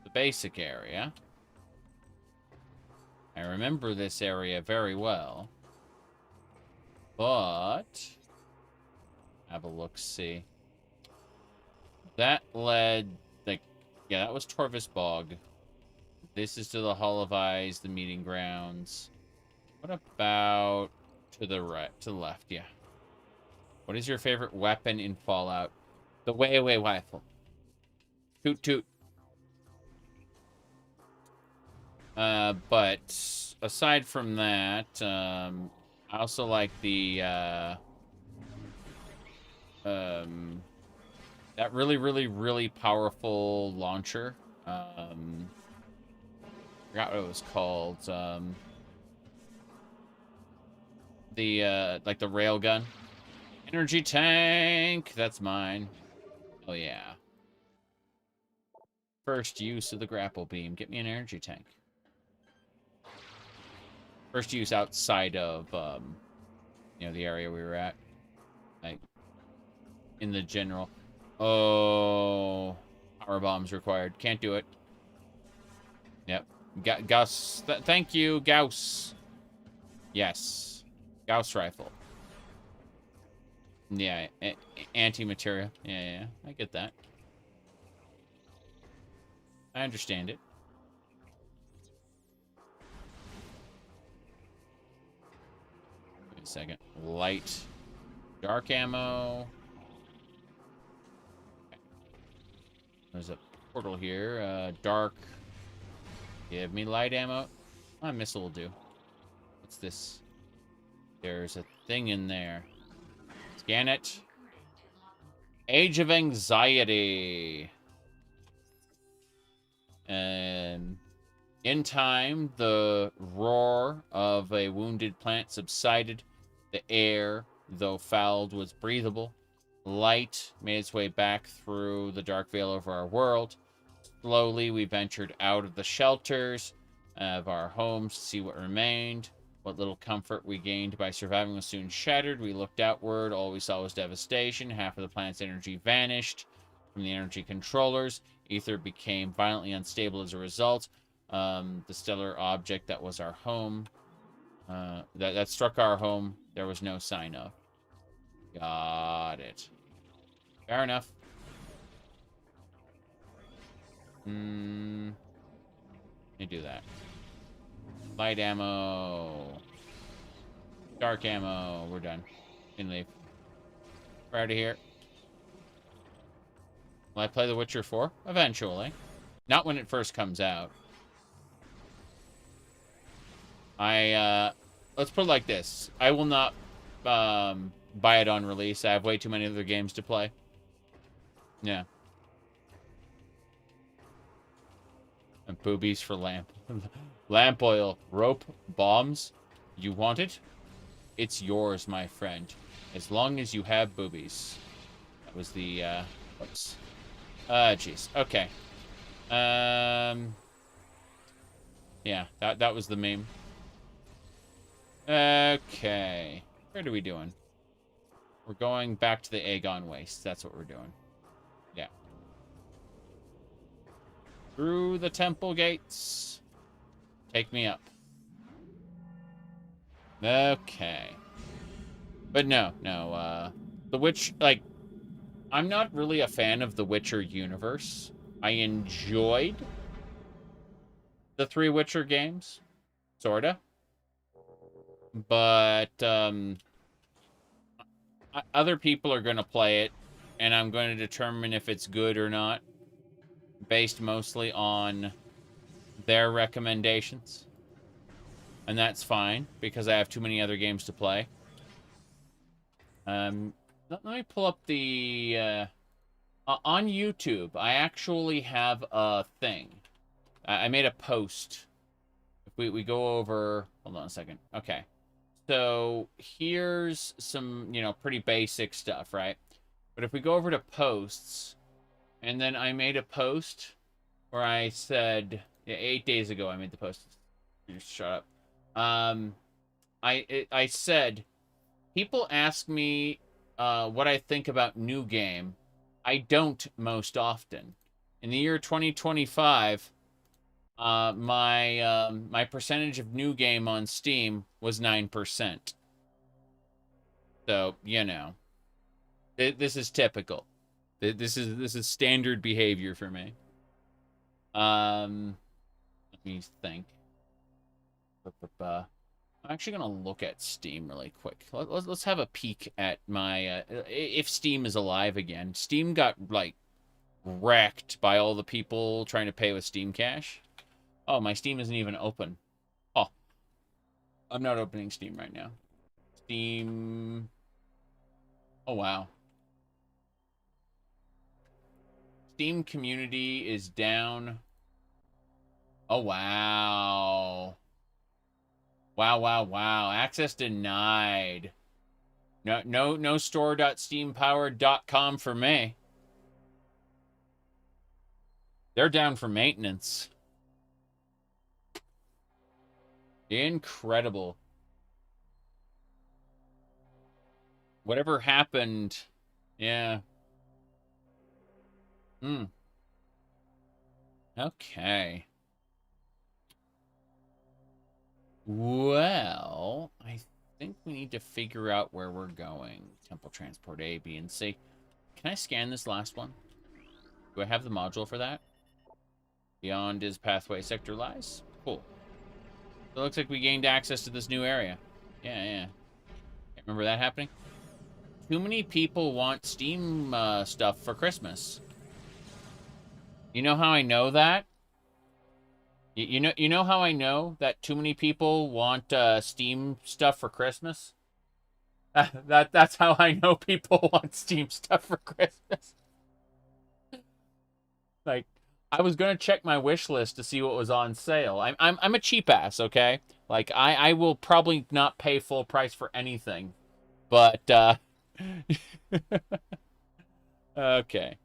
the basic area. I remember this area very well. But have a look-see. That led yeah, that was Torvis Bog. This is to the Hall of Eyes, the meeting grounds. What about to the right, to the left? Yeah. What is your favorite weapon in Fallout? The way rifle. Toot toot. But aside from that, I also like the that really powerful launcher. Forgot what it was called. Like the railgun. Energy tank. That's mine. Oh yeah. First use of the grapple beam. Get me an energy tank. First use outside of you know, the area we were at. Like in the general. Oh, power bombs required. Can't do it. Yep. Gauss. Thank you, Gauss. Yes. Gauss rifle. Yeah. Anti-material. Yeah. I get that. I understand it. Wait a second. Light. Dark ammo. There's a portal here. Dark. Give me light ammo. My missile will do. What's this? There's a thing in there. Scan it. Age of Anxiety. And in time, the roar of a wounded plant subsided. The air, though fouled, was breathable. Light made its way back through the dark veil over our world. Slowly, we ventured out of the shelters of our homes to see what remained. What little comfort we gained by surviving was soon shattered. We looked outward. All we saw was devastation. Half of the planet's energy vanished from the energy controllers. Ether became violently unstable as a result. The stellar object that was our home, that struck our home, there was no sign of. Got it. Fair enough. Let me do that. Light ammo. Dark ammo. We're done. Can leave. We're out of here. Will I play The Witcher 4? Eventually. Not when it first comes out. Let's put it like this. I will not buy it on release. I have way too many other games to play. Yeah. And boobies for lamp. Lamp oil. Rope. Bombs. You want it? It's yours, my friend. As long as you have boobies. That was the, oops. Jeez. Okay. Yeah, that was the meme. Okay. What are we doing? We're going back to the Aegon Waste. That's what we're doing. Yeah. Through the temple gates. Take me up. Okay. But no. The Witch, like, I'm not really a fan of the Witcher universe. I enjoyed the 3 Witcher games. Sorta. But, other people are going to play it, and I'm going to determine if it's good or not, based mostly on their recommendations. And that's fine, because I have too many other games to play. Let me pull up the... on YouTube, I actually have a thing. I made a post. If we go over... Hold on a second. Okay. So, here's some, pretty basic stuff, right? But if we go over to posts, and then I made a post where I said... Yeah, 8 days ago I made the post. Just shut up. I said, people ask me what I think about New Game. I don't most often. In the year 2025, my percentage of New Game on Steam was 9%. So, this is typical. This is standard behavior for me. Let me think. I'm actually gonna look at Steam really quick. Let's have a peek at my if Steam is alive again. Steam got like wrecked by all the people trying to pay with Steam Cash. Oh, my Steam isn't even open. Oh, I'm not opening Steam right now. Steam. Oh wow. Steam community is down. Oh wow. Wow. Access denied. No store.steampowered.com for me. They're down for maintenance. Incredible. Whatever happened. Yeah. Okay. Well, I think we need to figure out where we're going. Temple Transport A, B, and C. Can I scan this last one? Do I have the module for that? Beyond is pathway sector lies? Cool. So it looks like we gained access to this new area. Yeah. Can't remember that happening. Too many people want Steam stuff for Christmas. You know how I know that? You know how I know that too many people want Steam stuff for Christmas? That's how I know people want Steam stuff for Christmas. Like, I was gonna check my wish list to see what was on sale. I'm a cheap ass, okay? Like, I will probably not pay full price for anything, but okay.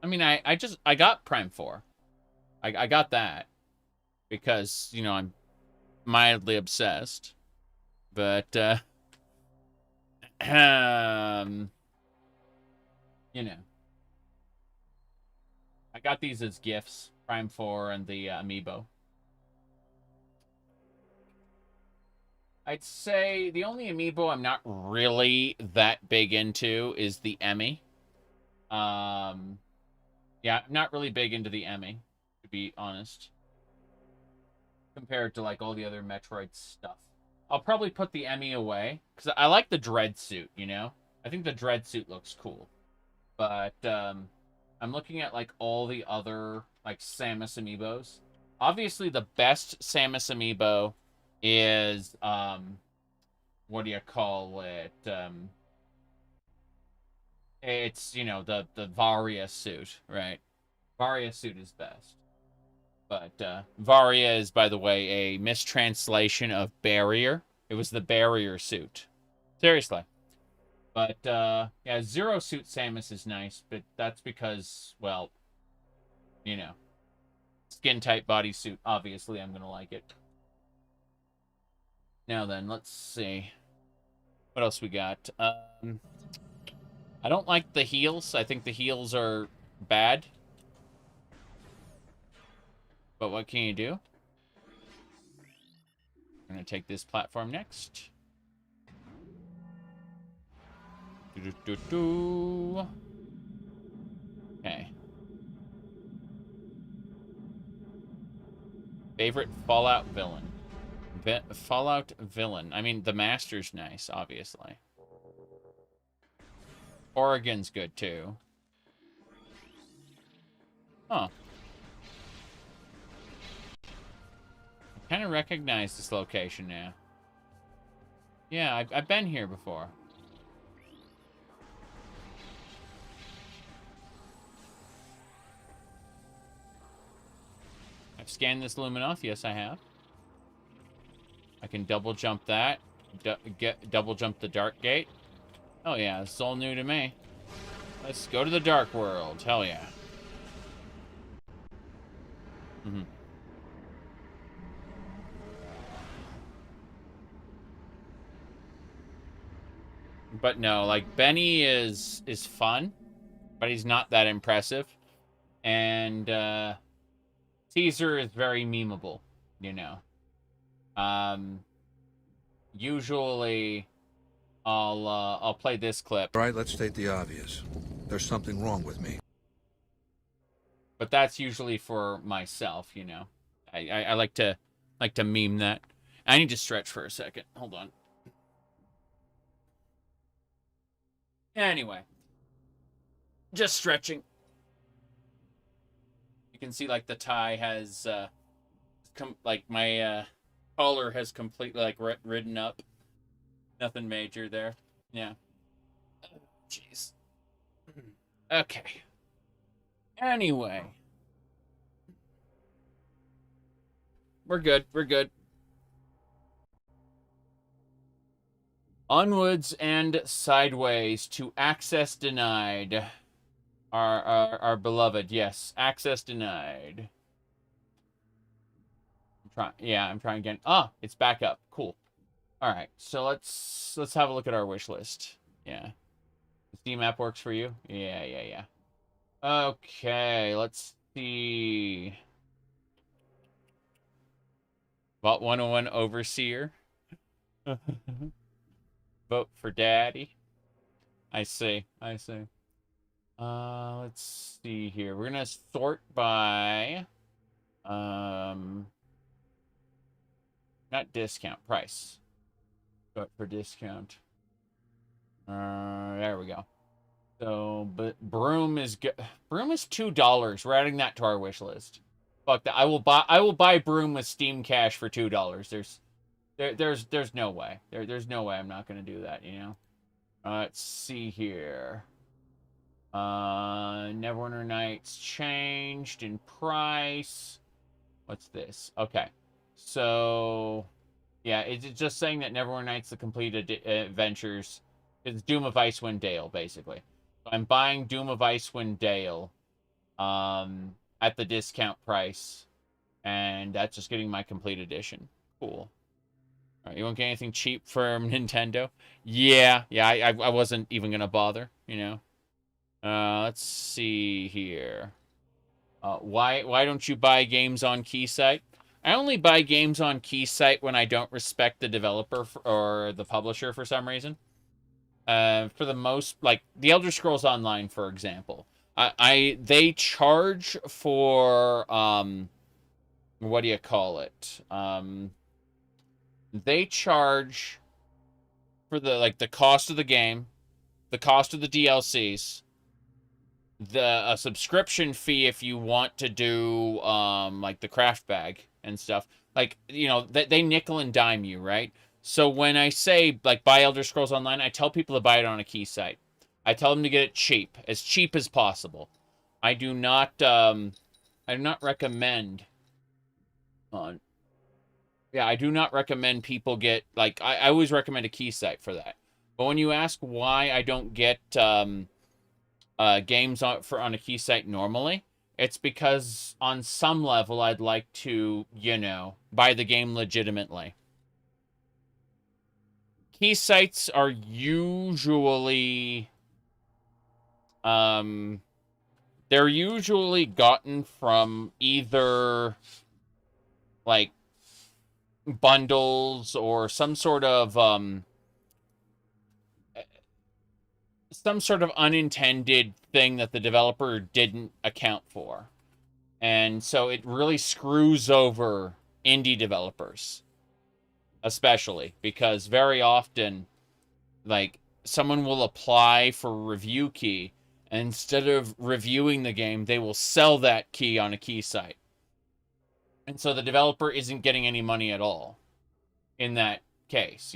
I mean, I got Prime 4. I got that because, I'm mildly obsessed. But, I got these as gifts, Prime 4 and the Amiibo. I'd say the only Amiibo I'm not really that big into is the Emmy. Yeah, I'm not really big into the Emmy, to be honest. Compared to, like, all the other Metroid stuff. I'll probably put the Emmy away, because I like the Dread suit, I think the Dread suit looks cool. But, I'm looking at, like, all the other, like, Samus Amiibos. Obviously, the best Samus Amiibo is, what do you call it? It's, the Varia suit, right? Varia suit is best. But, Varia is, by the way, a mistranslation of barrier. It was the barrier suit. Seriously. But, yeah, Zero Suit Samus is nice, but that's because, well, skin tight bodysuit. Obviously, I'm gonna like it. Now then, let's see. What else we got? I don't like the heels. I think the heels are bad. But what can you do? I'm gonna take this platform next. Okay. Favorite Fallout villain. Fallout villain. I mean, the Master's nice, obviously. Oregon's good, too. Huh. I kind of recognize this location now. Yeah, I've been here before. I've scanned this Luminoth. Yes, I have. I can double jump that. Double jump the Dark Gate. Oh yeah, this is all new to me. Let's go to the Dark World. Hell yeah. But no, like Benny is fun, but he's not that impressive. And Caesar is very memeable, you know. Usually I'll play this clip.
All right, let's state the obvious. There's something wrong with me.
But that's usually for myself, you know. I like to meme that. I need to stretch for a second. Hold on. Anyway. Just stretching. You can see like the tie has like my collar has completely like ridden up. Nothing major there. Yeah. Jeez. Okay. Anyway. We're good. We're good. Onwards and sideways to access denied. Our beloved. Yes. Access denied. I'm trying again. Ah, it's back up. Cool. All right. So let's have a look at our wish list. Yeah. The Steam app works for you? Yeah. Okay, let's see. Vault 101 Overseer. Vote for Daddy. I see. Let's see here. We're gonna sort by not discount, price. Vote for discount. There we go. So, but Broom is $2. We're adding that to our wish list. Fuck that. I will buy Broom with Steam Cash for $2. There's no way. There's no way I'm not gonna do that, you know? Let's see here. Neverwinter Nights changed in price. What's this? Okay. So, yeah, it's just saying that Neverwinter Nights the complete adventures. It's Doom of Icewind Dale, basically. So I'm buying Doom of Icewind Dale at the discount price. And that's just getting my complete edition. Cool. All right, you won't get anything cheap from Nintendo? Yeah, I wasn't even going to bother, you know. Let's see here. Why don't you buy games on Keysight? I only buy games on Keysight when I don't respect the developer or the publisher for some reason. For the most, like the Elder Scrolls Online, for example, they charge for what do you call it? They charge for the cost of the game, the cost of the DLCs, a subscription fee if you want to do like the craft bag and stuff. Like, you know, they nickel and dime you, right? So when I say like buy Elder Scrolls Online, I tell people to buy it on a Keysight. I tell them to get it cheap as possible. I do not recommend I do not recommend people get, like, I always recommend a Keysight for that. But when you ask why I don't get games on a Keysight normally, It's because on some level I'd like to, buy the game legitimately. Key sites are usually they're usually gotten from either like bundles or some sort of unintended thing that the developer didn't account for. And so it really screws over indie developers, especially because very often, like, someone will apply for a review key, and instead of reviewing the game, they will sell that key on a key site. And so the developer isn't getting any money at all in that case,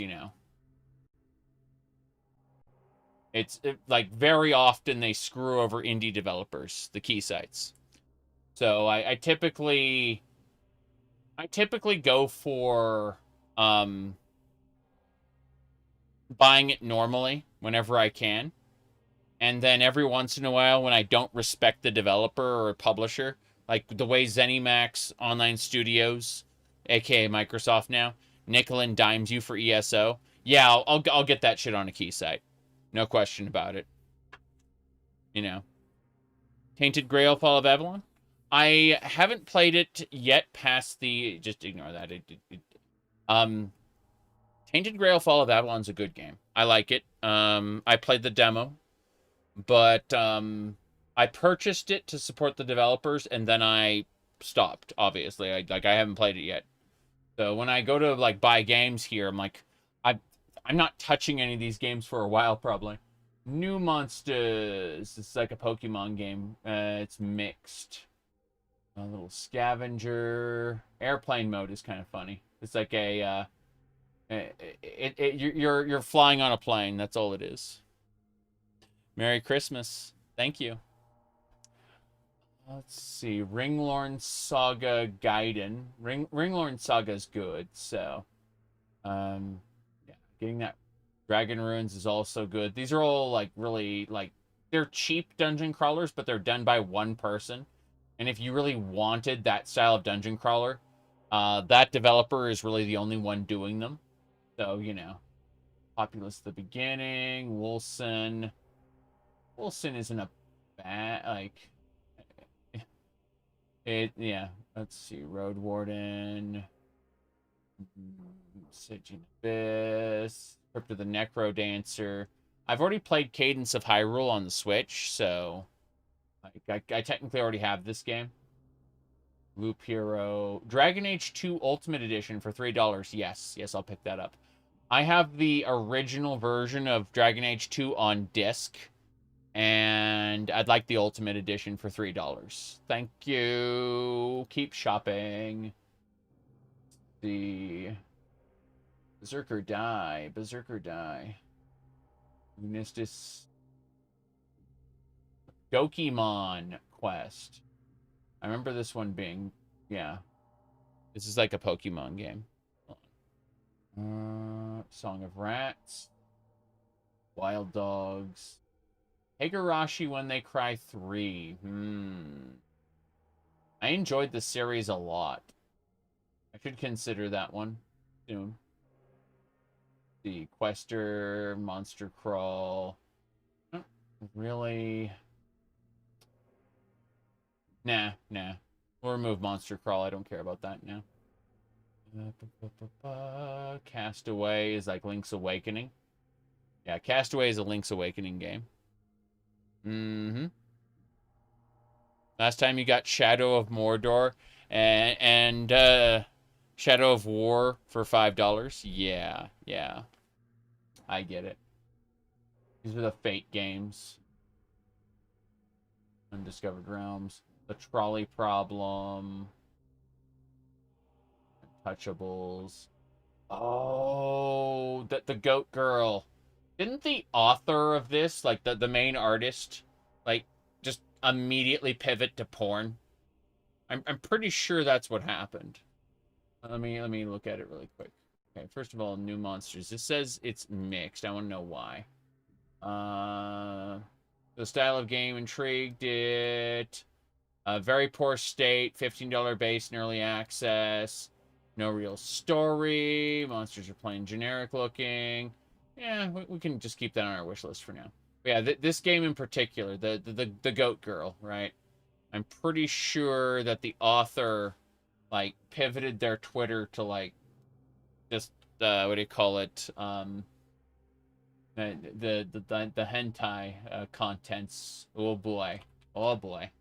like very often they screw over indie developers, the key sites. So I typically go for buying it normally whenever I can. And then every once in a while, when I don't respect the developer or publisher, like the way ZeniMax Online Studios, aka Microsoft now, nickel and dimes you for ESO, yeah, I'll get that shit on a key site, no question about it. Tainted Grail: Fall of Avalon. I haven't played it yet past the. Just ignore that. Tainted Grail: Fall of Avalon's a good game. I like it. I played the demo, but I purchased it to support the developers, and then I stopped. Obviously, I haven't played it yet. So when I go to buy games here, I'm like, I'm not touching any of these games for a while, probably. New Monsters. It's like a Pokemon game. It's mixed. A little scavenger. Airplane mode is kind of funny. It's like you're flying on a plane. That's all it is. Merry Christmas. Thank you. Let's see. Ringlorn Saga Gaiden. Ringlorn Saga is good, so yeah, getting that Dragon Ruins is also good. These are all really they're cheap dungeon crawlers, but they're done by one person. And if you really wanted that style of dungeon crawler, that developer is really the only one doing them. So, Populous at the Beginning, Wilson. Wilson isn't a bad, yeah. Let's see. Road Warden. Sieging Abyss. Crypt of the Necro Dancer. I've already played Cadence of Hyrule on the Switch, so I technically already have this game. Loop Hero. Dragon Age 2 Ultimate Edition for $3. Yes, I'll pick that up. I have the original version of Dragon Age 2 on disc, and I'd like the Ultimate Edition for $3. Thank you. Keep shopping. The Berserker Die. Unistis. Gokemon Quest. I remember this one being, yeah. This is like a Pokemon game. Song of Rats. Wild Dogs. Higurashi When They Cry 3. I enjoyed the series a lot. I should consider that one soon. The Quester, Monster Crawl. Really? Nah. We'll remove Monster Crawl. I don't care about that now. Castaway is like Link's Awakening. Yeah, Castaway is a Link's Awakening game. Last time you got Shadow of Mordor and Shadow of War for $5. Yeah. I get it. These are the Fate games. Undiscovered Realms. The Trolley Problem. Untouchables. Oh, the Goat Girl. Didn't the author of this, the main artist, just immediately pivot to porn? I'm pretty sure that's what happened. Let me look at it really quick. Okay, first of all, New Monsters. This says it's mixed. I want to know why. The style of game intrigued it. Very poor state, $15 base and early access. No real story. Monsters are plain generic looking. Yeah, we can just keep that on our wish list for now. But yeah, this game in particular, the goat girl, right? I'm pretty sure that the author like pivoted their Twitter to like just what do you call it? The hentai contents. Oh boy, oh boy.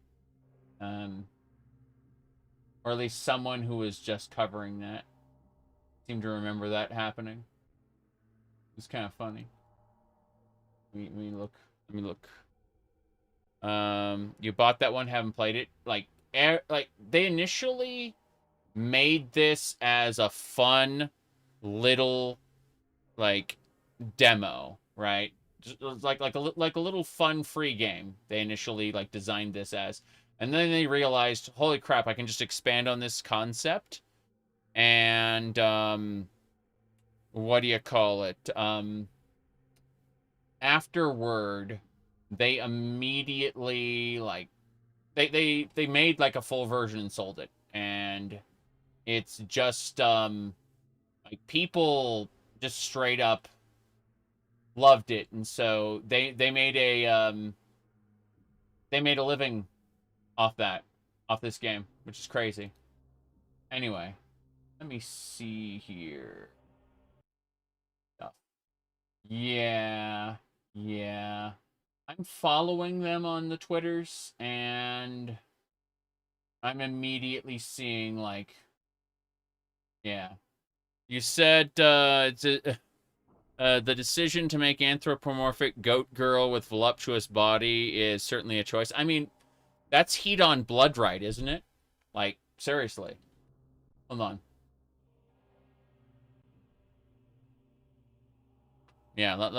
Or at least someone who was just covering that. Seem to remember that happening. It's kind of funny. Let me look. Let me look. You bought that one, haven't played it. Like they initially made this as a fun little like demo, right? Just like a little fun free game. They initially like designed this as, and then they realized, holy crap, I can just expand on this concept, and what do you call it? Afterward, they immediately like they made like a full version and sold it, and it's just like people just straight up loved it, and so they made a living off this game, which is crazy. Anyway, let me see here. Yeah, yeah. I'm following them on the Twitters, and I'm immediately seeing like, yeah. You said the decision to make anthropomorphic goat girl with voluptuous body is certainly a choice. I mean, that's heat on blood, right, isn't it? Like, seriously. Hold on. Yeah,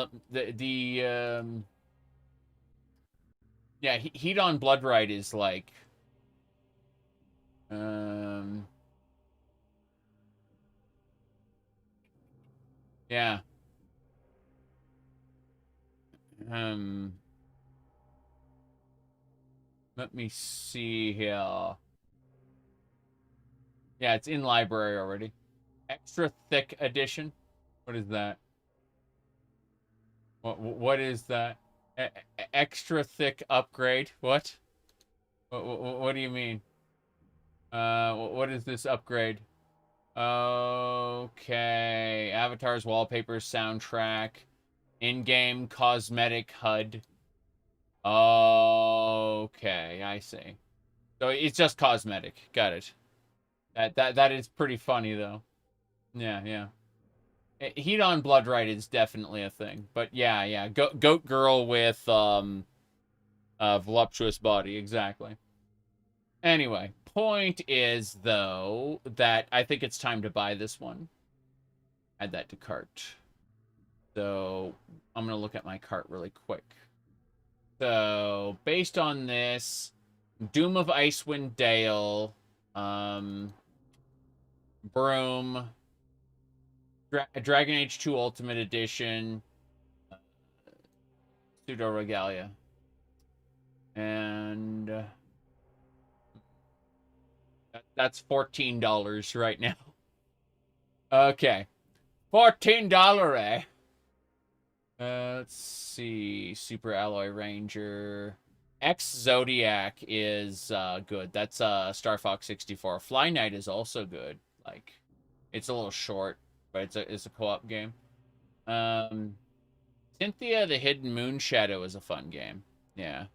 yeah, heat on blood right is like yeah. Um Let me see here. Yeah, it's in library already. Extra thick edition. What is that? What is that? Extra thick upgrade. What? What do you mean? What is this upgrade? Okay. Avatars, wallpapers, soundtrack, in-game cosmetic HUD. Okay, I see. So it's just cosmetic. Got it. That is pretty funny though. Yeah, yeah. Heat on blood right is definitely a thing. But yeah, yeah. Goat girl with voluptuous body, exactly. Anyway, point is though that I think it's time to buy this one. Add that to cart. So I'm gonna look at my cart really quick. So based on this, Doom of Icewind Dale, Broom, Dragon Age 2 Ultimate Edition, Pseudo Regalia, and that's $14 right now. Okay, $14, eh? Let's see. Super Alloy Ranger. X Zodiac is good. That's Star Fox 64. Fly Knight is also good. Like, it's a little short, but it's a co-op game. Cynthia the Hidden Moon Shadow is a fun game. Yeah.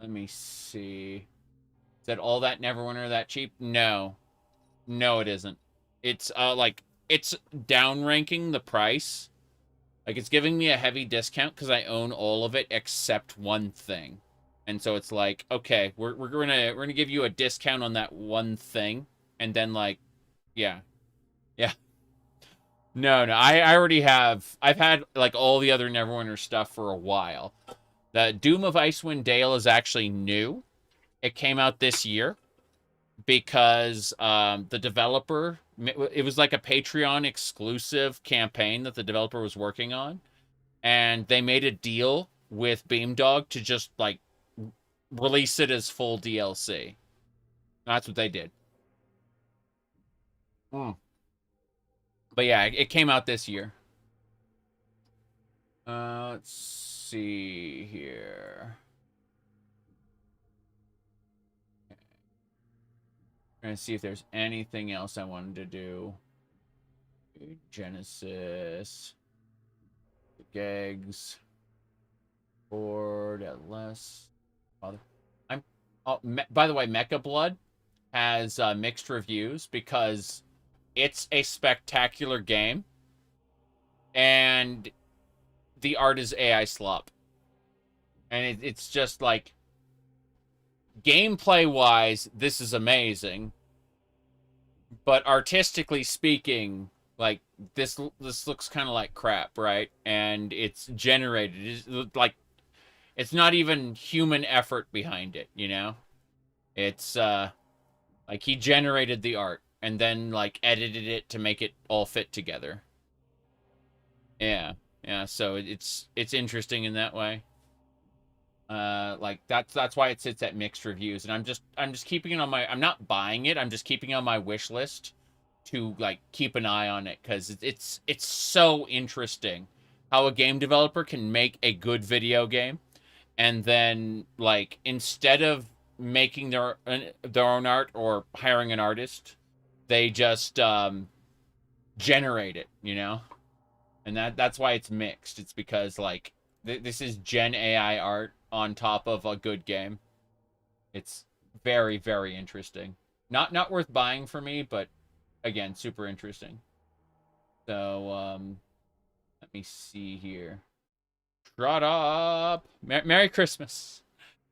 Let me see. Is that all that Neverwinter that cheap? No. No, it isn't. It's like it's downranking the price. Like, it's giving me a heavy discount because I own all of it except one thing. And so it's like, okay, we're gonna give you a discount on that one thing, and then like, yeah, yeah. No, I already have. I've had like all the other Neverwinter stuff for a while. The Doom of Icewind Dale is actually new. It came out this year because the developer, it was like a Patreon exclusive campaign that the developer was working on, and they made a deal with Beamdog to just like release it as full DLC. That's what they did. But yeah, it came out this year. Let's see here. Trying to see if there's anything else I wanted to do. Genesis. Gags. Board at less. By the way, Mecha Blood has mixed reviews because it's a spectacular game and the art is AI slop. And it's just like, gameplay wise, this is amazing. But artistically speaking, like, this looks kind of like crap, right? And it's generated. It's like, it's not even human effort behind it, you know? It's, like, he generated the art and then, like, edited it to make it all fit together. Yeah. Yeah, so it's interesting in that way. Like, that's why it sits at mixed reviews. And I'm just keeping it on my... I'm not buying it. I'm just keeping it on my wish list to, like, keep an eye on it. Because it's so interesting how a game developer can make a good video game. And then, like, instead of making their own art or hiring an artist, they just generate it, you know? And that's why it's mixed. It's because, like, this is Gen AI art on top of a good game. It's very, very interesting. Not worth buying for me, but again, super interesting. So, let me see here. Shut up! Merry Christmas!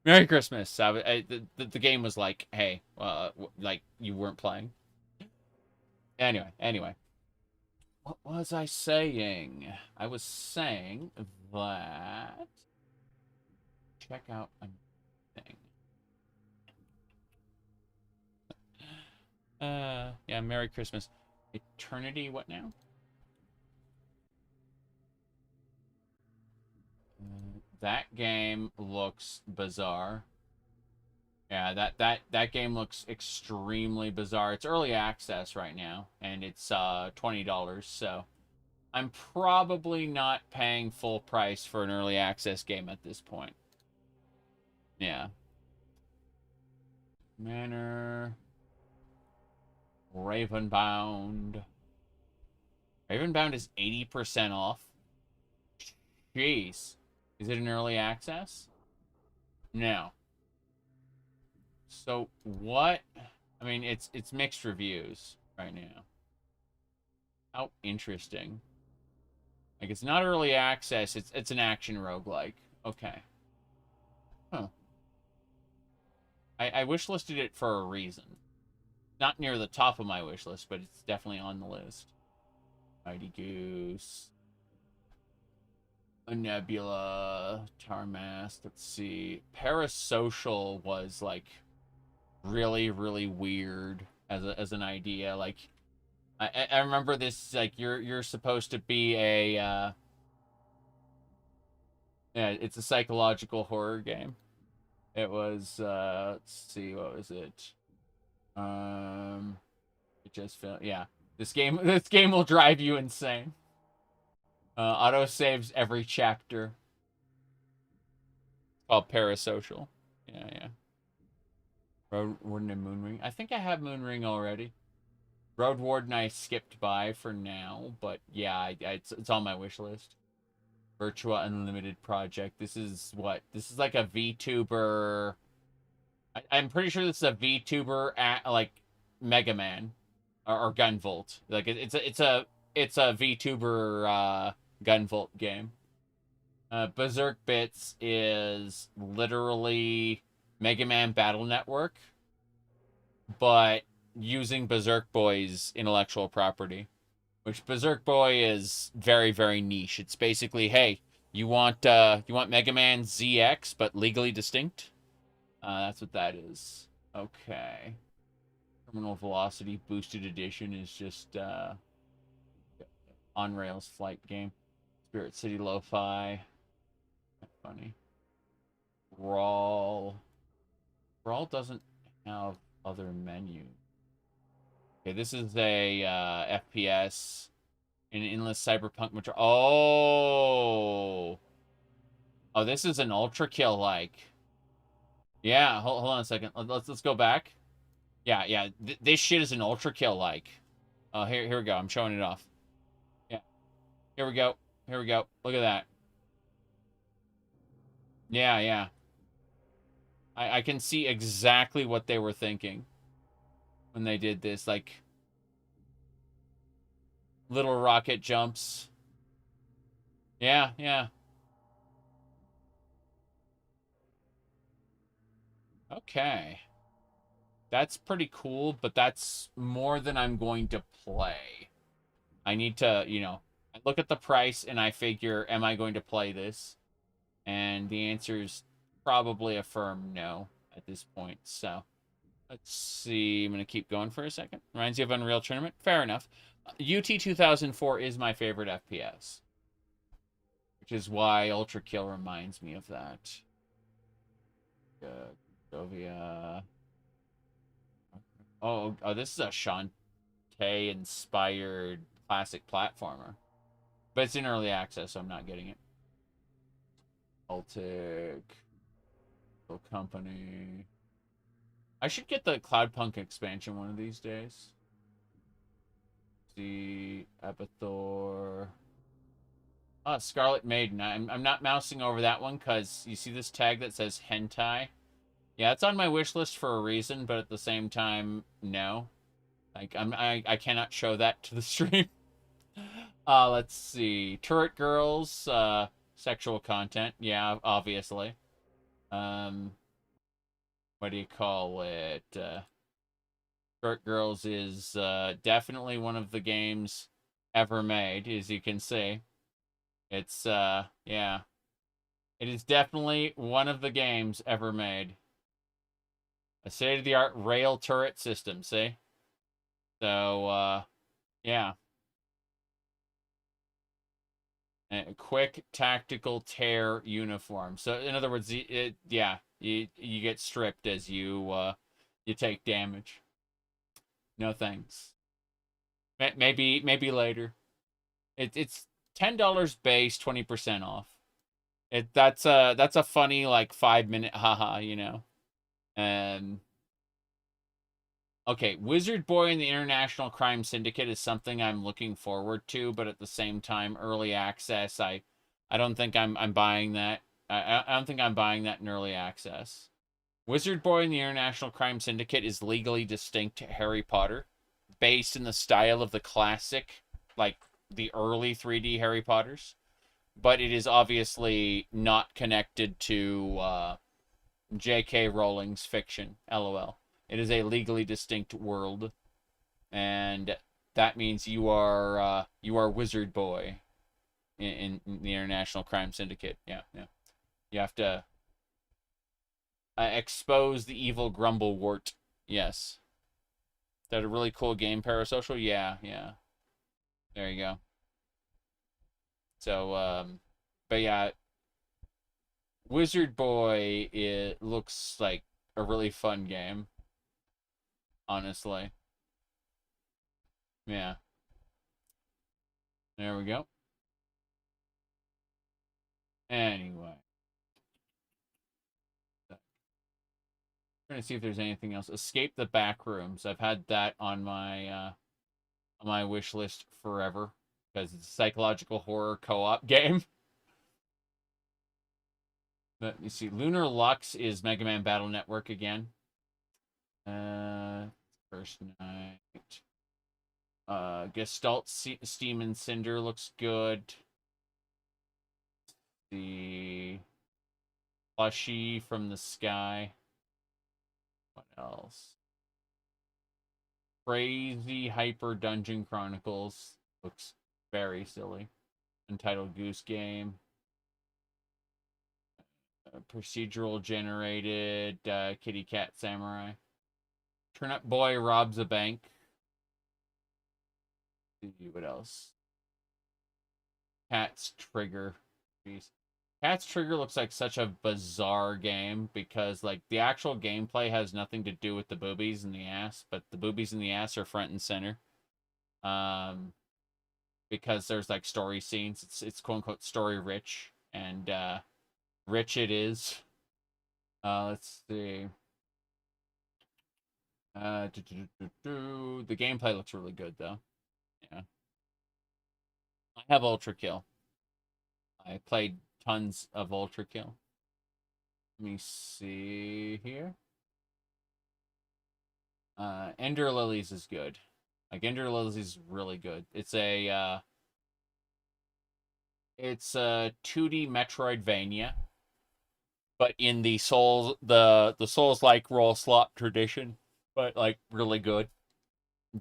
Merry Christmas! The game was like, hey, like, you weren't playing. Anyway. What was I saying? I was saying that... Check out a thing. Yeah, Merry Christmas. Eternity, what now? That game looks bizarre. Yeah, that game looks extremely bizarre. It's early access right now, and it's $20, so I'm probably not paying full price for an early access game at this point. Yeah. Manor. Ravenbound. Ravenbound is 80% off. Jeez. Is it an early access? No. So what? I mean, it's mixed reviews right now. How interesting. Like, it's not early access, it's an action roguelike. Okay. Huh. I wishlisted it for a reason. Not near the top of my wish list, but it's definitely on the list. Mighty Goose. A Nebula. Tarmask. Let's see. Parasocial was, like, really, really weird as an idea. Like, I remember this, like, you're supposed to be a, yeah, it's a psychological horror game. It was, let's see, what was it? It just felt, yeah. This game will drive you insane. Auto saves every chapter. It's called Parasocial. Yeah. Road Warden and Moonring. I think I have Moonring already. Road Warden I skipped by for now, but yeah, it's on my wish list. Virtua Unlimited Project. This is what? This is like a VTuber. I'm pretty sure this is a VTuber at, like, Mega Man or Gunvolt. Like, it's a VTuber Gunvolt game. Berserk Bits is literally Mega Man Battle Network, but using Berserk Boy's intellectual property, which Berserk Boy is very, very niche. It's basically, hey, you want Mega Man ZX but legally distinct? That's what that is. Okay. Terminal Velocity Boosted Edition is just on rails flight game. Spirit City Lo-Fi. Funny. Rawl. All doesn't have other menus. Okay, this is a FPS in endless cyberpunk. Oh, this is an ultra kill like. Yeah, hold on a second. Let's go back. Yeah. This shit is an ultra kill like. Oh, here we go. I'm showing it off. Yeah, here we go. Here we go. Look at that. Yeah. I can see exactly what they were thinking when they did this. Like, little rocket jumps. Yeah. Okay. That's pretty cool, but that's more than I'm going to play. I need to, I look at the price and I figure, am I going to play this? And the answer is probably a firm no at this point. So, let's see. I'm going to keep going for a second. Reminds you of Unreal Tournament? Fair enough. UT 2004 is my favorite FPS. Which is why Ultra Kill reminds me of that. Sovia. Oh, this is a Shantae-inspired classic platformer. But it's in early access, so I'm not getting it. Baltic. Company. I should get the Cloudpunk expansion one of these days. See, Abathor. Oh, Scarlet Maiden. I'm not mousing over that one because you see this tag that says hentai? Yeah, it's on my wish list for a reason, but at the same time, no. Like, I cannot show that to the stream. Let's see. Turret Girls, sexual content. Yeah, obviously. What do you call it? Turret Girls is definitely one of the games ever made, as you can see. It's, yeah. It is definitely one of the games ever made. A state-of-the-art rail turret system, see? So, yeah. A quick tactical tear uniform. So, in other words, you get stripped as you take damage. No thanks. Maybe later. It's $10 base, 20% off. That's a funny like 5-minute haha, Okay, Wizard Boy and the International Crime Syndicate is something I'm looking forward to, but at the same time, early access, I don't think I'm buying that. I don't think I'm buying that in early access. Wizard Boy and the International Crime Syndicate is legally distinct to Harry Potter, based in the style of the classic, like the early 3D Harry Potters, but it is obviously not connected to J.K. Rowling's fiction, LOL. It is a legally distinct world, and that means you are Wizard Boy in the International Crime Syndicate. Yeah. You have to expose the evil Grumblewort. Yes. Is that a really cool game, Parasocial? Yeah. There you go. So, but yeah, Wizard Boy, it looks like a really fun game. Honestly. Yeah. There we go. Anyway. I'm trying to see if there's anything else. Escape the Backrooms. I've had that on my wish list forever because it's a psychological horror co-op game. Let me see. Lunar Lux is Mega Man Battle Network again. First night. Gestalt Steam and Cinder looks good. The Plushie from the Sky. What else? Crazy Hyper Dungeon Chronicles looks very silly. Untitled Goose Game. Procedural generated Kitty Cat Samurai. Turnip Boy robs a bank. Let's see what else? Cat's Trigger. Jeez. Cat's Trigger looks like such a bizarre game because, like, the actual gameplay has nothing to do with the boobies in the ass, but the boobies in the ass are front and center. Because there's like story scenes. It's quote unquote story rich, and rich it is. Let's see. The gameplay looks really good though. Yeah. I have Ultra Kill. I played tons of Ultra Kill. Let me see here. Ender Lilies is good. Like Ender Lilies is really good. It's a 2D Metroidvania, but in the Souls like roll slot tradition, but like really good.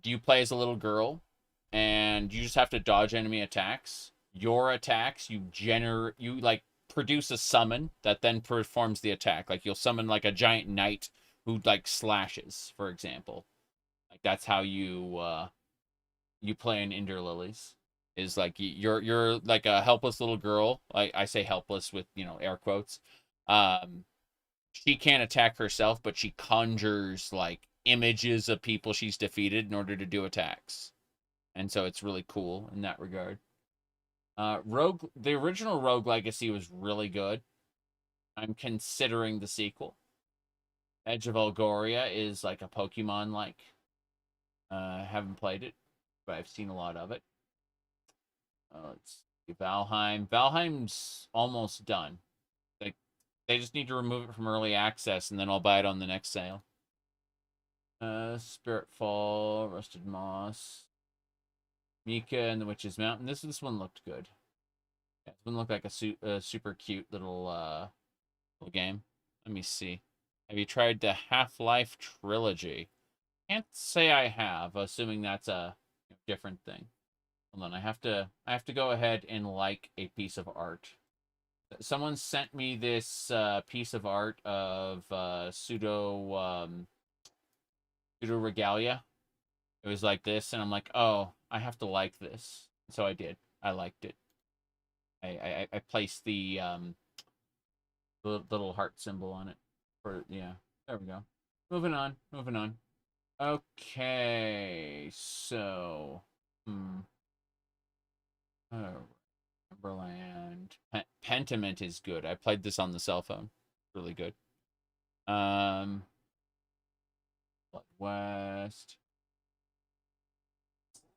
You play as a little girl, and you just have to dodge enemy attacks. Your attacks, you like produce a summon that then performs the attack. Like you'll summon like a giant knight who like slashes, for example. Like that's how you play in Ender Lilies. Is like you're like a helpless little girl. I say helpless with air quotes. She can't attack herself, but she conjures like images of people she's defeated in order to do attacks, and so it's really cool in that regard. The original Rogue Legacy was really good. I'm considering the sequel. Edge of Algoria is like a Pokemon like. Haven't played it, but I've seen a lot of it. Let's see, Valheim. Valheim's almost done. They just need to remove it from early access, and then I'll buy it on the next sale. Spiritfall, Rusted Moss, Mika and the Witch's Mountain. This one looked good. Yeah, this one looked like a super cute little game. Let me see. Have you tried the Half-Life trilogy? Can't say I have, assuming that's a different thing. Hold on, I have to go ahead and like a piece of art. Someone sent me this piece of art of pseudo regalia. It was like this, and I'm like, oh, I have to like this. So I did. I liked it. I placed the little heart symbol on it. Yeah, there we go. Moving on. Okay, so oh, Timberland. Pentiment is good. I played this on the cell phone. Really good. Blood West.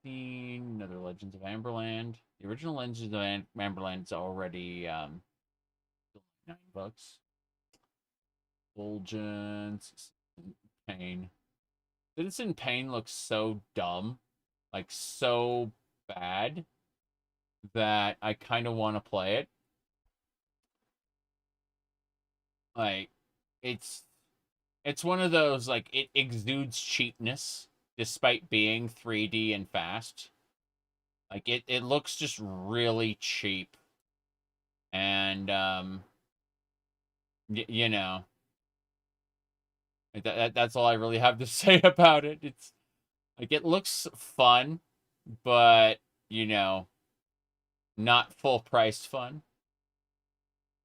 Another Legends of Amberland. The original Legends of Amberland is already $9. Fulgence. Pain. Citizen Pain looks so dumb. Like so bad that I kind of want to play it. Like, it's one of those, like, it exudes cheapness despite being 3D and fast. Like, it looks just really cheap. And, you know, that's all I really have to say about it. It's, like, it looks fun, but, not full-priced fun.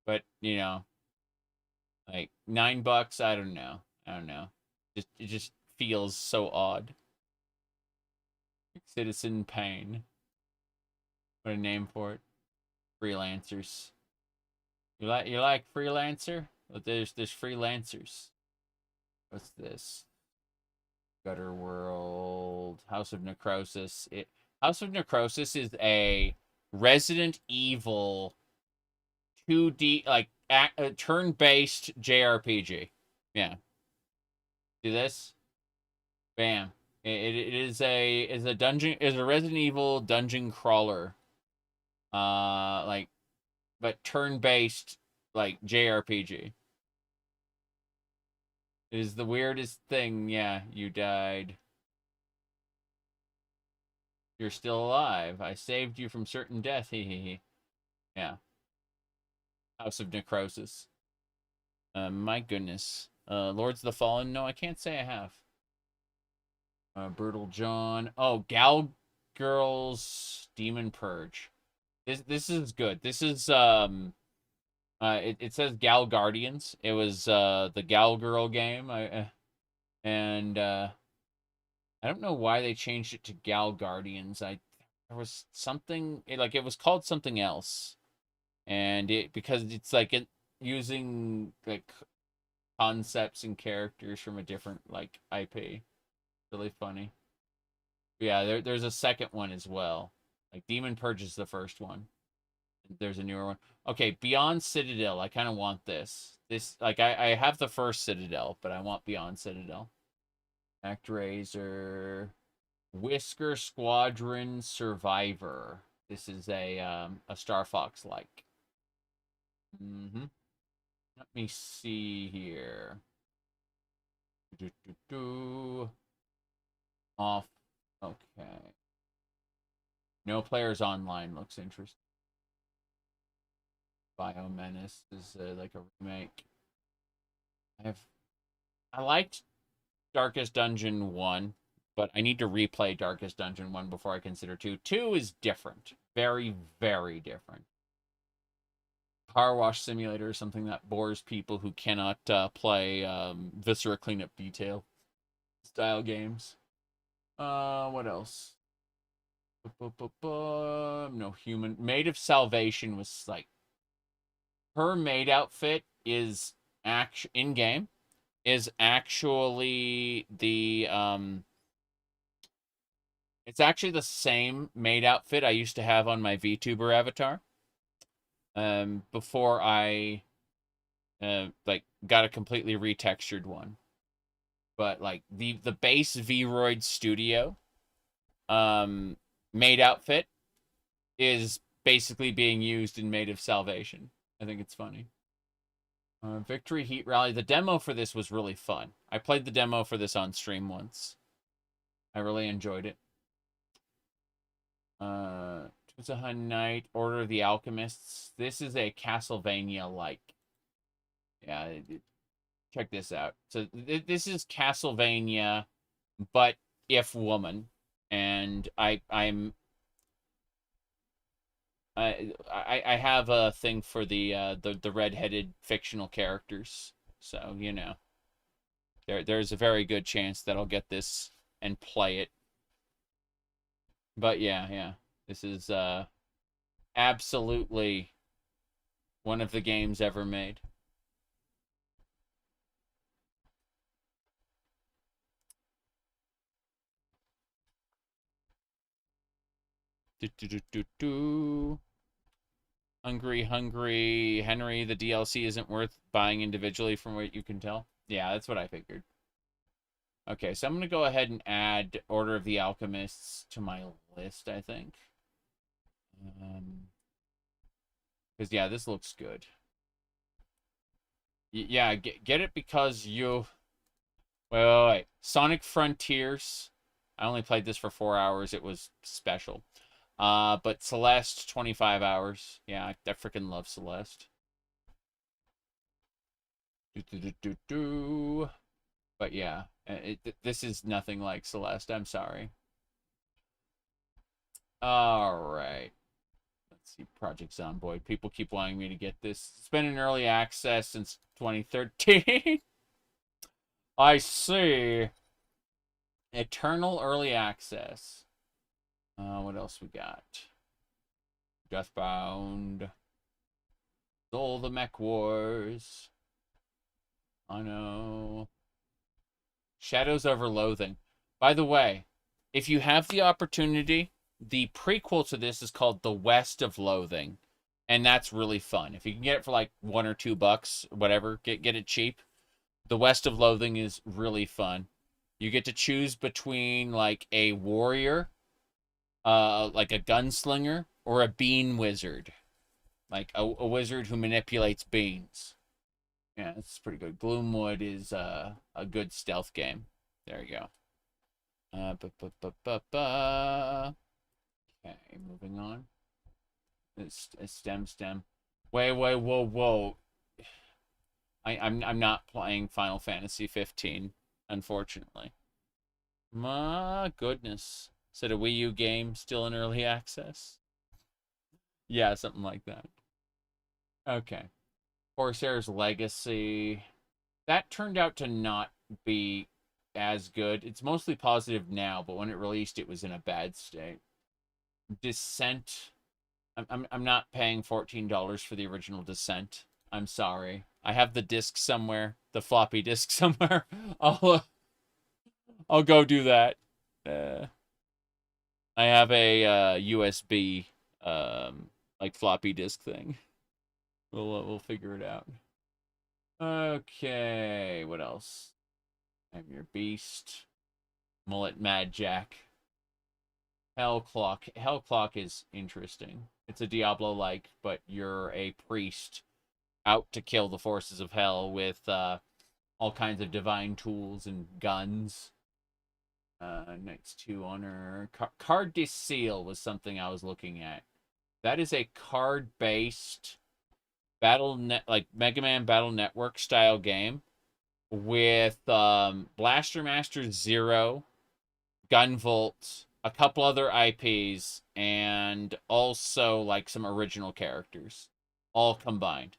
But, like, $9, I don't know. It just feels so odd. Citizen Pain. What a name for it. Freelancers. You like Freelancer? Well, there's Freelancers. What's this? Gutter World. House of Necrosis. House of Necrosis is a Resident Evil 2D, like, turn-based JRPG. Yeah. See this? Bam. It is a dungeon, is a Resident Evil dungeon crawler. Like, but turn-based, like, JRPG. It is the weirdest thing. Yeah, you died. You're still alive. I saved you from certain death. Hehehe. Yeah. House of Necrosis. My goodness. Lords of the Fallen. No, I can't say I have. Brutal John. Oh, Gal Girls Demon Purge. This is good. This is It says Gal Guardians. It was the Gal Girl game. And I don't know why they changed it to Gal Guardians. There was something like it was called something else, and it because it's like it using like concepts and characters from a different like IP. Really funny. Yeah, there's a second one as well. Like Demon Purge is the first one. There's a newer one. Okay, Beyond Citadel. I kind of want this. This like I have the first Citadel, but I want Beyond Citadel. ActRaiser, Whisker Squadron Survivor. This is a Star Fox like. Let me see here. Off. Okay. No players online looks interesting. Biomenace is like a remake. I liked Darkest Dungeon 1, but I need to replay Darkest Dungeon 1 before I consider 2. 2 is different. Very, very different. Car Wash Simulator is something that bores people who cannot play Viscera Cleanup Detail style games. What else? No human. Maid of Salvation was like her maid outfit is in game is actually the it's actually the same maid outfit I used to have on my VTuber avatar before I like got a completely retextured one. But like the base Vroid Studio maid outfit is basically being used in Maid of Salvation. I think it's funny. Victory Heat Rally. The demo for this was really fun. I played the demo for this on stream once. I really enjoyed it. Tuzahan Knight, Order of the Alchemists. This is a Castlevania-like. Yeah, check this out. So this is Castlevania, but if woman. And I have a thing for the redheaded fictional characters, so you know, there's a very good chance that I'll get this and play it. But yeah, this is absolutely one of the games ever made. Hungry Henry, the DLC isn't worth buying individually from what you can tell. Yeah, that's what I figured. Okay, so I'm going to go ahead and add Order of the Alchemists to my list, I think. Because, yeah, this looks good. Yeah, get it because you... Wait. Sonic Frontiers. I only played this for 4 hours. It was special. But Celeste, 25 hours. Yeah, I freaking love Celeste. But yeah, this is nothing like Celeste. I'm sorry. All right. Let's see. Project Zomboid. People keep wanting me to get this. It's been in early access since 2013. I see. Eternal early access. What else we got? Deathbound. Soul the Mech Wars. I know. Shadows Over Loathing. By the way, if you have the opportunity, the prequel to this is called The West of Loathing. And that's really fun. If you can get it for like $1 or $2, whatever, get it cheap. The West of Loathing is really fun. You get to choose between like a warrior, like a gunslinger, or a bean wizard. Like a wizard who manipulates beans. Yeah, it's pretty good. Gloomwood is a good stealth game. There you go. Okay, moving on. It's stem. Wait, whoa. I'm not playing Final Fantasy 15, unfortunately. My goodness. Is it a Wii U game still in early access? Yeah, something like that. Okay. Corsair's Legacy. That turned out to not be as good. It's mostly positive now, but when it released, it was in a bad state. Descent. I'm not paying $14 for the original Descent. I'm sorry. I have the disc somewhere, the floppy disk somewhere. I'll go do that. I have a USB like floppy disk thing. We'll figure it out. Okay, what else? I'm your beast. Mullet Mad Jack. Hell Clock. Hell Clock is interesting. It's a Diablo-like, but you're a priest out to kill the forces of hell with all kinds of divine tools and guns. Knights 2 Honor. Card de Seal was something I was looking at. That is a card-based like Mega Man Battle Network style game with Blaster Master Zero, Gunvolt, a couple other IPs, and also like some original characters, all combined.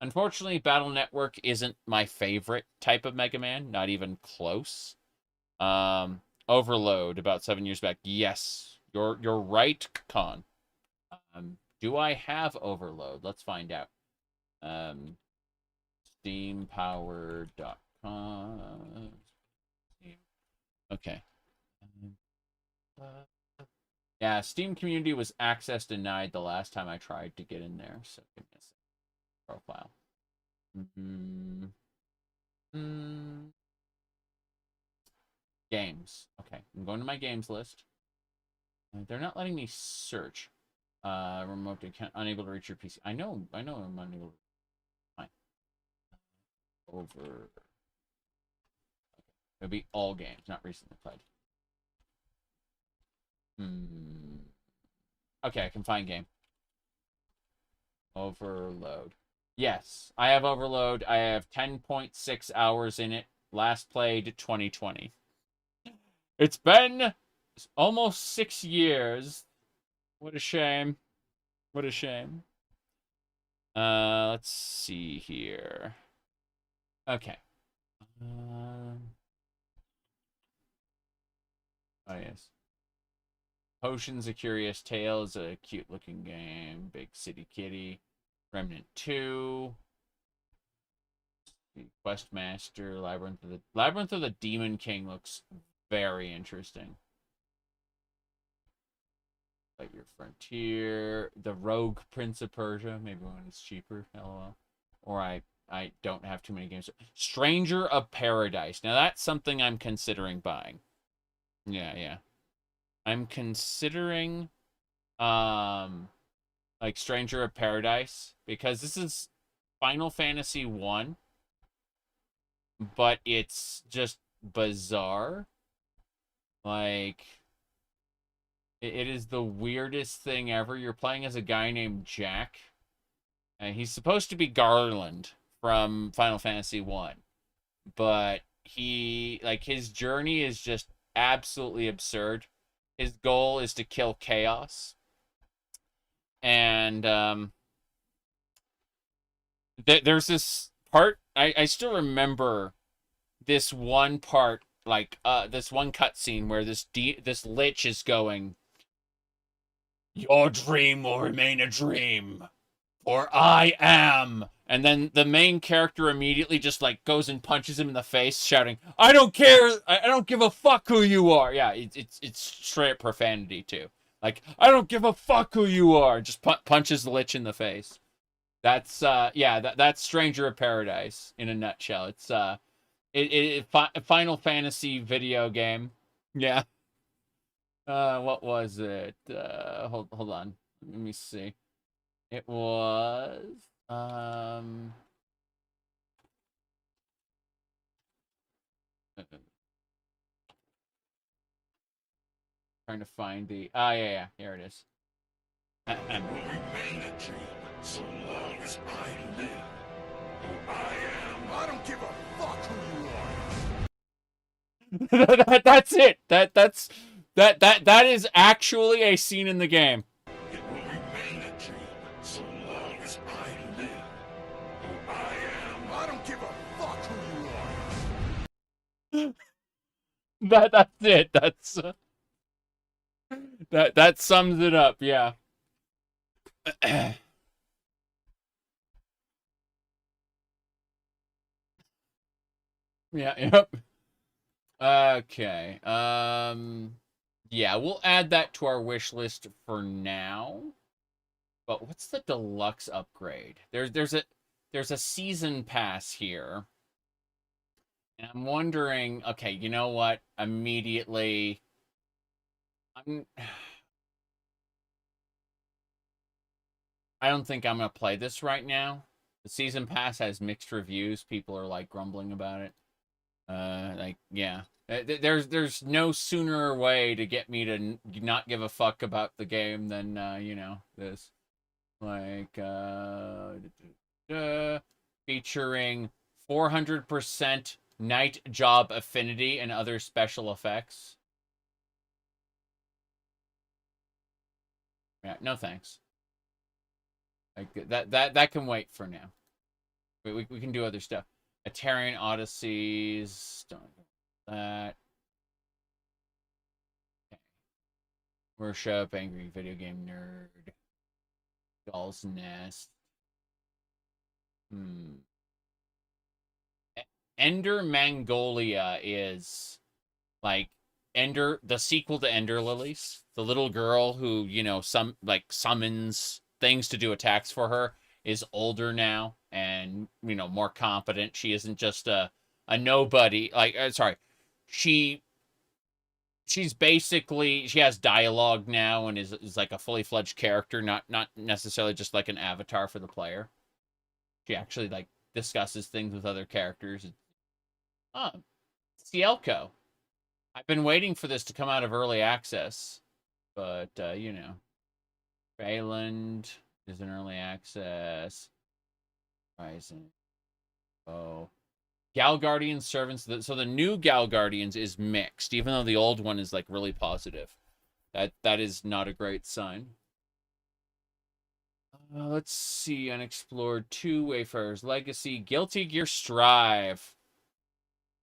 Unfortunately, Battle Network isn't my favorite type of Mega Man, not even close. Overload, about 7 years back. Yes, you're right, Con. Do I have Overload? Let's find out. Steampower.com. Okay. Yeah, Steam Community was access denied the last time I tried to get in there, so give me a second. Profile. Games. Okay, I'm going to my games list. They're not letting me search. Remote account, unable to reach your PC. I know I'm unable to. Fine. Over. Okay. It'll be all games, not recently played. Okay, I can find game. Overload. Yes, I have Overload. I have 10.6 hours in it. Last played 2020. It's been almost 6 years. What a shame. What a shame. Let's see here. Okay. Oh, yes. Potions, A Curious Tale is a cute-looking game. Big City Kitty. Remnant 2. Questmaster. Labyrinth of the Demon King looks very interesting. Like your Frontier. The Rogue Prince of Persia. Maybe one is cheaper. LOL. Or I don't have too many games. Stranger of Paradise. Now that's something I'm considering buying. Yeah. I'm considering like Stranger of Paradise because this is Final Fantasy 1, but it's just bizarre. Like it is the weirdest thing ever. You're playing as a guy named Jack, and he's supposed to be Garland from Final Fantasy 1, but his journey is just absolutely absurd. His goal is to kill chaos. And there's this part, I still remember this one part, like this one cutscene where this lich is going, "Your dream will remain a dream, for I am." And then the main character immediately just like goes and punches him in the face, shouting, "I don't care! I don't give a fuck who you are!" Yeah, it's straight up profanity too. Like, "I don't give a fuck who you are!" Just punches the lich in the face. That's that's Stranger of Paradise in a nutshell. It's Final Fantasy video game. Yeah. What was it? Hold on. Let me see. It was trying to find the yeah, here it is.
Will remain a dream so long as I live. Who I am. I don't give a fuck who you are.
That's it. That is actually a scene in the game.
It will remain a dream so long as I live. Who I
That's it. That sums it up. Yeah. Yeah. Yep. Okay. Yeah, we'll add that to our wish list for now. But what's the deluxe upgrade? There's a season pass here. And I'm wondering, okay, you know what? Immediately I'm I don't think I'm gonna play this right now. The season pass has mixed reviews. People are like grumbling about it. Like yeah, there's no sooner way to get me to not give a fuck about the game than this. Like featuring 400% night job affinity and other special effects. Yeah, no thanks. Like that can wait for now. We can do other stuff. Atarian Odysseys. Don't do that. Okay. Worship, Angry Video Game Nerd. Doll's Nest. Ender Mangolia is like the sequel to Ender Lilies. The little girl who, summons things to do attacks for her is older now and, more competent. She isn't just a nobody. She's basically, she has dialogue now and is like a fully fledged character, not necessarily just like an avatar for the player. She actually like discusses things with other characters. Oh, Cielco. I've been waiting for this to come out of early access, but Rayland is in early access. Horizon. Oh, Gal Guardian Servants. So the new Gal Guardians is mixed, even though the old one is like really positive. That is not a great sign. Let's see. Unexplored 2, Wayfarer's Legacy, Guilty Gear Strive.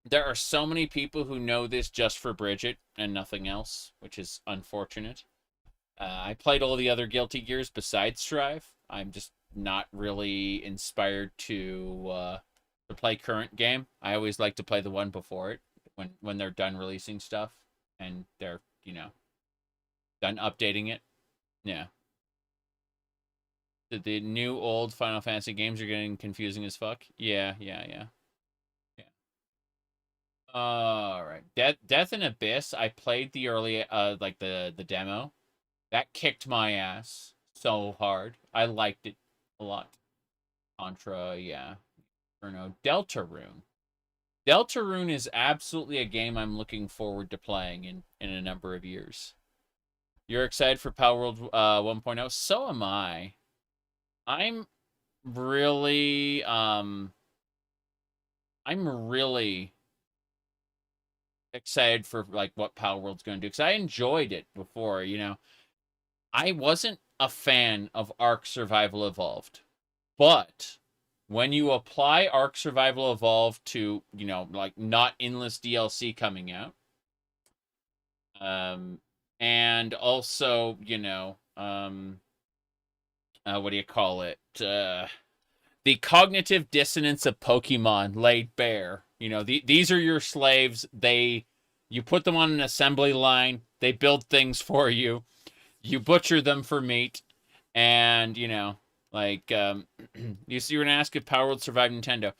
There are so many people who know this just for Bridget and nothing else, which is unfortunate. I played all the other Guilty Gears besides Strive. I'm just not really inspired to play current game. I always like to play the one before it when they're done releasing stuff and they're done updating it. Yeah. The new old Final Fantasy games are getting confusing as fuck. Yeah. All right. Death and Abyss. I played the early the demo. That kicked my ass so hard. I liked it a lot. Contra, yeah. Inferno. Deltarune. Deltarune is absolutely a game I'm looking forward to playing in a number of years. You're excited for Power World 1.0? So am I. I'm really excited for like what Power World's going to do because I enjoyed it before, I wasn't a fan of Ark Survival Evolved. But when you apply Ark Survival Evolved to, like not endless DLC coming out, and also, what do you call it? The cognitive dissonance of Pokemon laid bare. These are your slaves. You put them on an assembly line. They build things for you. You butcher them for meat. And, you were going to ask if Power World survived Nintendo.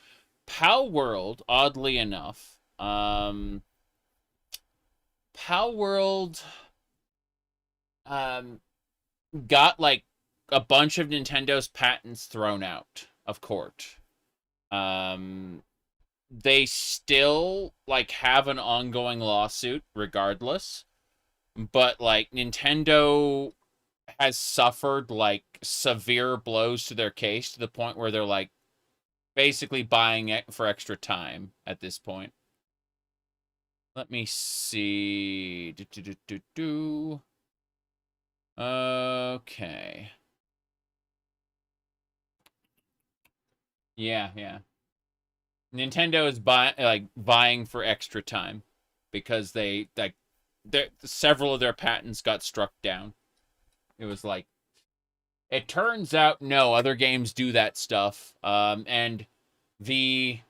Power World, oddly enough, Power World got like a bunch of Nintendo's patents thrown out of court. They still like have an ongoing lawsuit regardless, but like Nintendo has suffered like severe blows to their case to the point where they're like basically buying it for extra time at this point. Let me see. Okay. Yeah. Nintendo is buying for extra time. because several of their patents got struck down. It was like, it turns out no other games do that stuff. And the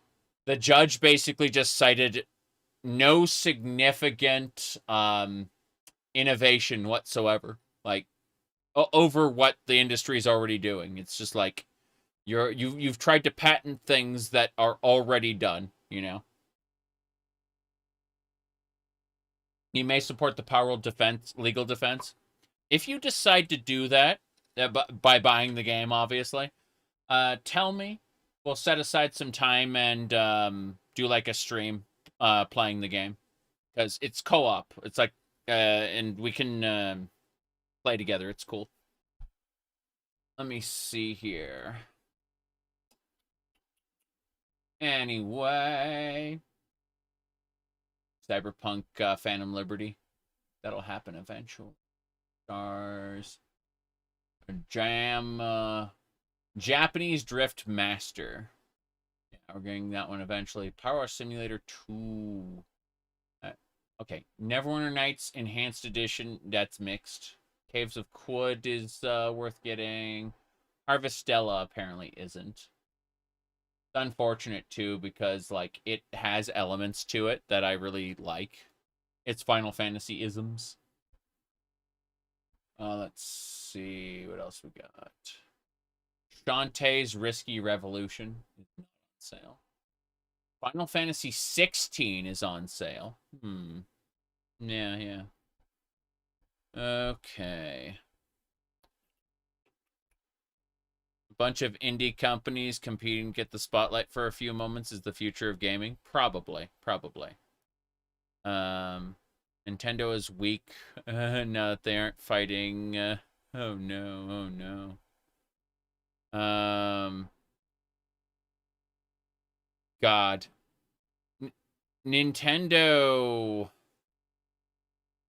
judge basically just cited no significant innovation whatsoever, like over what the industry is already doing. It's just like you've tried to patent things that are already done, you know. You may support the power of defense, legal defense. If you decide to do that, by buying the game, obviously, tell me. We'll set aside some time and do like a stream playing the game. Because it's co-op. It's like, and we can play together. It's cool. Let me see here. Anyway. Cyberpunk Phantom Liberty. That'll happen eventually. Stars. Japanese Drift Master. Yeah, we're getting that one eventually. Power Simulator 2. Okay. Neverwinter Nights Enhanced Edition. That's mixed. Caves of Quod is worth getting. Harvestella apparently isn't. It's unfortunate too because like it has elements to it that I really like. It's Final Fantasy isms. Let's see what else we got. Shantae's Risky Revolution is not on sale. Final Fantasy 16 is on sale. Yeah. Okay. A bunch of indie companies competing to get the spotlight for a few moments is the future of gaming. Probably. Nintendo is weak. Now that they aren't fighting. Oh no. God. Nintendo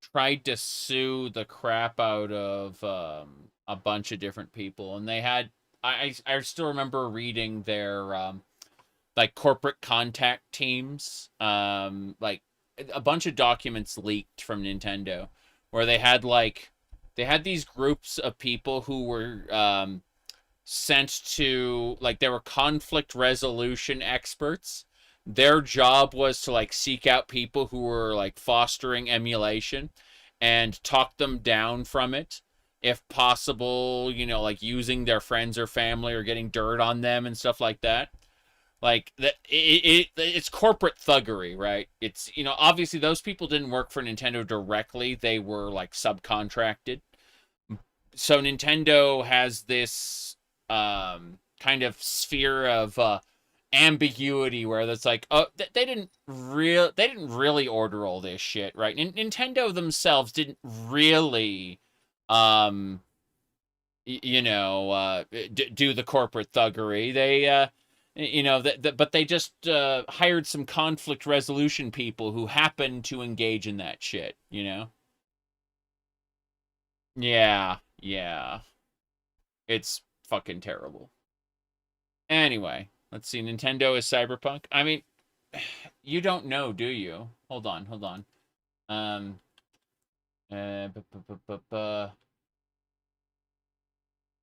tried to sue the crap out of a bunch of different people, and they had I still remember reading their like corporate contact teams, like a bunch of documents leaked from Nintendo where they had these groups of people who were sent to, like, they were conflict resolution experts. Their job was to like seek out people who were like fostering emulation and talk them down from it if possible, you know, like using their friends or family or getting dirt on them and stuff like that. Like that, it's corporate thuggery, right? It's, you know, obviously those people didn't work for Nintendo directly; they were like subcontracted. So Nintendo has this kind of sphere of ambiguity where that's like, oh, they didn't really order all this shit, right? Nintendo themselves didn't really, you know, do the corporate thuggery. They you know, but they just hired some conflict resolution people who happened to engage in that shit, you know? Yeah. It's fucking terrible. Anyway, let's see. Nintendo is Cyberpunk. I mean, you don't know, do you? Hold on.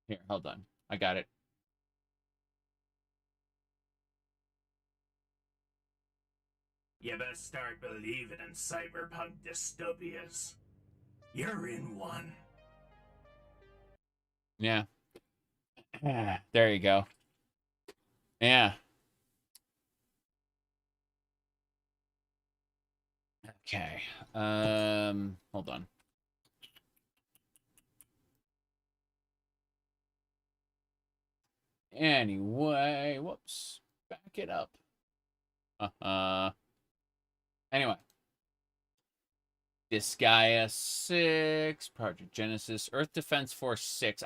Here, hold on. I got it.
You best start believing in cyberpunk dystopias. You're in one.
Yeah. There you go. Yeah. Okay. Hold on. Anyway, whoops. Back it up. Anyway. Disgaea 6, Project Genesis, Earth Defense Force 6.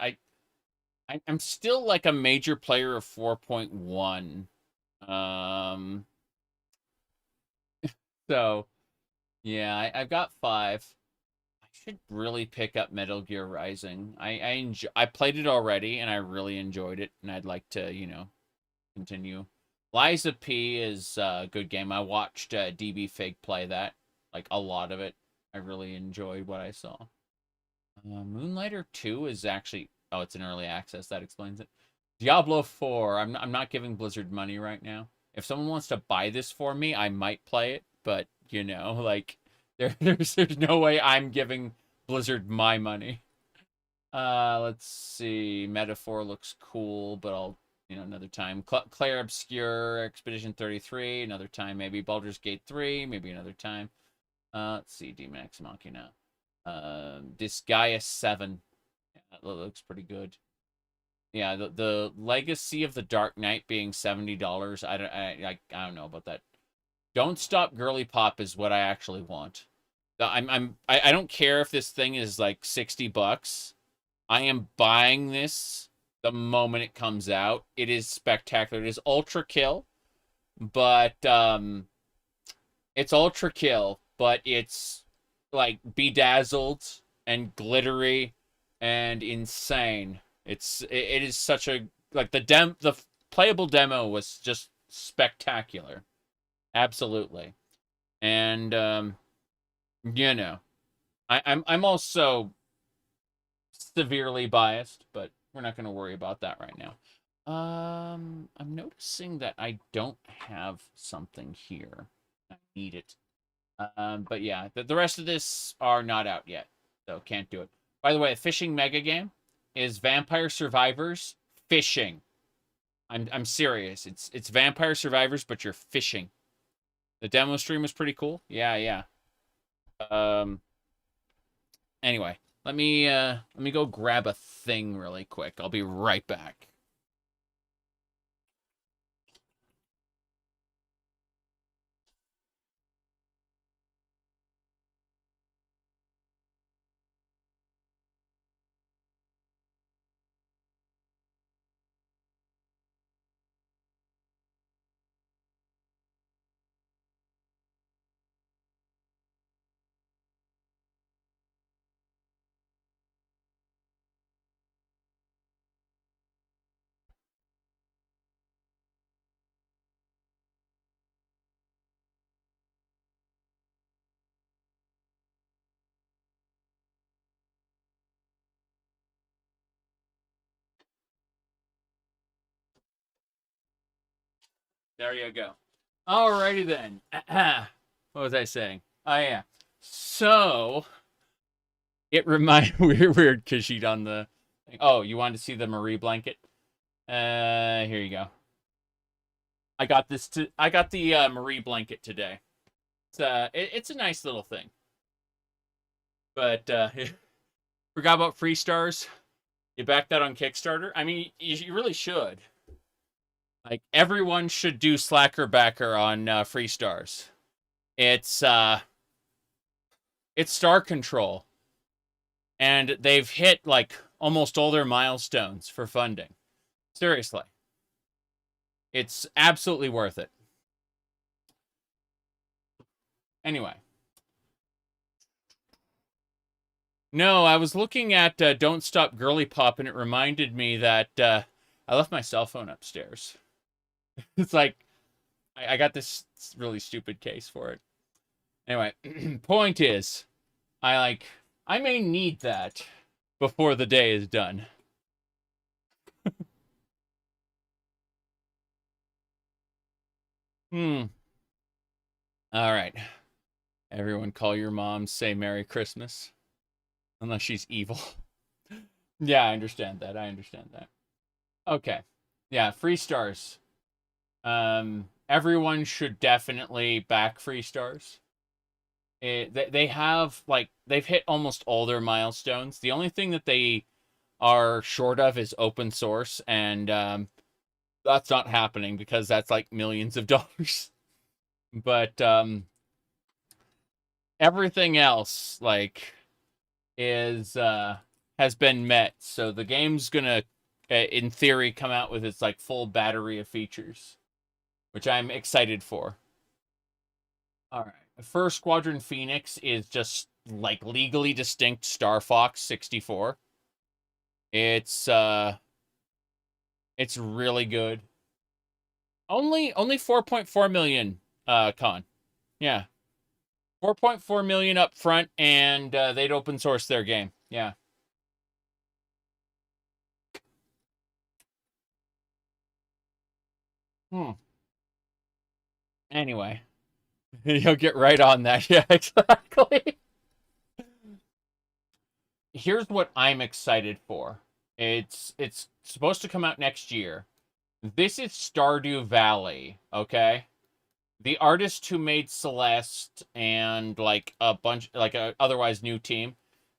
I'm still like a major player of 4.1. So yeah, I've got 5. I should really pick up Metal Gear Rising. I played it already and I really enjoyed it, and I'd like to, you know, continue. Liza P is a good game. I watched DB Fig play that like a lot of it. I really enjoyed what I saw. Moonlighter 2 is actually, oh, it's in early access. That explains it. Diablo 4. I'm not giving Blizzard money right now. If someone wants to buy this for me, I might play it, but you know, like there's no way I'm giving Blizzard my money. Let's see. Metaphor looks cool, but I'll, another time. Claire Obscure, Expedition 33, another time. Maybe Baldur's Gate 3, maybe another time. Let's see. Demon Ex Machina. Disgaea 7. Yeah, that looks pretty good. Yeah, the Legacy of the Dark Knight being $70. I don't know about that. Don't Stop Girly Pop is what I actually want. I don't care if this thing is like $60. I am buying this the moment it comes out. It is spectacular. It is ultra kill, but it's ultra kill, but it's like bedazzled and glittery and insane. It is such a, like, the playable demo was just spectacular. Absolutely. And I'm also severely biased, but we're not going to worry about that right now. I'm noticing that I don't have something here. I need it. But yeah, the rest of this are not out yet, so can't do it. By the way, a fishing mega game is Vampire Survivors fishing. I'm serious. It's Vampire Survivors, but you're fishing. The demo stream was pretty cool. Yeah. Anyway, let me go grab a thing really quick. I'll be right back. There you go. Alrighty then. What was I saying? Oh yeah. So it reminded weird because she'd on the thing. Oh, you wanted to see the Marie blanket? Here you go. I got the Marie blanket today. It's a nice little thing. But forgot about Free Stars. You back that on Kickstarter? I mean, you really should. Like, everyone should do Slacker Backer on Free Stars. It's Star Control. And they've hit, like, almost all their milestones for funding. Seriously. It's absolutely worth it. Anyway. No, I was looking at Don't Stop Girly Pop, and it reminded me that I left my cell phone upstairs. It's like, I got this really stupid case for it. Anyway, point is, I may need that before the day is done. All right. Everyone call your mom, say Merry Christmas. Unless she's evil. Yeah, I understand that. Okay. Yeah, Free Stars. Everyone should definitely back Free Stars. They have, like, they've hit almost all their milestones. The only thing that they are short of is open source, and that's not happening because that's like millions of dollars. But everything else, like, is has been met. So the game's gonna, in theory, come out with its like full battery of features, which I'm excited for. All right. First Squadron Phoenix is just like legally distinct Star Fox 64. It's really good. Only 4.4 million con. Yeah. 4.4 million up front, and they'd open source their game. Yeah. Anyway, you'll get right on that. Yeah, exactly. Here's what I'm excited for. It's supposed to come out next year. This is Stardew Valley, okay? The artist who made Celeste and like a bunch, like a otherwise new team,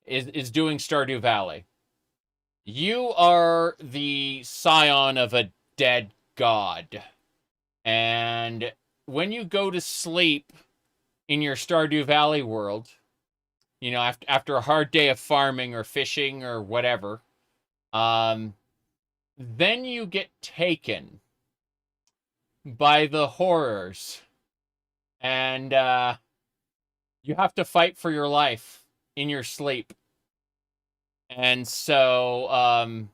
is doing Stardew Valley. You are the scion of a dead god, and when you go to sleep in your Stardew Valley world, you know, after a hard day of farming or fishing or whatever, then you get taken by the horrors, and you have to fight for your life in your sleep. And so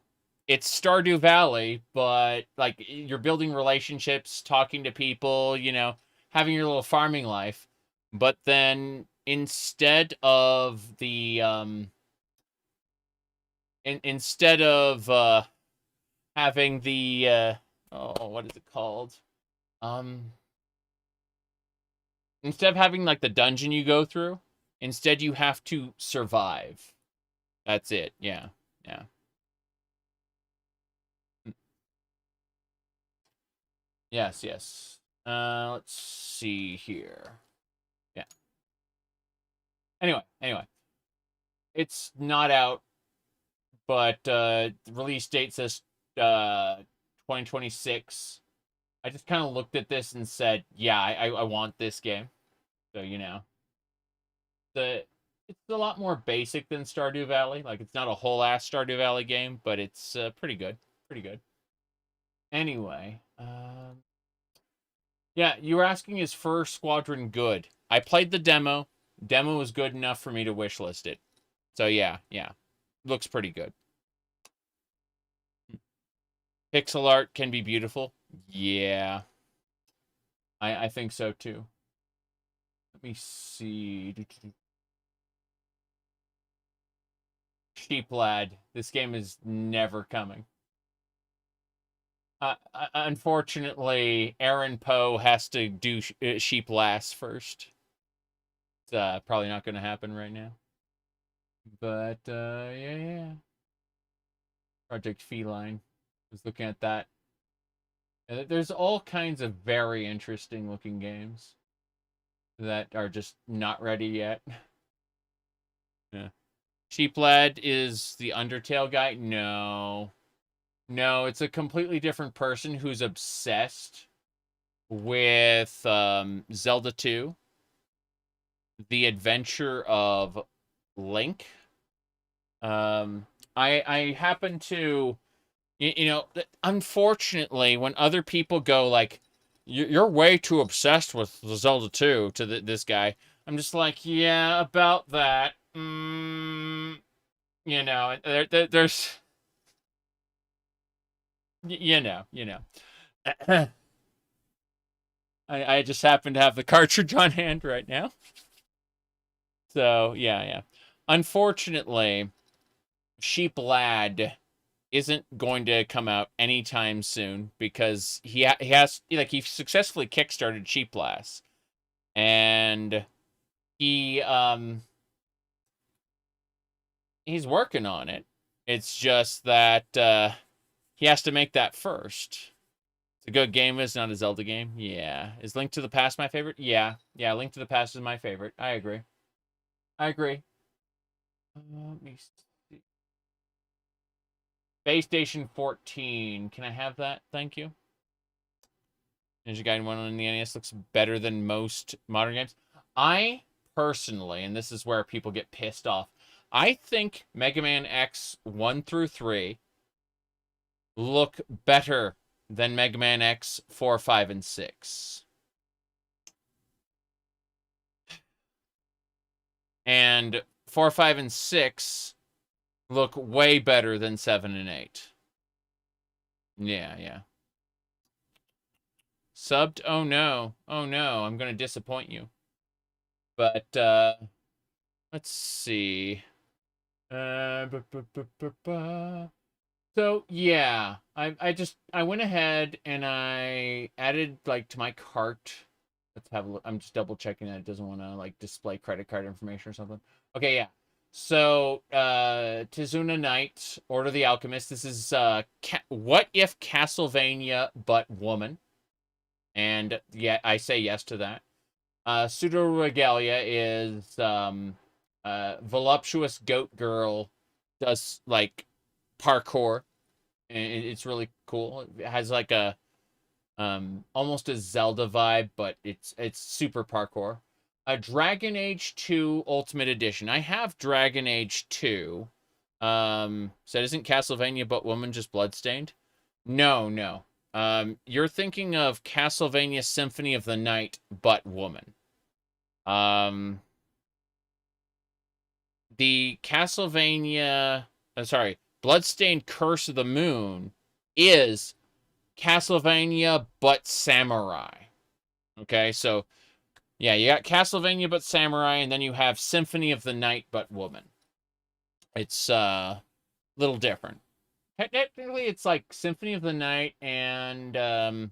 it's Stardew Valley, but like you're building relationships, talking to people, you know, having your little farming life. But then instead of the instead of having the oh, what is it called? Um Instead of having like the dungeon you go through, instead you have to survive. That's it. Yeah. Yeah. Yes, yes. Let's see here. Yeah. Anyway. It's not out, but release date says 2026. I just kind of looked at this and said, yeah, I want this game. So, you know. It's a lot more basic than Stardew Valley. Like, it's not a whole ass Stardew Valley game, but it's pretty good. Pretty good. Anyway, yeah, you were asking, is Fur Squadron good? I played the demo. Demo was good enough for me to wishlist it. So yeah. Looks pretty good. Pixel art can be beautiful. Yeah. I think so too. Let me see. Sheep Lad. This game is never coming. Unfortunately, Aaron Poe has to do Sheep Last first. It's probably not going to happen right now. But, yeah. Project Feline. I was looking at that. And there's all kinds of very interesting looking games that are just not ready yet. Yeah. Sheep Lad is the Undertale guy? No. No, it's a completely different person who's obsessed with Zelda 2, The Adventure of Link. I happen to, you know, unfortunately, when other people go like, "You're way too obsessed with Zelda 2" to this guy, I'm just like, yeah, about that. You know, there's, you know. I just happen to have the cartridge on hand right now. So, yeah. Unfortunately, Sheep Lad isn't going to come out anytime soon because he has, like, he successfully kickstarted Sheep Lad, and he's working on it. It's just that he has to make that first. It's a good game, it's not a Zelda game. Yeah. Is Link to the Past my favorite? Yeah. Link to the Past is my favorite. I agree. Let me see. Base Station 14. Can I have that? Thank you. Ninja Gaiden 1 on the NES looks better than most modern games. I personally, and this is where people get pissed off, I think Mega Man X 1 through 3 look better than Mega Man X 4, 5, and 6. And 4, 5, and 6 look way better than 7 and 8. Yeah. Subbed? Oh no, I'm gonna disappoint you. But let's see. So yeah, I went ahead and I added like to my cart. Let's have a look. I'm just double checking that it doesn't want to like display credit card information or something. Okay, yeah. So Tizuna Knight, Order of the Alchemist. This is what if Castlevania but woman? And yeah, I say yes to that. Pseudo Regalia is voluptuous goat girl does like parkour. And it's really cool. It has like a almost a Zelda vibe, but it's super parkour. A Dragon Age 2 Ultimate Edition. I have Dragon Age 2. So isn't Castlevania but woman just bloodstained? No, no. You're thinking of Castlevania Symphony of the Night but woman. The Castlevania, sorry, Bloodstained Curse of the Moon is Castlevania but samurai. Okay, so yeah, you got Castlevania but samurai, and then you have Symphony of the Night but woman. It's a little different. Technically, it's like Symphony of the Night and oh,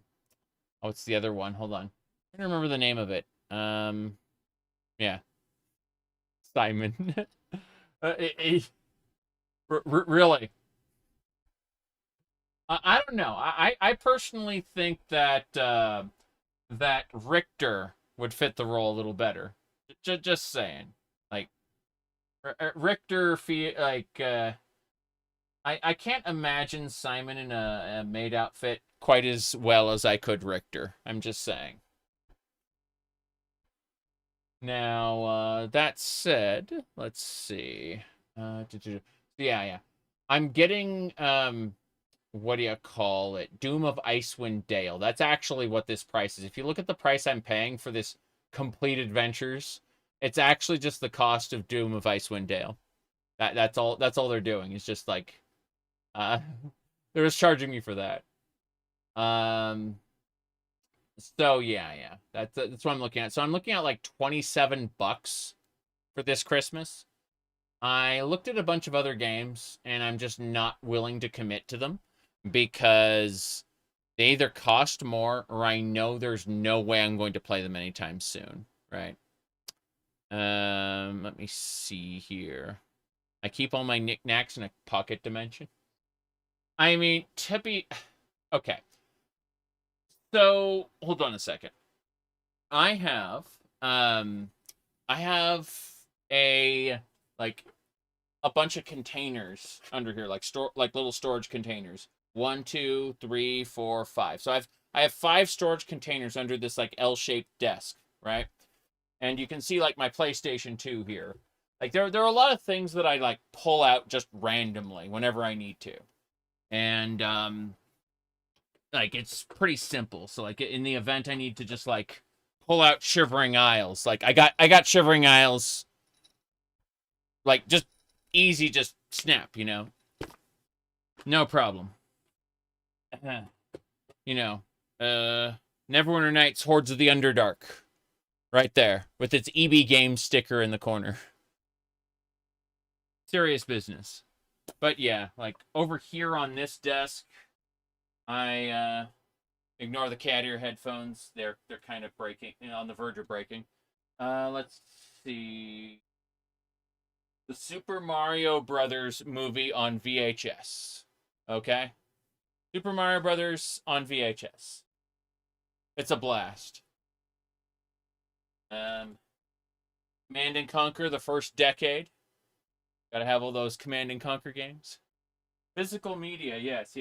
what's the other one? Hold on, I don't remember the name of it. Yeah, Simon. Really. I don't know. I personally think that that Richter would fit the role a little better. Just saying. Like Richter I can't imagine Simon in a maid outfit quite as well as I could Richter. I'm just saying. Now, that said, let's see. Yeah, yeah. I'm getting what do you call it? Doom of Icewind Dale. That's actually what this price is. If you look at the price I'm paying for this complete adventures, it's actually just the cost of Doom of Icewind Dale. That's all they're doing. It's just like uh they're just charging me for that. Um so yeah. That's what I'm looking at. So I'm looking at like $27 for this Christmas. I looked at a bunch of other games and I'm just not willing to commit to them because they either cost more or I know there's no way I'm going to play them anytime soon, right? Let me see here. I keep all my knickknacks in a pocket dimension. I mean, Tippy. Okay. So, hold on a second. I have I have a like a bunch of containers under here, like little storage containers. 1, 2, 3, 4, 5. So I have 5 storage containers under this like L-shaped desk, right? And you can see like my PlayStation 2 here. Like there are a lot of things that I like pull out just randomly whenever I need to. And like it's pretty simple. So like in the event I need to just like pull out Shivering Isles. Like I got Shivering Isles like just easy, just snap, you know? No problem. You know, Neverwinter Nights Hordes of the Underdark. Right there, with its EB Games sticker in the corner. Serious business. But yeah, like over here on this desk, I ignore the cat ear headphones. They're kind of breaking, you know, on the verge of breaking. Let's see. The Super Mario Brothers movie on VHS. Okay? Super Mario Brothers on VHS. It's a blast. Command and Conquer, the first decade. Gotta have all those Command and Conquer games. Physical media, yes.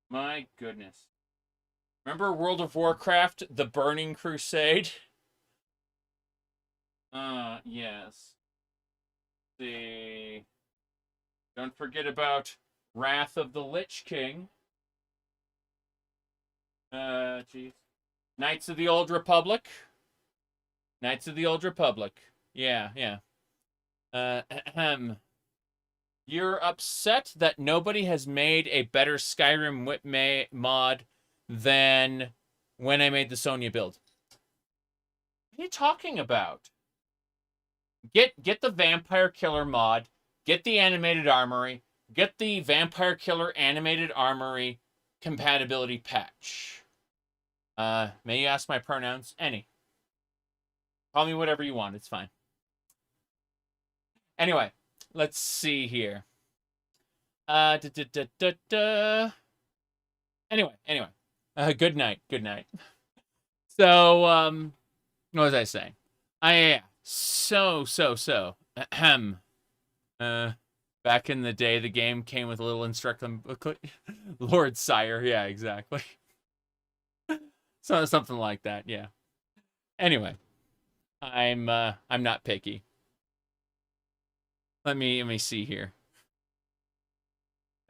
My goodness. Remember World of Warcraft, The Burning Crusade? Yes. See. Don't forget about Wrath of the Lich King. Jeez. Knights of the Old Republic. Yeah. You're upset that nobody has made a better Skyrim whip mod than when I made the Sonya build. What are you talking about? Get the Vampire Killer mod, get the Animated Armory, get the Vampire Killer Animated Armory compatibility patch. May you ask my pronouns? Any. Call me whatever you want, it's fine. Anyway, let's see here. Anyway. Good night. So, what was I saying? Yeah. Ahem. Back in the day, the game came with a little instruction booklet. Lord Sire, yeah, exactly. So something like that, yeah. Anyway, I'm not picky. Let me see here.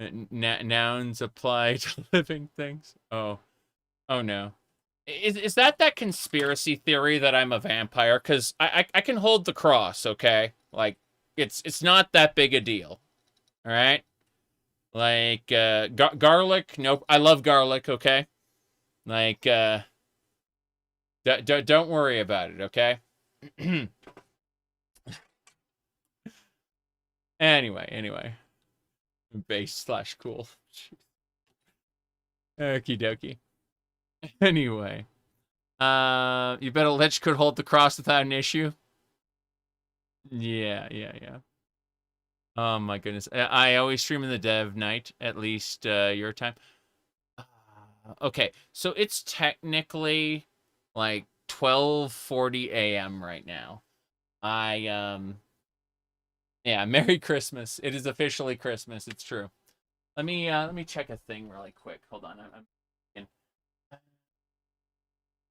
Nouns apply to living things. Oh no. Is that conspiracy theory that I'm a vampire? Because I can hold the cross, okay? Like, it's not that big a deal. All right? Like, garlic, nope. I love garlic, okay? Like, don't worry about it, okay? Anyway. Base/cool. Okie dokie. Anyway. You bet a lich could hold the cross without an issue? Yeah. Oh my goodness. I always stream in the dev night, at least your time. Okay, so it's technically like 12:40 a.m. right now. Yeah, Merry Christmas. It is officially Christmas. It's true. Let me check a thing really quick. Hold on. I'm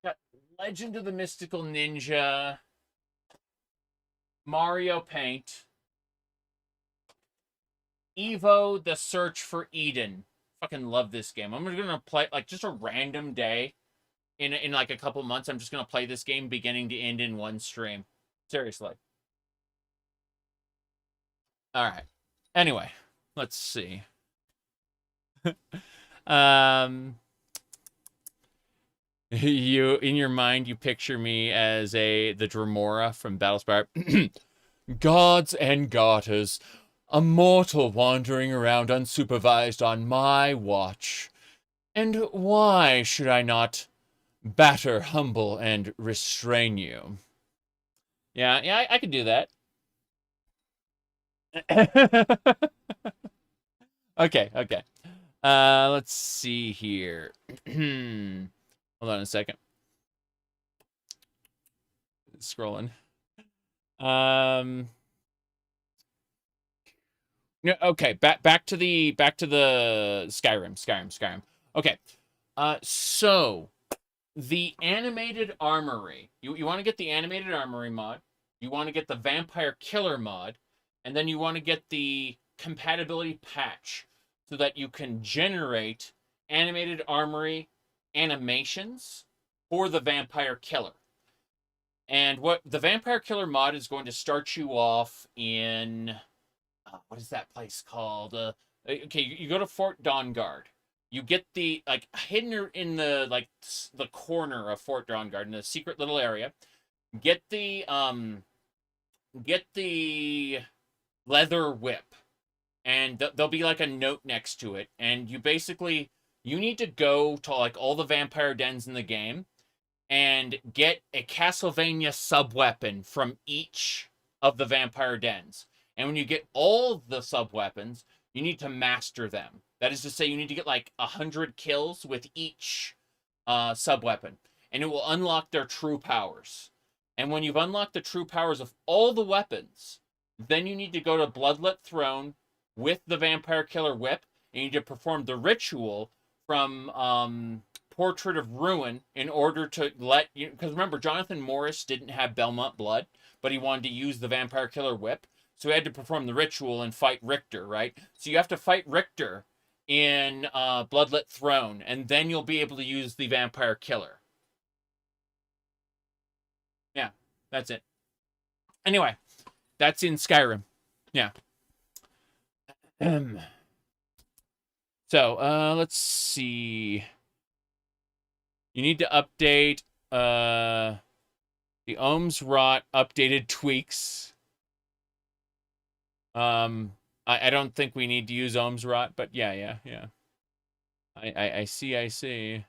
got Legend of the Mystical Ninja, Mario Paint, Evo: The Search for Eden. Fucking love this game. I'm gonna play like just a random day in like a couple months. I'm just gonna play this game beginning to end in one stream. Seriously. All right. Anyway, let's see. You in your mind you picture me as the Dremora from Battlespire. Gods and garters, a mortal wandering around unsupervised on my watch. And why should I not batter, humble, and restrain you? Yeah, I could do that. Okay. Let's see here. Hold on a second. Scrolling. No, okay, back to the Skyrim. Okay. So the animated armory. You want to get the animated armory mod, you want to get the vampire killer mod, and then you want to get the compatibility patch so that you can generate animated armory animations for the vampire killer. And what the vampire killer mod is going to start you off in what is that place called? Okay, you go to Fort Dawnguard. You get the like hidden in the like the corner of Fort Dawnguard in a secret little area. Get the leather whip, and there'll be like a note next to it, and you need to go to like all the vampire dens in the game and get a Castlevania sub-weapon from each of the vampire dens. And when you get all the sub-weapons, you need to master them. That is to say, you need to get like 100 kills with each sub-weapon. And it will unlock their true powers. And when you've unlocked the true powers of all the weapons, then you need to go to Bloodlet Throne with the Vampire Killer Whip. And you need to perform the ritual from Portrait of Ruin in order to let you... Because remember, Jonathan Morris didn't have Belmont blood, but he wanted to use the Vampire Killer Whip. So he had to perform the ritual and fight Richter, right? So you have to fight Richter in Bloodlet Throne, and then you'll be able to use the Vampire Killer. Yeah, that's it. Anyway, that's in Skyrim. Yeah. So, let's see. You need to update The ohms rot updated tweaks. I don't think we need to use ohms rot, but yeah. I see.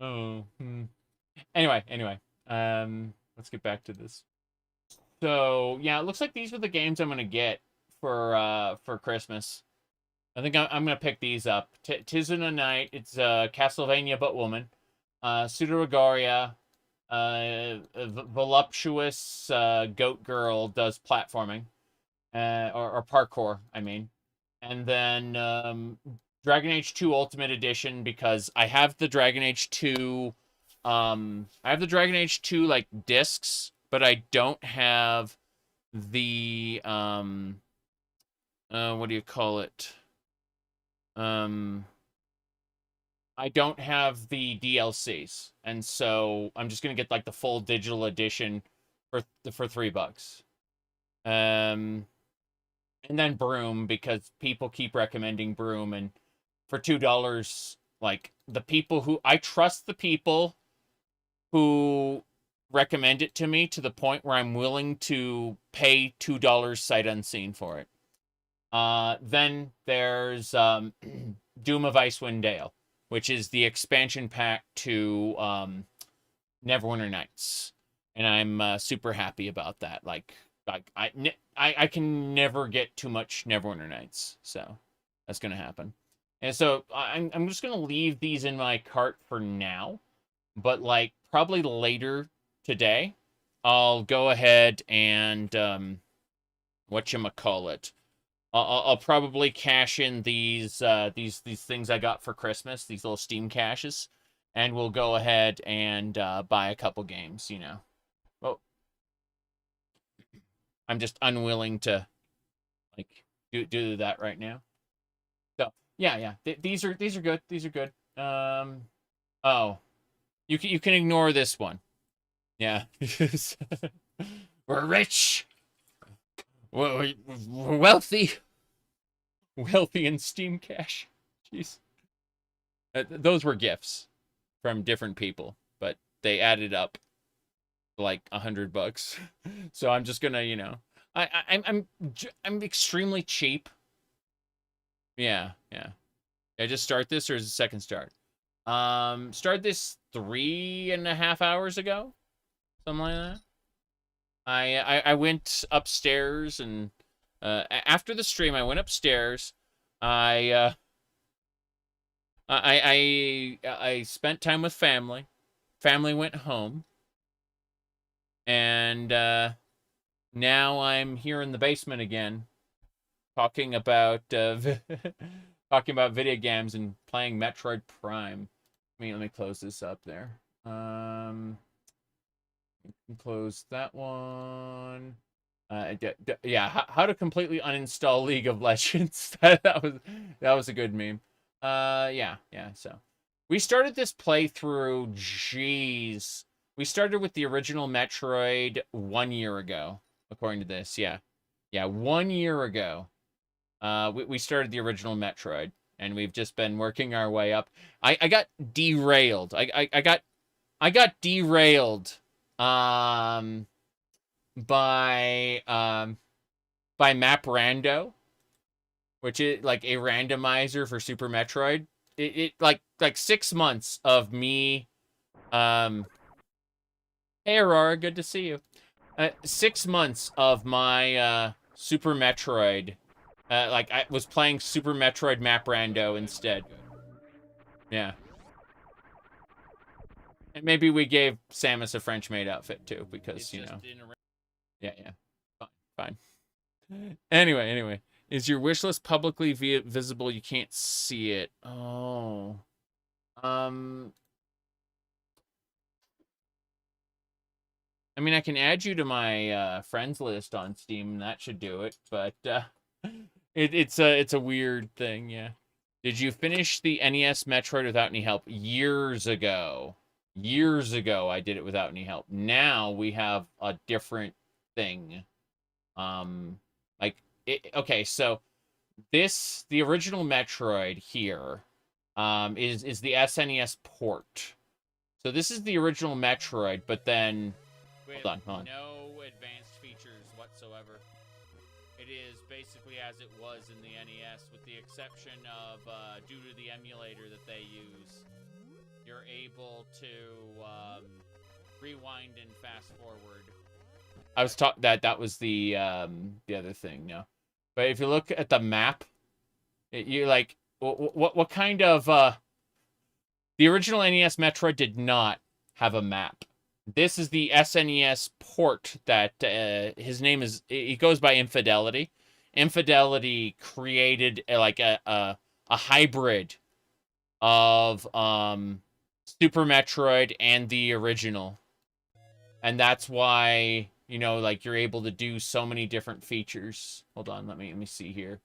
Oh. Anyway. Let's get back to this. So yeah, it looks like these are the games I'm gonna get for Christmas. I think I'm gonna pick these up. Tis in a Night. It's Castlevania but woman. Pseudo voluptuous goat girl does platforming, or parkour, I mean. And then Dragon Age 2 Ultimate Edition, because I have the Dragon Age 2, like discs, but I don't have the what do you call it? I don't have the DLCs, and so I'm just gonna get like the full digital edition for $3. And then Broom, because people keep recommending Broom, and for $2, like the people who I trust, the people who recommend it to me to the point where I'm willing to pay $2 sight unseen for it. Then there's Doom of Icewind Dale, which is the expansion pack to Neverwinter Nights, and I'm super happy about that. Like I can never get too much Neverwinter Nights, so that's gonna happen. And so I'm just gonna leave these in my cart for now, but like probably later today, I'll go ahead and whatchamacallit. I'll probably cash in these things I got for Christmas, these little Steam caches, and we'll go ahead and buy a couple games, you know. Well, I'm just unwilling to like do that right now. So yeah. These are good. These are good. Oh, you can ignore this one. Yeah, we're rich, we're wealthy. Wealthy in Steam Cash. Jeez. Those were gifts from different people, but they added up like $100. So I'm just gonna, you know, I'm extremely cheap. Yeah. I just start this, or is it second start? Start this 3.5 hours ago, something like that. I went upstairs, and after the stream, I went upstairs. I spent time with family. Family went home, and now I'm here in the basement again, talking about talking about video games and playing Metroid Prime. Let me close this up there. Close that one. Yeah, how to completely uninstall League of Legends. that was a good meme. Yeah. So we started this playthrough. Jeez, we started with the original Metroid 1 year ago, according to this. Yeah, 1 year ago. We started the original Metroid, and we've just been working our way up. I got derailed. I got derailed. By Map Rando, which is like a randomizer for Super Metroid. It like 6 months of me. Hey Aurora, good to see you. 6 months of my Super Metroid. Like I was playing Super Metroid Map Rando instead. Yeah. And maybe we gave Samus a French maid outfit too, because you know. Yeah. Fine. Anyway, is your wish list publicly visible? You can't see it. Oh. I mean, I can add you to my friends list on Steam, and that should do it. But it's a weird thing, yeah. Did you finish the NES Metroid without any help? Years ago, I did it without any help. Now we have a different thing. Okay, so the original Metroid here is the SNES port. So this is the original Metroid, but then... Hold on. No advanced features whatsoever. It is basically as it was in the NES, with the exception of, due to the emulator that they use, you're able to rewind and fast forward. I was taught that was the other thing, no. But if you look at the map, you're like, what kind of the original NES Metroid did not have a map. This is the SNES port that his name is. He goes by Infidelity. Infidelity created like a hybrid of Super Metroid and the original, and that's why, you know, like, you're able to do so many different features. Hold on, let me see here.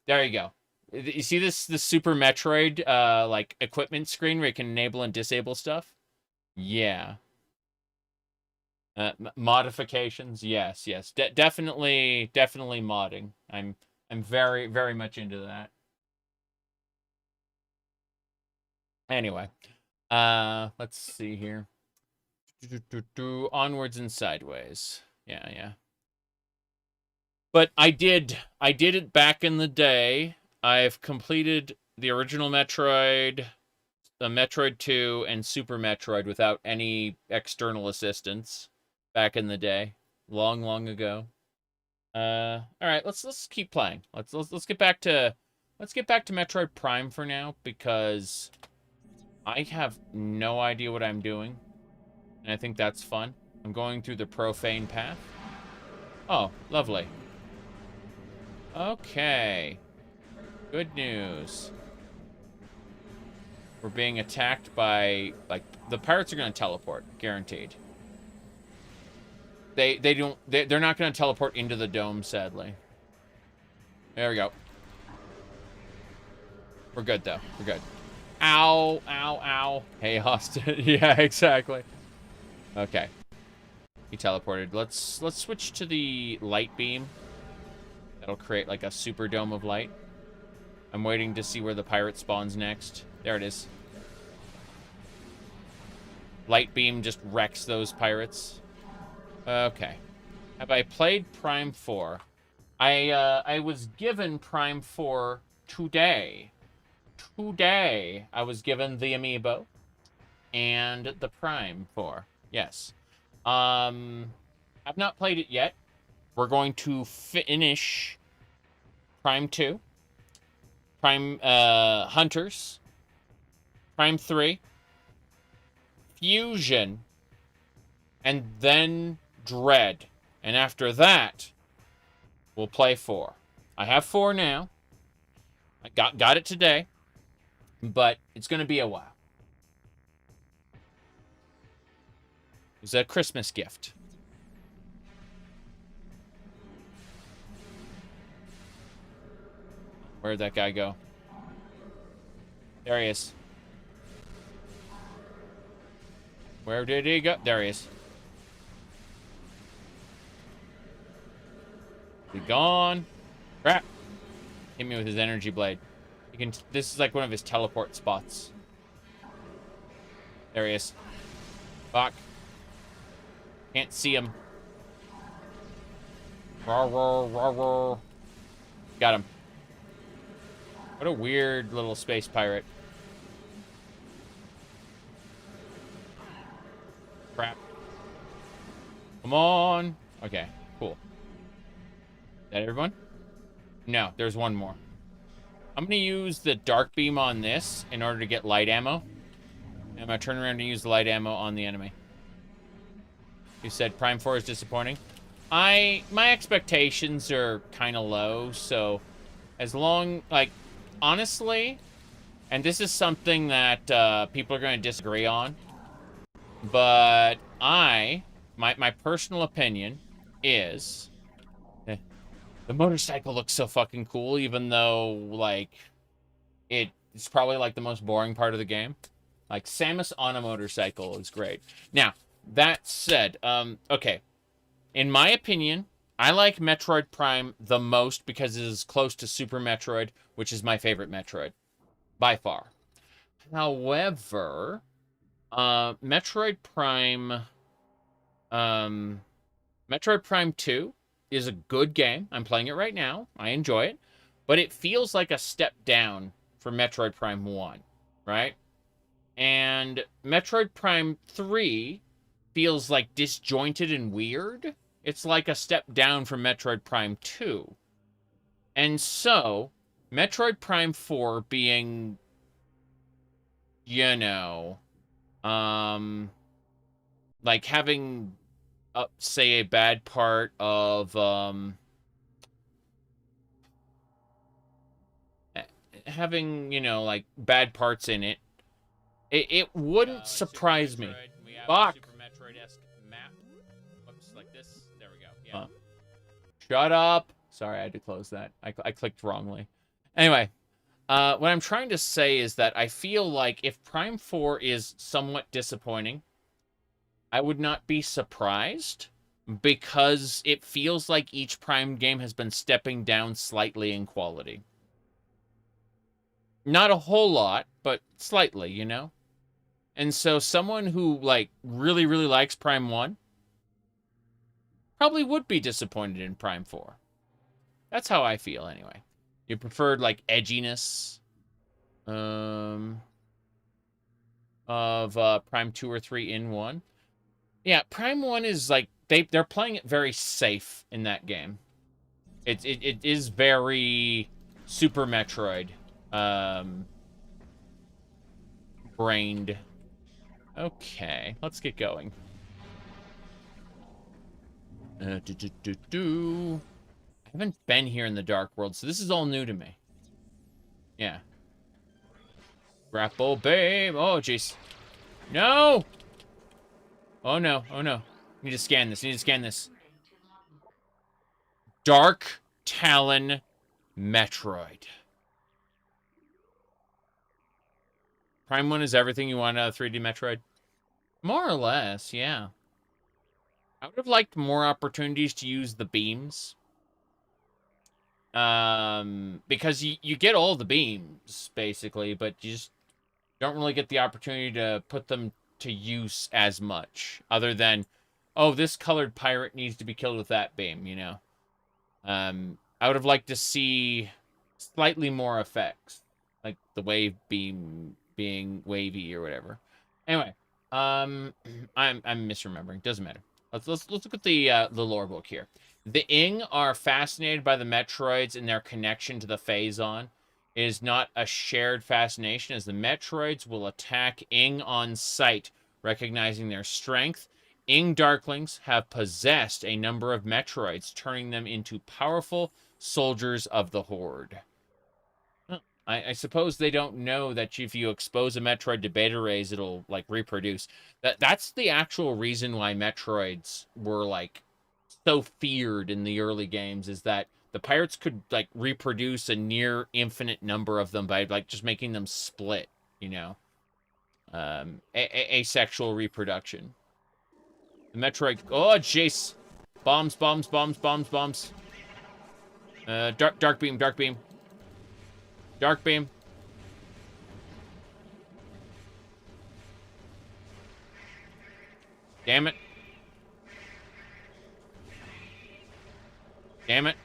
There you go. You see this Super Metroid like equipment screen where you can enable and disable stuff? Yeah. Modifications, yes. Definitely modding. I'm very, very much into that. Anyway, let's see here. Onwards and sideways. Yeah. But I did it back in the day. I've completed the original Metroid, the Metroid 2, and Super Metroid without any external assistance back in the day, long ago. All right, let's keep playing. Let's get back to Metroid Prime for now, because I have no idea what I'm doing, and I think that's fun. I'm going through the profane path. Oh, lovely. Okay. Good news. We're being attacked by, like, the pirates are going to teleport, guaranteed. They're not going to teleport into the dome, sadly. There we go. We're good, though. We're good. Ow. Hey, Austin. Yeah, exactly. Okay. He teleported. Let's switch to the light beam. That'll create, like, a super dome of light. I'm waiting to see where the pirate spawns next. There it is. Light beam just wrecks those pirates. Okay. Have I played Prime 4? I was given Prime 4 today. Today, I was given the amiibo and the Prime 4. Yes. I've not played it yet. We're going to finish Prime 2. Prime Hunters, Prime 3, Fusion, and then Dread. And after that, we'll play 4. I have 4 now. I got it today, but it's going to be a while. It was a Christmas gift. Where'd that guy go? There he is. Where did he go? There he is. He gone. Crap. Hit me with his energy blade. You can. This is like one of his teleport spots. There he is. Fuck. Can't see him. Rawr. Got him. What a weird little space pirate. Crap. Come on. Okay, cool. Is that everyone? No, there's one more. I'm going to use the dark beam on this in order to get light ammo. And I'm going to turn around and use the light ammo on the enemy. You said Prime 4 is disappointing? My expectations are kind of low, so as long, like, honestly, and this is something that people are going to disagree on, but my personal opinion is the motorcycle looks so fucking cool, even though, like, it's probably, like, the most boring part of the game. Like, Samus on a motorcycle is great. Now, that said, okay, in my opinion, I like Metroid Prime the most because it is close to Super Metroid, which is my favorite Metroid, by far. However, Metroid Prime, Metroid Prime 2 is a good game. I'm playing it right now. I enjoy it. But it feels like a step down for Metroid Prime 1, right? And Metroid Prime 3 feels like disjointed and weird. It's like a step down from Metroid Prime 2. And so, Metroid Prime 4 being, you know, like having, say, a bad part of, having, like, bad parts in it, it wouldn't surprise me.
We have
Fuck.
a Super Metroid-esque map. Whoops, like this. There we go. Yeah.
Shut up. Sorry, I had to close that. I clicked wrongly. Anyway, what I'm trying to say is that I feel like if Prime 4 is somewhat disappointing, I would not be surprised because it feels like each Prime game has been stepping down slightly in quality. Not a whole lot, but slightly, you know? And so someone who, like, really, really likes Prime 1 probably would be disappointed in Prime 4. That's how I feel, anyway. You preferred, like, edginess of Prime 2 or 3 in 1. Yeah, Prime 1 is, like, they're playing it very safe in that game. It is very Super Metroid brained. Okay, let's get going. I haven't been here in the Dark World, so this is all new to me. Yeah. Grapple babe. Oh, jeez. No! Oh, no. Oh, no. Need to scan this. Need to scan this. Dark Talon Metroid. Prime 1 is everything you want out of 3D Metroid? More or less, yeah. I would have liked more opportunities to use the beams. Because you get all the beams, basically, but you just don't really get the opportunity to put them to use as much. Other than, oh, this colored pirate needs to be killed with that beam, you know? I would have liked to see slightly more effects. Like the wave beam being wavy or whatever. Anyway, I'm misremembering. Doesn't matter. Let's look at the lore book here. The Ing are fascinated by the Metroids and their connection to the Phazon. It is not a shared fascination, as the Metroids will attack Ing on sight, recognizing their strength. Ing Darklings have possessed a number of Metroids, turning them into powerful soldiers of the Horde. I suppose they don't know that if you expose a Metroid to beta rays, it'll, like, reproduce. That's the actual reason why Metroids were, like, so feared in the early games, is that the pirates could, like, reproduce a near infinite number of them by, like, just making them split, you know? Asexual reproduction. The Metroid... Oh, jeez! Bombs, bombs, bombs, bombs, bombs. Dark beam, dark beam. Dark beam. Damn it. Damn it.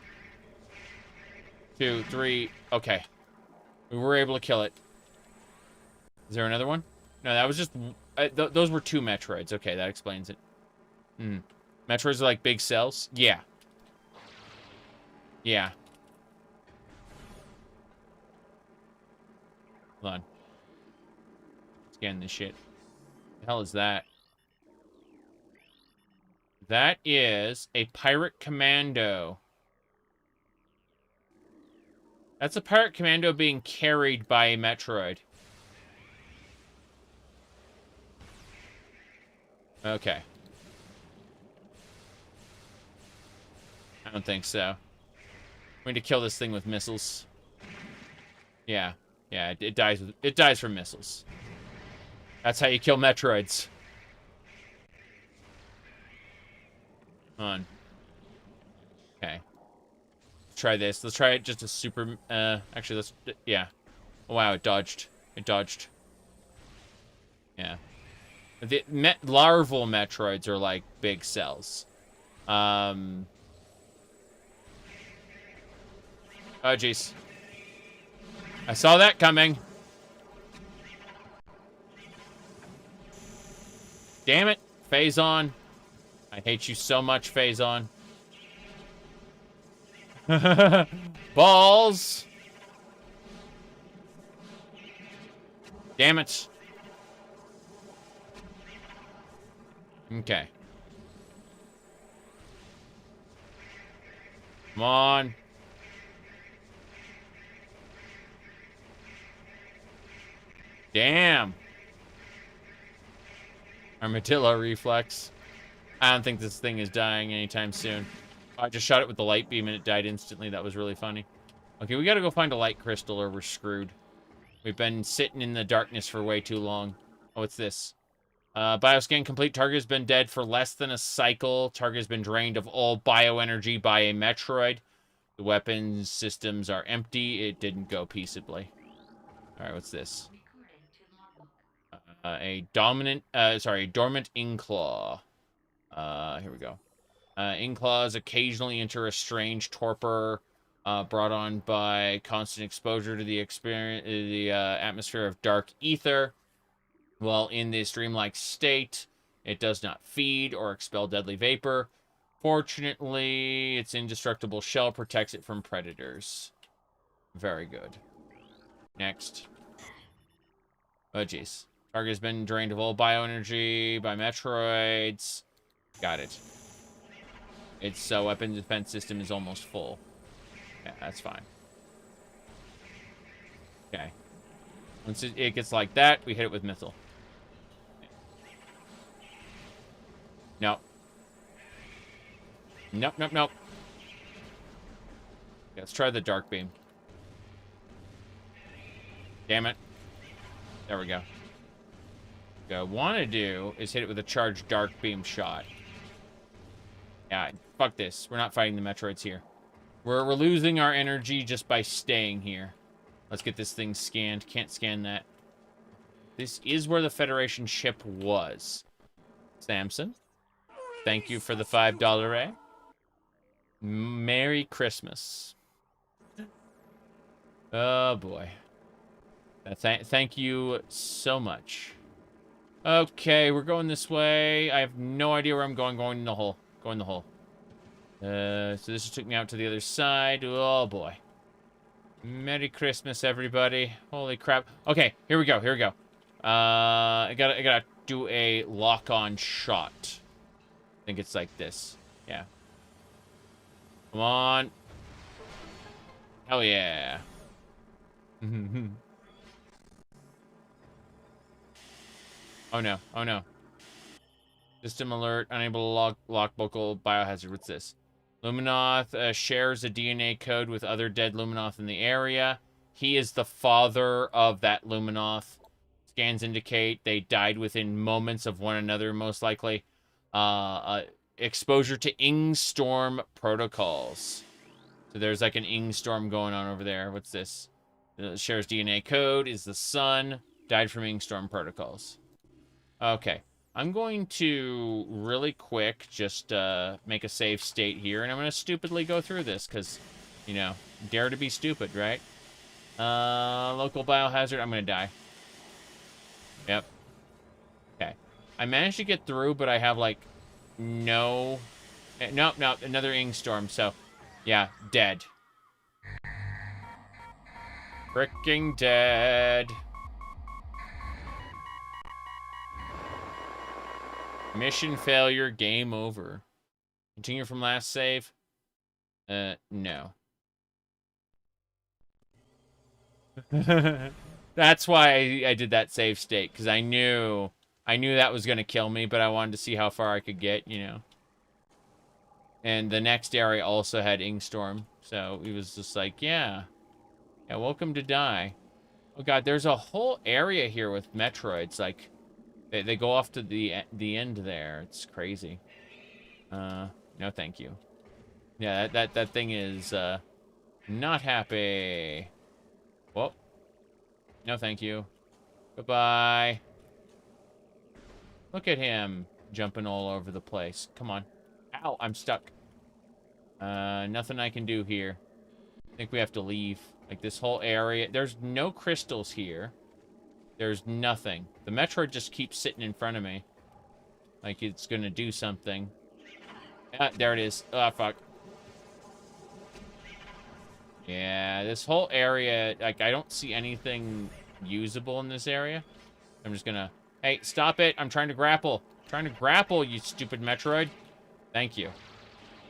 2, 3. Okay. We were able to kill it. Is there another one? No, that was just... those were 2 Metroids. Okay, that explains it. Metroids are like big cells? Yeah. Yeah. Hold on. Scan this shit. The hell is that? That is a pirate commando. That's a pirate commando being carried by a Metroid. Okay. I don't think so. We need to kill this thing with missiles. Yeah. Yeah, it dies from missiles. That's how you kill Metroids. Come on. Okay. Let's try this. Let's try it just a super... actually, let's... Yeah. Oh, wow, it dodged. It dodged. Yeah. The larval Metroids are like big cells. Oh, jeez. I saw that coming. Damn it, Phazon. I hate you so much, Phazon. Balls. Damn it. Okay. Come on. Damn. Armadillo reflex. I don't think this thing is dying anytime soon. I just shot it with the light beam and it died instantly. That was really funny. Okay, we gotta go find a light crystal or we're screwed. We've been sitting in the darkness for way too long. Oh, what's this? Bioscan complete. Target has been dead for less than a cycle. Target has been drained of all bioenergy by a Metroid. The weapons systems are empty. It didn't go peaceably. All right, what's this? A dormant Inclaw. Here we go. Inclaws occasionally enter a strange torpor brought on by constant exposure to the atmosphere of dark ether. While in this dreamlike state, it does not feed or expel deadly vapor. Fortunately, its indestructible shell protects it from predators. Very good. Next. Oh, jeez. Target has been drained of all bioenergy by Metroids. Got it. Its weapon defense system is almost full. Yeah, that's fine. Okay. Once it gets like that, we hit it with missile. Nope. Nope, nope, nope. Okay, let's try the dark beam. Damn it. There we go. What I want to do is hit it with a charged dark beam shot. Yeah, fuck this. We're not fighting the Metroids here. We're losing our energy just by staying here. Let's get this thing scanned. Can't scan that. This is where the Federation ship was. Samson, thank you for the $5 ray. Merry Christmas. Oh, boy. Thank you so much. Okay, we're going this way. I have no idea where I'm going. Going in the hole. Go in the hole. So this just took me out to the other side. Oh, boy. Merry Christmas, everybody. Holy crap. Okay, here we go. Here we go. I gotta do a lock-on shot. I think it's like this. Yeah. Come on. Hell yeah. Oh no, oh no. System alert, unable to lock local biohazard. What's this? Luminoth shares a DNA code with other dead Luminoth in the area. He is the father of that Luminoth. Scans indicate they died within moments of one another, most likely. Exposure to Ingstorm protocols. So there's like an Ingstorm going on over there. What's this? Shares DNA code, is the son, died from Ingstorm protocols. Okay, I'm going to really quick just make a save state here, and I'm going to stupidly go through this because, you know, dare to be stupid, right? Local biohazard, I'm going to die. Yep. Okay. I managed to get through, but I have, like, no... Nope, nope, another Ingstorm, so, yeah, dead. Fricking dead. Mission failure, game over. Continue from last save? No. That's why I did that save state, because I knew that was going to kill me, but I wanted to see how far I could get, you know. And the next area also had Ingstorm, so he was just like, yeah, welcome to die. Oh god, there's a whole area here with Metroids, like... They go off to the end there. It's crazy. No, thank you. Yeah, that thing is not happy. Whoa. No, thank you. Goodbye. Look at him jumping all over the place. Come on. Ow, I'm stuck. Nothing I can do here. I think we have to leave. Like, this whole area. There's no crystals here. There's nothing. The Metroid just keeps sitting in front of me. Like, it's gonna do something. Ah, there it is. Oh, fuck. Yeah, this whole area, like, I don't see anything usable in this area. I'm just gonna... Hey, stop it. I'm trying to grapple. I'm trying to grapple, you stupid Metroid. Thank you.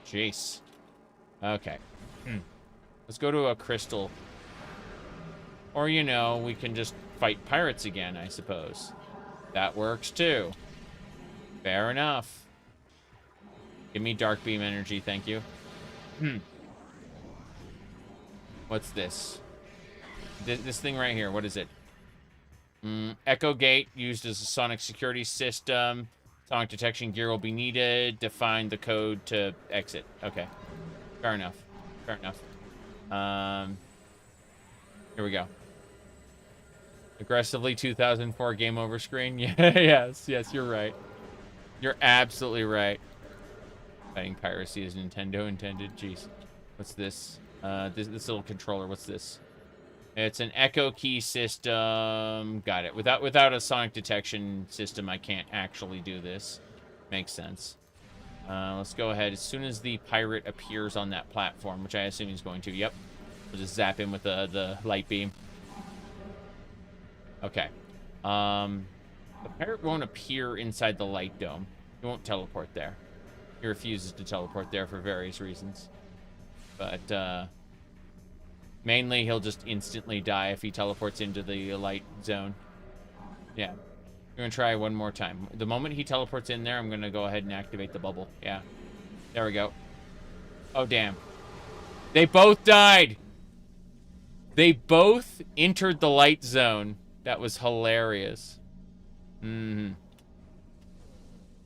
Jeez. Okay. Let's go to a crystal. Or, you know, we can just fight pirates again, I suppose. That works, too. Fair enough. Give me dark beam energy, thank you. What's this? This thing right here, what is it? Echo gate used as a sonic security system. Sonic detection gear will be needed to find the code to exit. Okay. Fair enough. Fair enough. Here we go. Aggressively 2004 game over screen. Yeah, yes, you're right. You're absolutely right. Fighting piracy as Nintendo intended. Jeez. What's this? This little controller. What's this? It's an echo key system. Got it. Without a sonic detection system, I can't actually do this. Makes sense. Let's go ahead. As soon as the pirate appears on that platform, which I assume he's going to. Yep. We'll just zap him with the light beam. Okay. The pirate won't appear inside the light dome. He won't teleport there. He refuses to teleport there for various reasons. But, mainly he'll just instantly die if he teleports into the light zone. Yeah. I'm gonna try one more time. The moment he teleports in there, I'm gonna go ahead and activate the bubble. Yeah. There we go. Oh, damn. They both died! They both entered the light zone. That was hilarious. Not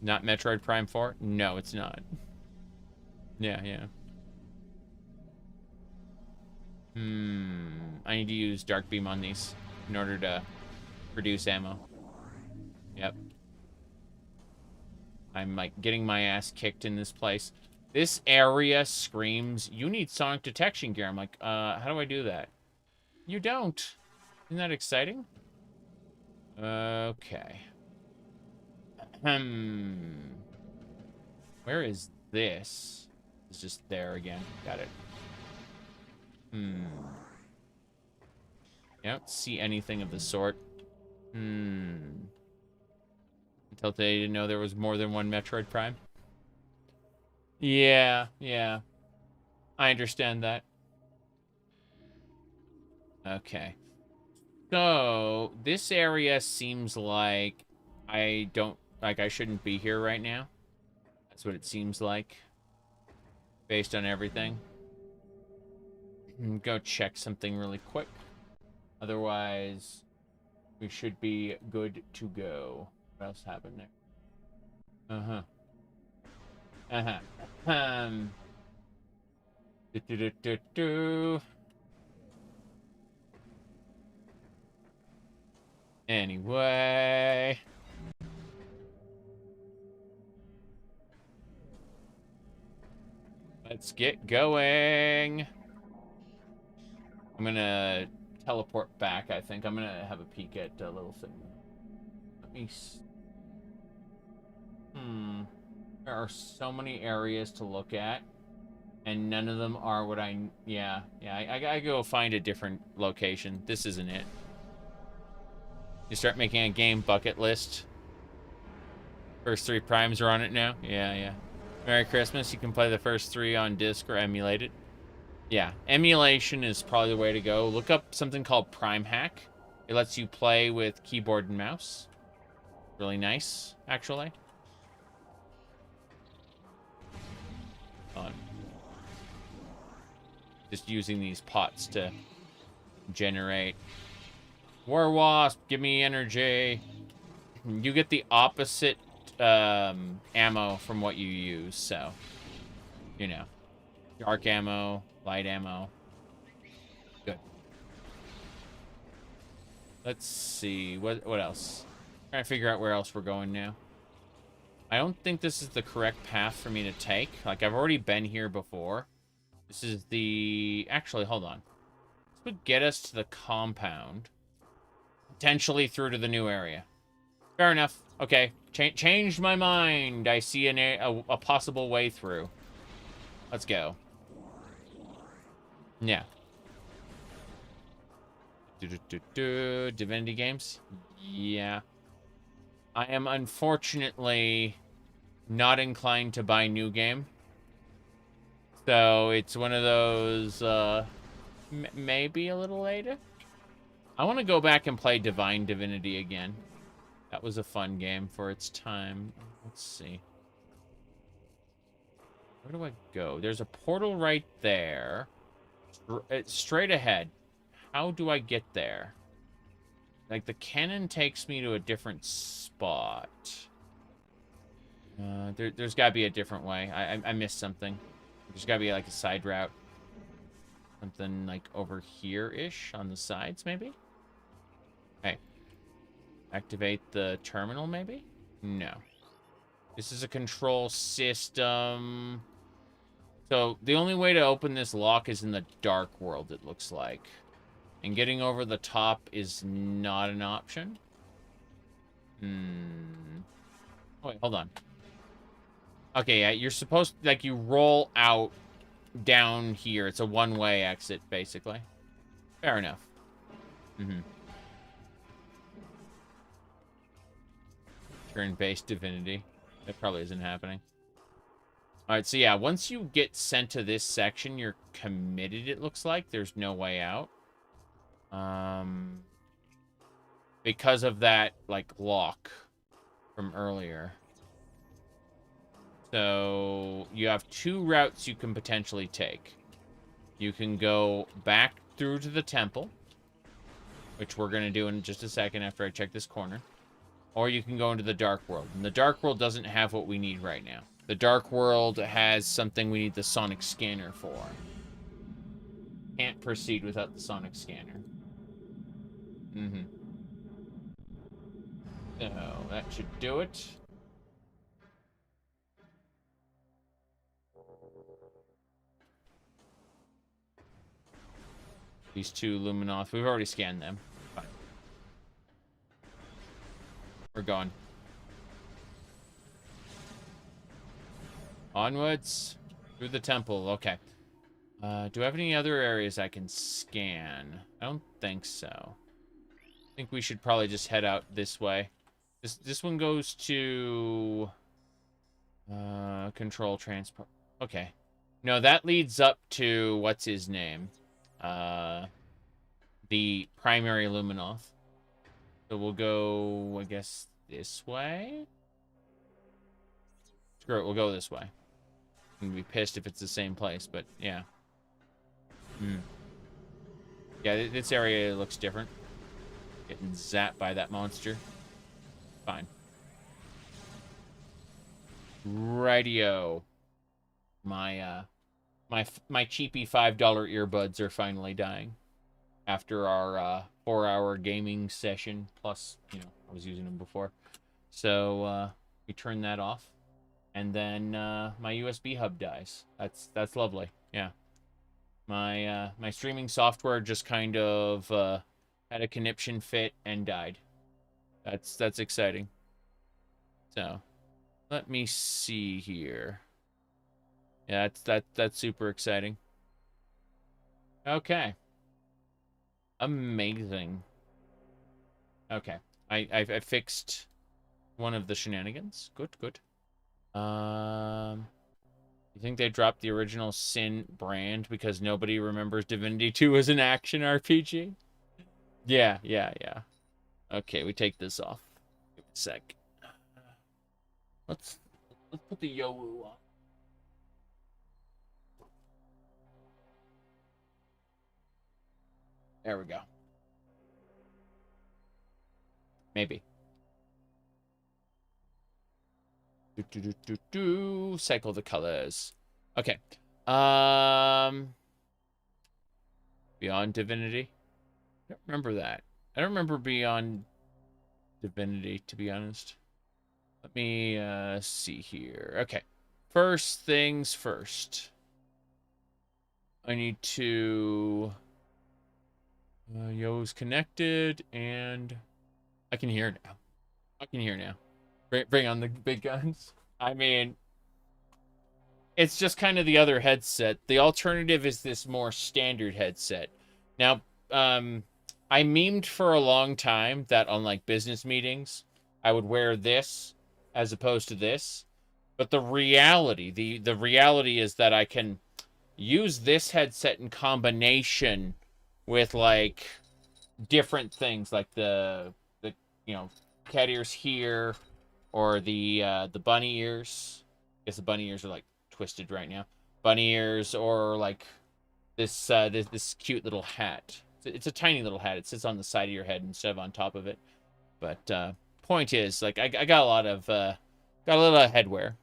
Metroid Prime 4? No, it's not. Yeah. I need to use Dark Beam on these in order to produce ammo. Yep. I'm, like, getting my ass kicked in this place. This area screams, you need sonic detection gear. I'm like, how do I do that? You don't. Isn't that exciting? Okay. Where is this? It's just there again. Got it. I don't see anything of the sort. Until they didn't know there was more than one Metroid Prime. Yeah. I understand that. Okay. So, this area seems like I shouldn't be here right now. That's what it seems like. Based on everything. Go check something really quick. Otherwise, we should be good to go. What else happened there? Anyway. Let's get going. I'm gonna teleport back, I think. I'm gonna have a peek at a little thing. Let me There are so many areas to look at. And none of them are what I... Yeah, I gotta go find a different location. This isn't it. You start making a game bucket list. First 3 primes are on it now. Yeah. Merry Christmas. You can play the first 3 on disc or emulate it. Yeah, emulation is probably the way to go. Look up something called Prime Hack. It lets you play with keyboard and mouse. Really nice, actually. Just using these pots to generate. War Wasp, give me energy. You get the opposite ammo from what you use, so you know. Dark ammo, light ammo. Good. Let's see. What else? Trying to figure out where else we're going now. I don't think this is the correct path for me to take. Like, I've already been here before. This is the... Actually, hold on. This would get us to the compound. Potentially through to the new area. Fair enough. Okay. Changed my mind. I see a possible way through. Let's go. Yeah. Divinity games? Yeah. I am unfortunately not inclined to buy new game. So it's one of those, maybe a little later. I want to go back and play Divine Divinity again. That was a fun game for its time. Let's see. Where do I go? There's a portal right there. It's straight ahead. How do I get there? Like, the cannon takes me to a different spot. There's got to be a different way. I missed something. There's got to be, like, a side route. Something, like, over here-ish on the sides, maybe? Hey. Activate the terminal, maybe? No. This is a control system. So, the only way to open this lock is in the dark world, it looks like. And getting over the top is not an option. Oh, wait, hold on. Okay, yeah, you're supposed to, like, you roll out down here. It's a one-way exit, basically. Fair enough. Turn-based divinity. That probably isn't happening. Alright, so yeah, once you get sent to this section, you're committed, it looks like. There's no way out. Because of that, like, lock from earlier. So, you have two routes you can potentially take. You can go back through to the temple, which we're going to do in just a second after I check this corner. Or you can go into the dark world. And the dark world doesn't have what we need right now. The dark world has something we need the sonic scanner for. Can't proceed without the sonic scanner. So, that should do it. These two Luminoth, we've already scanned them. Fine. We're going. Onwards. Through the temple, okay. Do I have any other areas I can scan? I don't think so. I think we should probably just head out this way. This one goes to... control transport. Okay. No, that leads up to... What's his name? The primary Luminoth. So we'll go, I guess, this way? Screw it, we'll go this way. I'm gonna be pissed if it's the same place, but yeah. Yeah, this area looks different. Getting zapped by that monster. Fine. Radio. My cheapy $5 earbuds are finally dying. After our 4-hour gaming session. Plus, you know, I was using them before. So, we turn that off. And then, my USB hub dies. That's lovely. Yeah. My streaming software just kind of, had a conniption fit and died. That's exciting. So, let me see here. Yeah, that's super exciting. Okay. Amazing. Okay. I fixed one of the shenanigans. Good, good. You think they dropped the original Sin brand because nobody remembers Divinity 2 as an action RPG? Yeah. Okay, we take this off. Give it a sec. Let's put the Yowu on. There we go. Maybe. Cycle the colors. Okay. Beyond Divinity? I don't remember that. I don't remember Beyond Divinity, to be honest. Let me see here. Okay. First things first. I need to... Yo's connected, and I can hear now. I can hear now. Bring on the big guns. I mean, it's just kind of the other headset. The alternative is this more standard headset. Now, I memed for a long time that on like business meetings, I would wear this as opposed to this. But the reality, the reality is that I can use this headset in combination with like different things, like the cat ears here, or the bunny ears. I guess the bunny ears are like twisted right now. Bunny ears, or like this cute little hat. It's a tiny little hat. It sits on the side of your head instead of on top of it. But point is, like, I got a lot of headwear.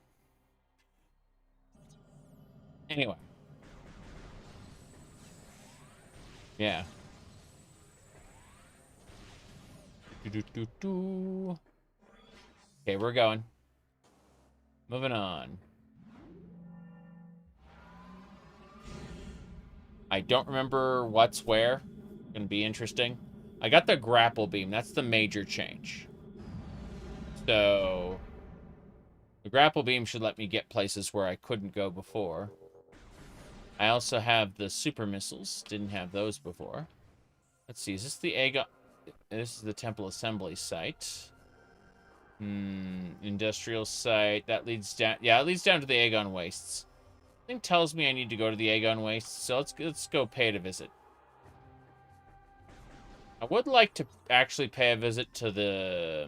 Anyway. Yeah. Okay, we're going. Moving on. I don't remember what's where. Gonna be interesting. I got the grapple beam. That's the major change. So the grapple beam should let me get places where I couldn't go before. I also have the super missiles. Didn't have those before. Let's see. Is this the Aegon? This is the temple assembly site. Industrial site. That leads down. Yeah, it leads down to the Aegon Wastes. Something tells me I need to go to the Aegon Wastes, so let's go pay it a visit. I would like to actually pay a visit to the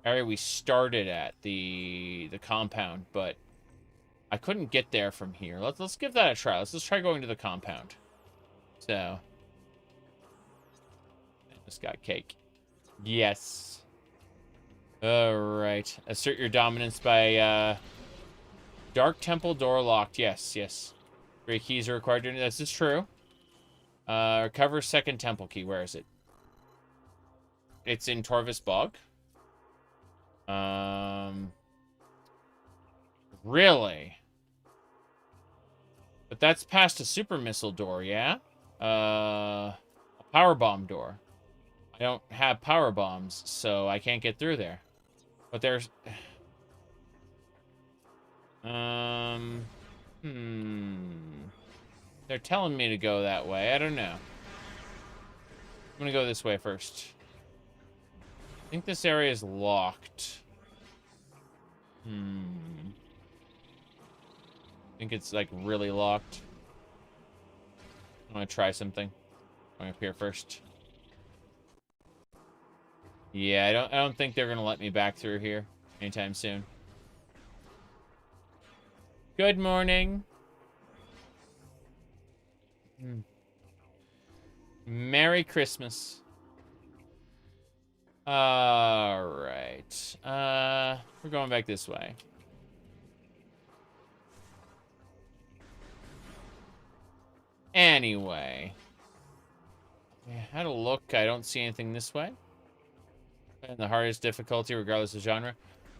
area we started at, the compound, but I couldn't get there from here. Let's give that a try. Let's try going to the compound. So, I just got cake. Yes. All right. Assert your dominance by Dark Temple door locked. Yes, yes. 3 keys are required. This is true. Recover second temple key. Where is it? It's in Torvis Bog. Really? But that's past a super missile door, yeah? A power bomb door. I don't have power bombs, so I can't get through there. But there's... They're telling me to go that way. I don't know. I'm gonna go this way first. I think this area is locked. I think it's like really locked. I'm gonna try something. Going up here first. Yeah, I don't think they're gonna let me back through here anytime soon. Good morning. Merry Christmas. All right. We're going back this way. Anyway. I had a look. I don't see anything this way. And the hardest difficulty, regardless of genre.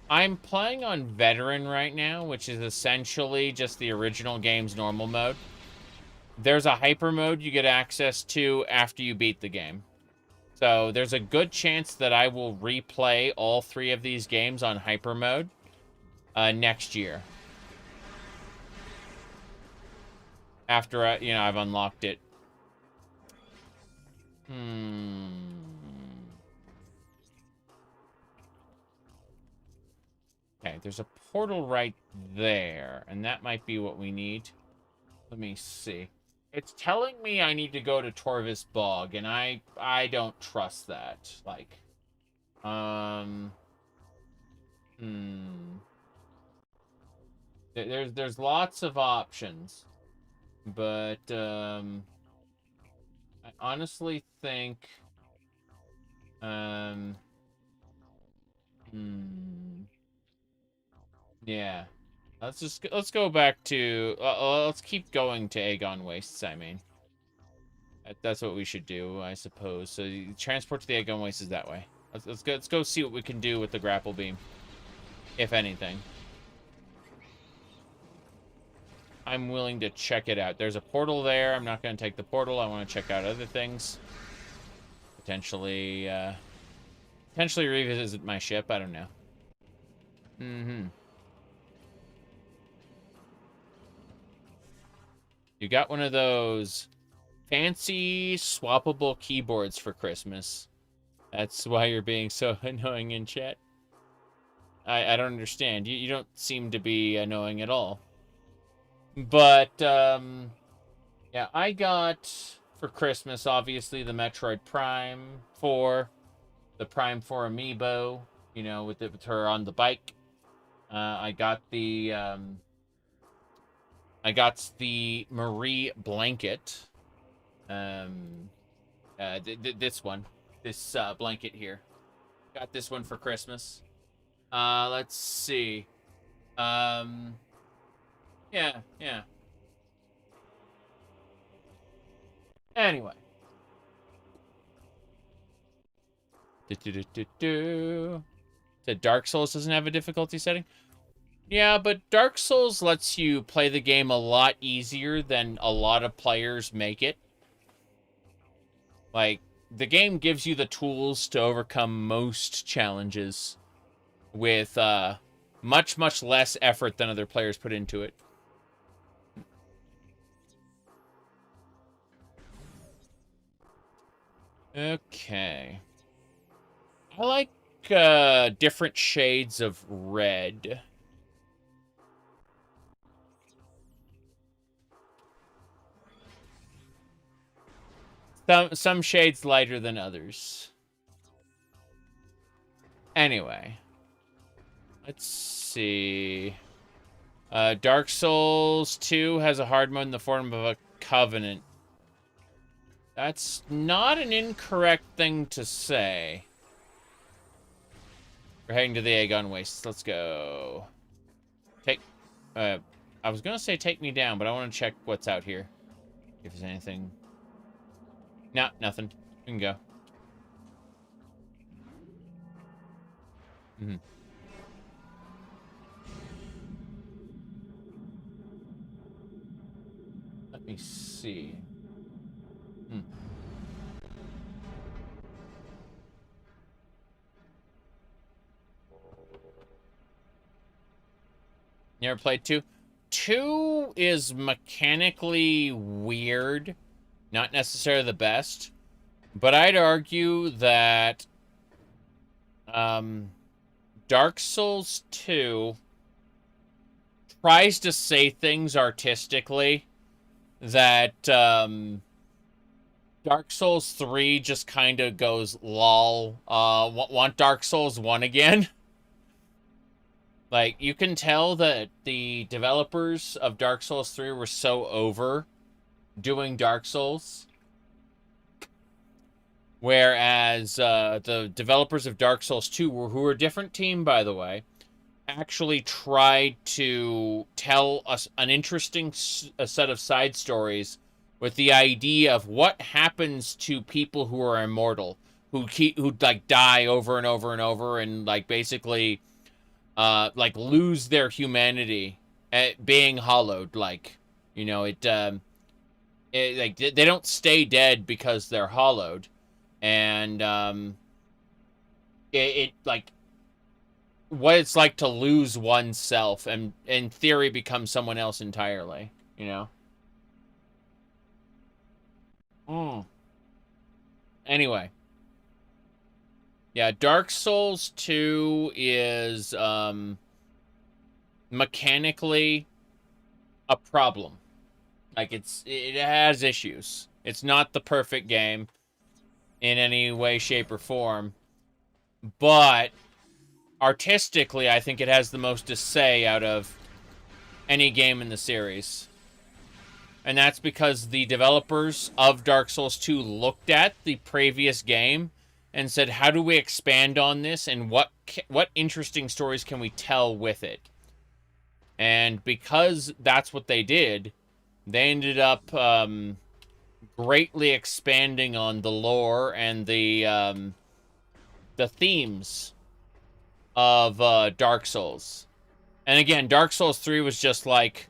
I'm playing on Veteran right now, which is essentially just the original game's normal mode. There's a hyper mode you get access to after you beat the game. So there's a good chance that I will replay all 3 of these games on hyper mode next year. After I've unlocked it. Okay, there's a portal right there, and that might be what we need. Let me see. It's telling me I need to go to Torvis Bog, and I don't trust that. Like, There's lots of options, but I honestly think yeah. Let's go back to let's keep going to Aegon Wastes. I mean, that's what we should do, I suppose. So you transport to the Aegon Wastes is that way. Let's go see what we can do with the grapple beam. if anything. I'm willing to check it out. There's a portal there. I'm not going to take the portal. I want to check out other things. Potentially revisit my ship. I don't know. You got one of those fancy swappable keyboards for Christmas. That's why you're being so annoying in chat. I don't understand. You don't seem to be annoying at all. But, yeah, I got, for Christmas, obviously, the Metroid Prime 4. The Prime 4 amiibo, you know, with her on the bike. I got the Marie blanket. This one. This blanket here. Got this one for Christmas. Let's see. Yeah. Anyway. Said Dark Souls doesn't have a difficulty setting. Yeah, but Dark Souls lets you play the game a lot easier than a lot of players make it. Like, the game gives you the tools to overcome most challenges with much, much less effort than other players put into it. Okay. I like different shades of red. Some shades lighter than others. Anyway. Let's see. Dark Souls 2 has a hard mode in the form of a covenant. That's not an incorrect thing to say. We're heading to the Aegon Wastes. Let's go. I was gonna say take me down, but I want to check what's out here. If there's anything. Nah, nothing. We can go. Let me see. You ever played 2? 2 is mechanically weird. Not necessarily the best. But I'd argue that Dark Souls 2 tries to say things artistically that Dark Souls 3 just kind of goes, lol, want Dark Souls 1 again? Like, you can tell that the developers of Dark Souls 3 were so over doing Dark Souls. Whereas the developers of Dark Souls 2, who were a different team, by the way, actually tried to tell us an interesting set of side stories with the idea of what happens to people who are immortal, who like die over and over and over, and like basically like lose their humanity at being hollowed. Like, you know, like they don't stay dead because they're hollowed, and it like what it's like to lose oneself and in theory become someone else entirely, you know? Anyway. Yeah, Dark Souls 2 is mechanically a problem. Like, it has issues. It's not the perfect game in any way, shape, or form. But artistically, I think it has the most to say out of any game in the series. And that's because the developers of Dark Souls 2 looked at the previous game and said, how do we expand on this, and what interesting stories can we tell with it? And because that's what they did, they ended up greatly expanding on the lore and the themes of Dark Souls. And again, Dark Souls 3 was just like,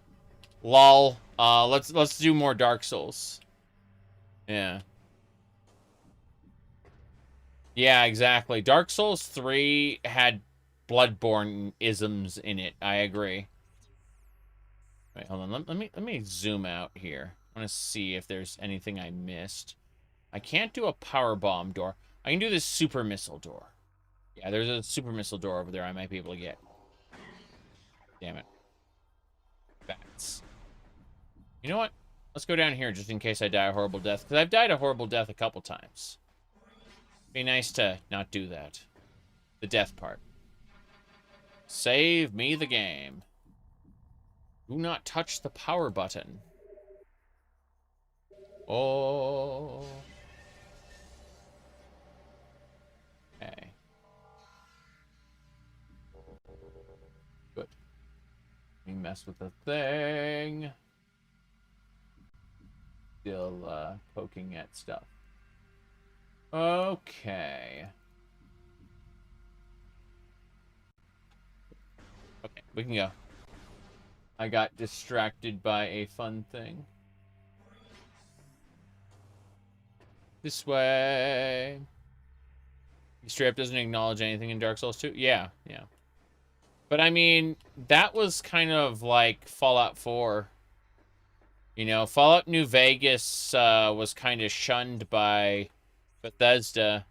lol. Let's do more Dark Souls. Yeah. Yeah, exactly. Dark Souls 3 had Bloodborne isms in it. I agree. Wait, hold on. Let me zoom out here. I want to see if there's anything I missed. I can't do a power bomb door. I can do this super missile door. Yeah, there's a super missile door over there I might be able to get. Damn it. Bats. You know what? Let's go down here just in case I die a horrible death. Because I've died a horrible death a couple times. Be nice to not do that. The death part. Save me the game. Do not touch the power button. Oh. Okay. Good. We mess with the thing. Still poking at stuff. Okay. Okay, we can go. I got distracted by a fun thing. This way. Straight up doesn't acknowledge anything in Dark Souls 2? Yeah, yeah. But I mean, that was kind of like Fallout 4. You know, Fallout New Vegas was kind of shunned by Bethesda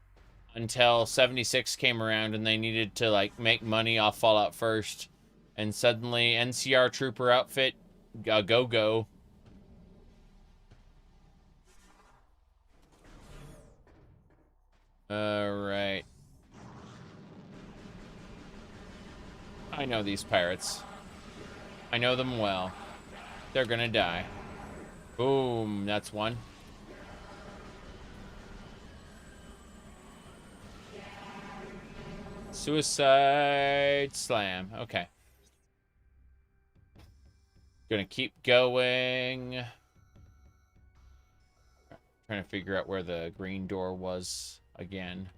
until 76 came around and they needed to, like, make money off Fallout first. And suddenly, NCR Trooper outfit, go. Alright. I know these pirates. I know them well. They're gonna die. Boom, that's one. Suicide slam. Okay. Gonna keep going. Trying to figure out where the green door was again.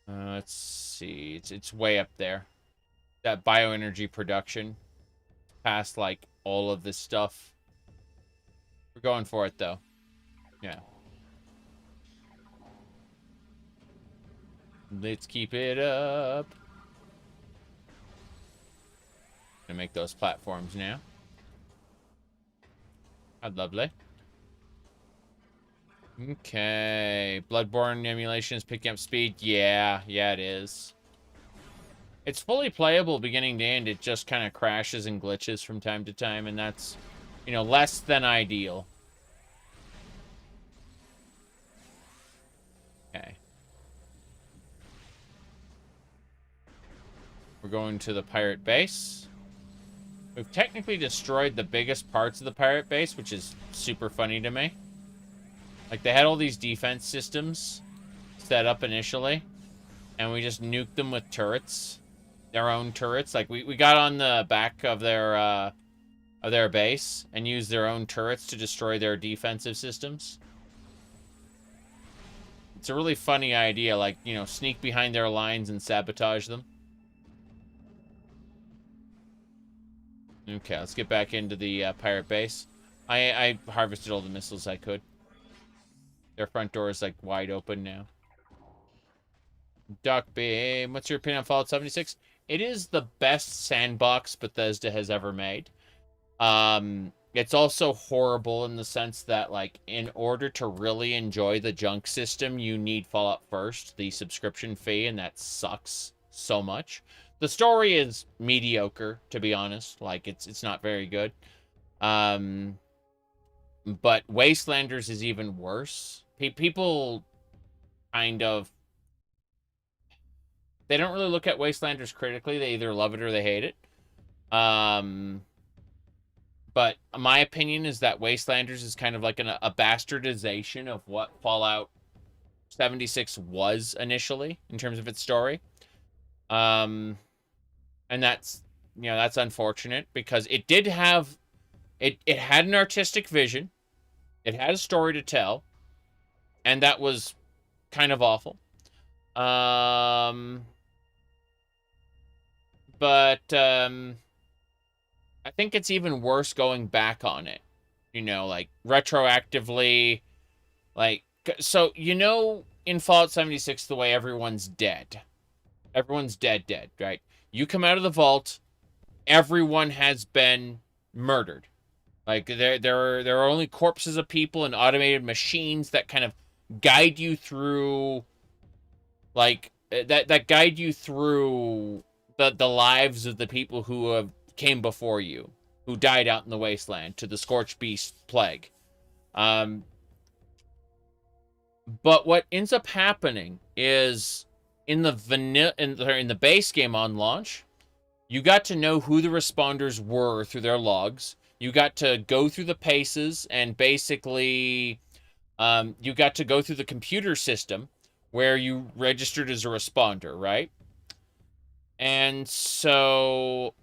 Let's see. It's way up there. That bioenergy production. Past, like, all of this stuff. We're going for it, though. Yeah. Let's keep it up. Gonna make those platforms now. How lovely. Okay. Bloodborne emulation is picking up speed. Yeah, it is. It's fully playable beginning to end. It just kind of crashes and glitches from time to time, and that's, you know, less than ideal. Okay. We're going to the pirate base. We've technically destroyed the biggest parts of the pirate base, which is super funny to me. Like, they had all these defense systems set up initially, and we just nuked them with turrets. Their own turrets. Like, we got on the back of their base and used their own turrets to destroy their defensive systems. It's a really funny idea, like, you know, sneak behind their lines and sabotage them. Okay, let's get back into the pirate base. I harvested all the missiles I could. Their front door is, like, wide open now. Duck Beam, what's your opinion on Fallout 76? It is the best sandbox Bethesda has ever made. It's also horrible in the sense that, like, in order to really enjoy the junk system, you need Fallout First, the subscription fee, and that sucks so much. The story is mediocre, to be honest. Like, it's not very good. But Wastelanders is even worse. People kind of... They don't really look at Wastelanders critically. They either love it or they hate it. But my opinion is that Wastelanders is kind of like a bastardization of what Fallout 76 was initially in terms of its story. And that's, you know, that's unfortunate because it did have, it had an artistic vision. It had a story to tell. And that was kind of awful. but I think it's even worse going back on it. You know, like retroactively, like so. You know, in Fallout 76, the way everyone's dead. Everyone's dead, right? You come out of the vault, everyone has been murdered. Like there are only corpses of people and automated machines that kind of guide you through, like that guide you through the lives of the people who have came before you, who died out in the wasteland to the scorched beast plague. But what ends up happening is in the base game on launch, you got to know who the responders were through their logs. You got to go through the paces and basically you got to go through the computer system where you registered as a responder, right? And so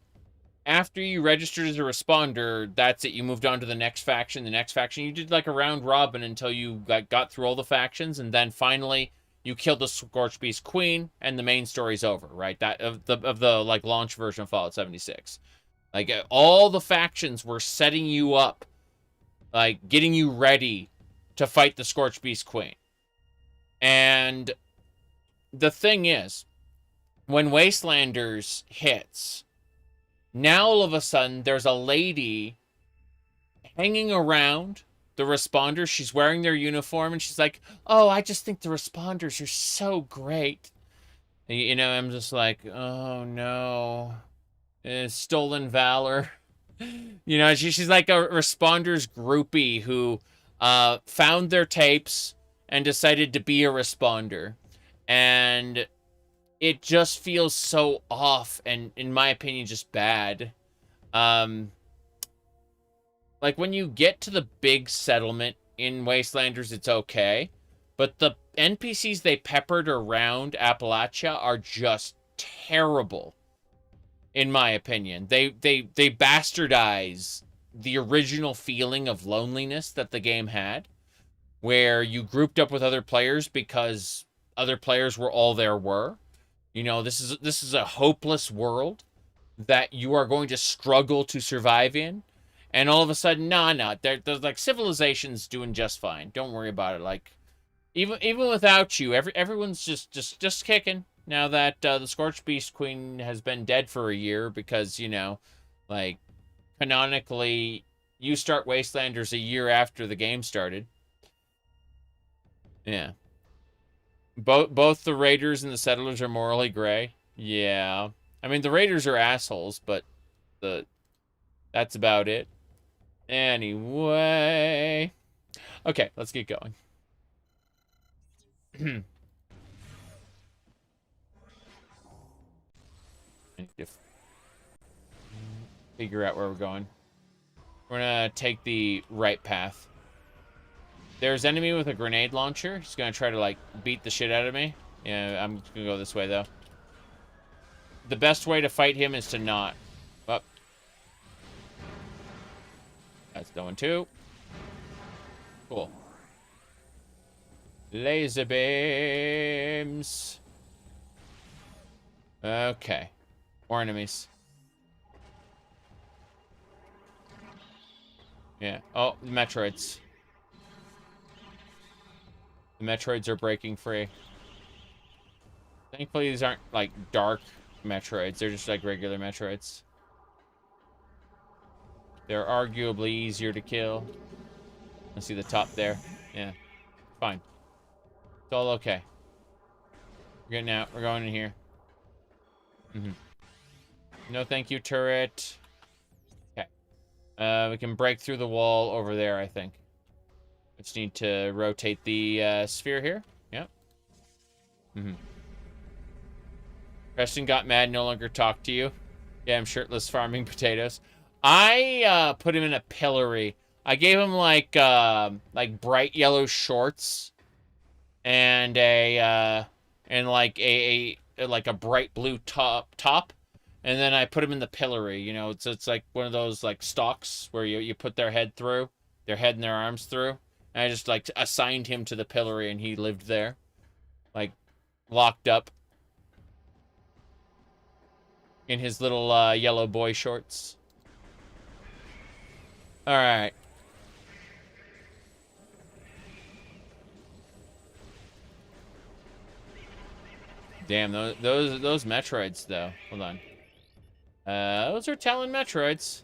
after you registered as a responder, that's it. You moved on to the next faction. The next faction, you did like a round robin until you got through all the factions, and then finally you killed the Scorched Beast Queen, and the main story's over, right? That of the like launch version of Fallout 76. Like all the factions were setting you up, like getting you ready to fight the Scorched Beast Queen. And the thing is, when Wastelanders hits, now all of a sudden there's a lady hanging around the responders. She's wearing their uniform and she's like, "Oh, I just think the responders are so great." You know, I'm just like, "Oh no. Stolen valor." You know, she's like a responders groupie who found their tapes and decided to be a responder. And it just feels so off and, in my opinion, just bad. Like, when you get to the big settlement in Wastelanders, it's okay. But the NPCs they peppered around Appalachia are just terrible, in my opinion. They bastardize the original feeling of loneliness that the game had, where you grouped up with other players because other players were all there were. You know, this is a hopeless world that you are going to struggle to survive in. And all of a sudden, there's like civilization's doing just fine. Don't worry about it. Like, even without you, everyone's just kicking. Now that the Scorched Beast Queen has been dead for a year because, you know, like, canonically, you start Wastelanders a year after the game started. Yeah. Both the Raiders and the Settlers are morally gray. Yeah. I mean, the Raiders are assholes, but that's about it. Anyway. Okay, let's get going. I need to figure out where we're going. We're gonna take the right path. There's enemy with a grenade launcher. He's gonna try to, like, beat the shit out of me. Yeah, I'm gonna go this way, though. The best way to fight him is to not. Up. That's going too. Cool. Laser beams. Okay. More enemies. Yeah. Oh, the Metroids. The Metroids are breaking free. Thankfully, these aren't, like, dark Metroids. They're just, like, regular Metroids. They're arguably easier to kill. I see the top there. Yeah. Fine. It's all okay. We're getting out. We're going in here. No thank you, turret. Okay. We can break through the wall over there, I think. We just need to rotate the sphere here. Yep. Preston got mad, no longer talked to you. Yeah, I'm shirtless farming potatoes. I put him in a pillory. I gave him like bright yellow shorts and a bright blue top. And then I put him in the pillory, you know, it's like one of those like stocks where you put their head and their arms through. And I just like assigned him to the pillory and he lived there. Like locked up. in his little yellow boy shorts. All right. Damn, those Metroids though. Hold on. Those are Talon Metroids.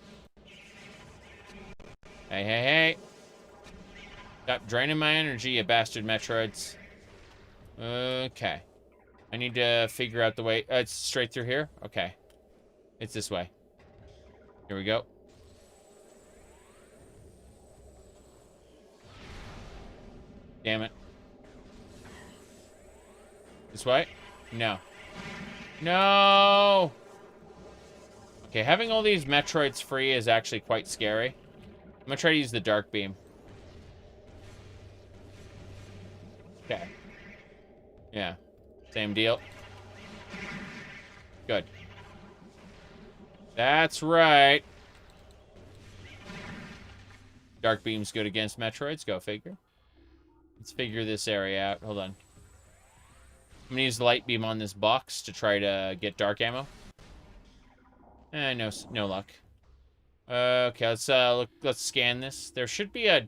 Hey, hey, hey. Stop draining my energy, you bastard Metroids. Okay. I need to figure out the way. It's straight through here? Okay. It's this way. Here we go. Damn it. This way? No. No! Okay, having all these Metroids free is actually quite scary. I'm gonna try to use the Dark Beam. Okay. Yeah. Same deal. Good. That's right. Dark Beam's good against Metroids. Go figure. Let's figure this area out. Hold on. I'm gonna use the Light Beam on this box to try to get dark ammo. No luck. Okay, let's scan this. There should be a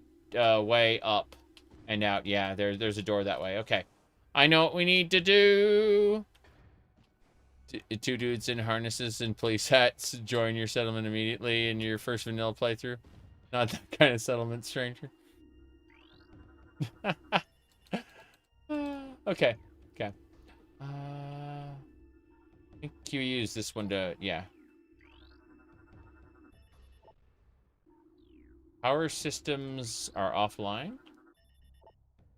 way up and out. Yeah, there's a door that way. Okay. I know what we need to do. Two dudes in harnesses and police hats. Join your settlement immediately in your first vanilla playthrough. Not that kind of settlement, stranger. Okay. Okay. I think you use this one to, yeah. Power systems are offline.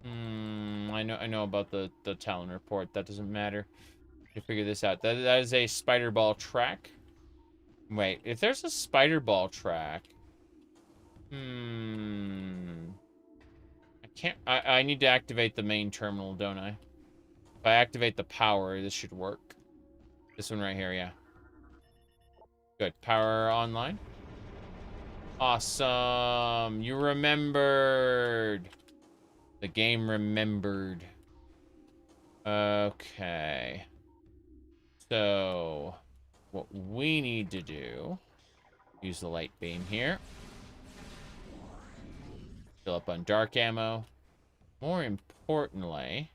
I know about the Talon report. That doesn't matter. You figure this out. That is a spider ball track. Wait, if there's a spider ball track, I can't. I need to activate the main terminal, don't I? If I activate the power, this should work. This one right here, yeah. Good. Power online. Awesome. You remembered. The game remembered. Okay. So, what we need to do, use the light beam here. Fill up on dark ammo. More importantly,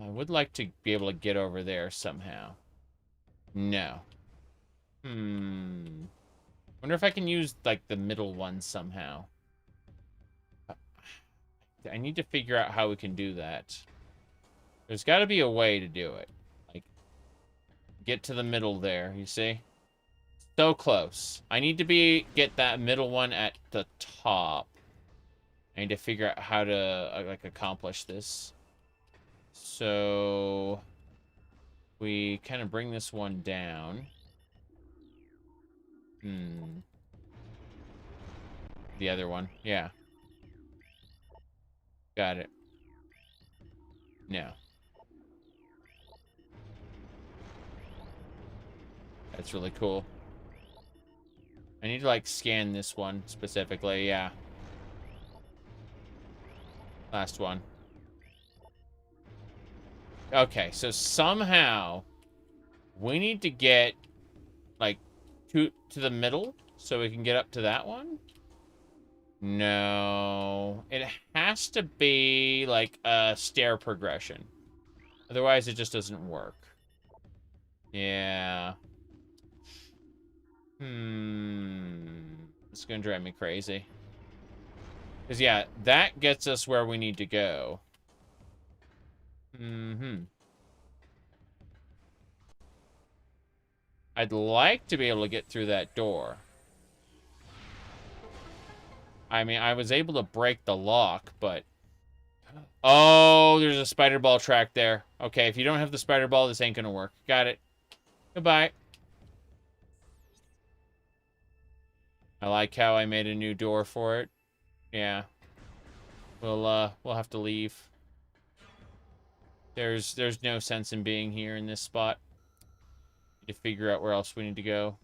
I would like to be able to get over there somehow. No. Wonder if I can use, like, the middle one somehow. I need to figure out how we can do that. There's got to be a way to do it. Like, get to the middle there, you see? So close. I need to get that middle one at the top. I need to figure out how to, like, accomplish this. So, we kind of bring this one down. The other one, yeah. Got it. No. That's really cool. I need to, like, scan this one specifically, yeah. Last one. Okay, so somehow we need to get, like, to the middle so we can get up to that one? No. It has to be, like, a stair progression. Otherwise, it just doesn't work. Yeah. It's gonna drive me crazy. Because, yeah, that gets us where we need to go. I'd like to be able to get through that door. I mean, I was able to break the lock, but... Oh, there's a spider ball track there. Okay, if you don't have the spider ball, this ain't gonna work. Got it. Goodbye. I like how I made a new door for it. Yeah. We'll have to leave. There's no sense in being here in this spot. Need to figure out where else we need to go.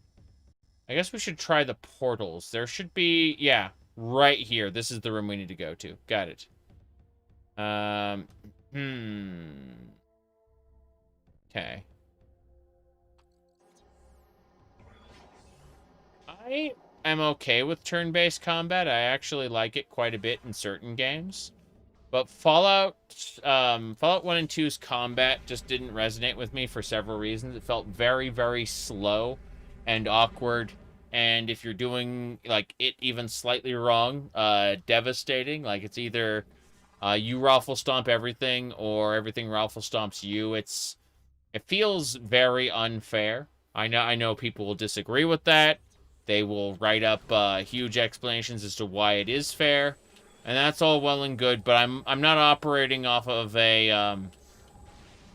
I guess we should try the portals. There should be... Yeah. Right here. This is the room we need to go to. Got it. Okay. I am okay with turn-based combat. I actually like it quite a bit in certain games. But Fallout 1 and 2's combat just didn't resonate with me for several reasons. It felt very, very slow and awkward. And if you're doing, like, it even slightly wrong, devastating. Like, it's either you raffle stomp everything or everything raffle stomps you. It feels very unfair. I know people will disagree with that. They will write up huge explanations as to why it is fair. And that's all well and good, but I'm not operating off of a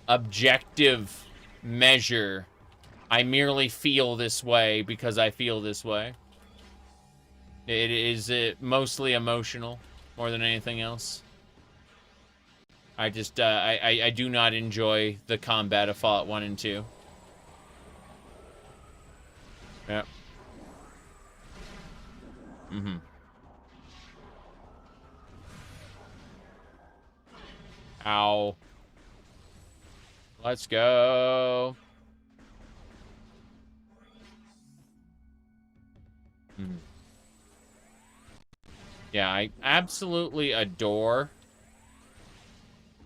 objective measure. I merely feel this way because I feel this way. It is mostly emotional more than anything else. I just I do not enjoy the combat of Fallout 1 and 2. Yep. Mm-hmm. Ow. Let's go. Yeah, I absolutely adore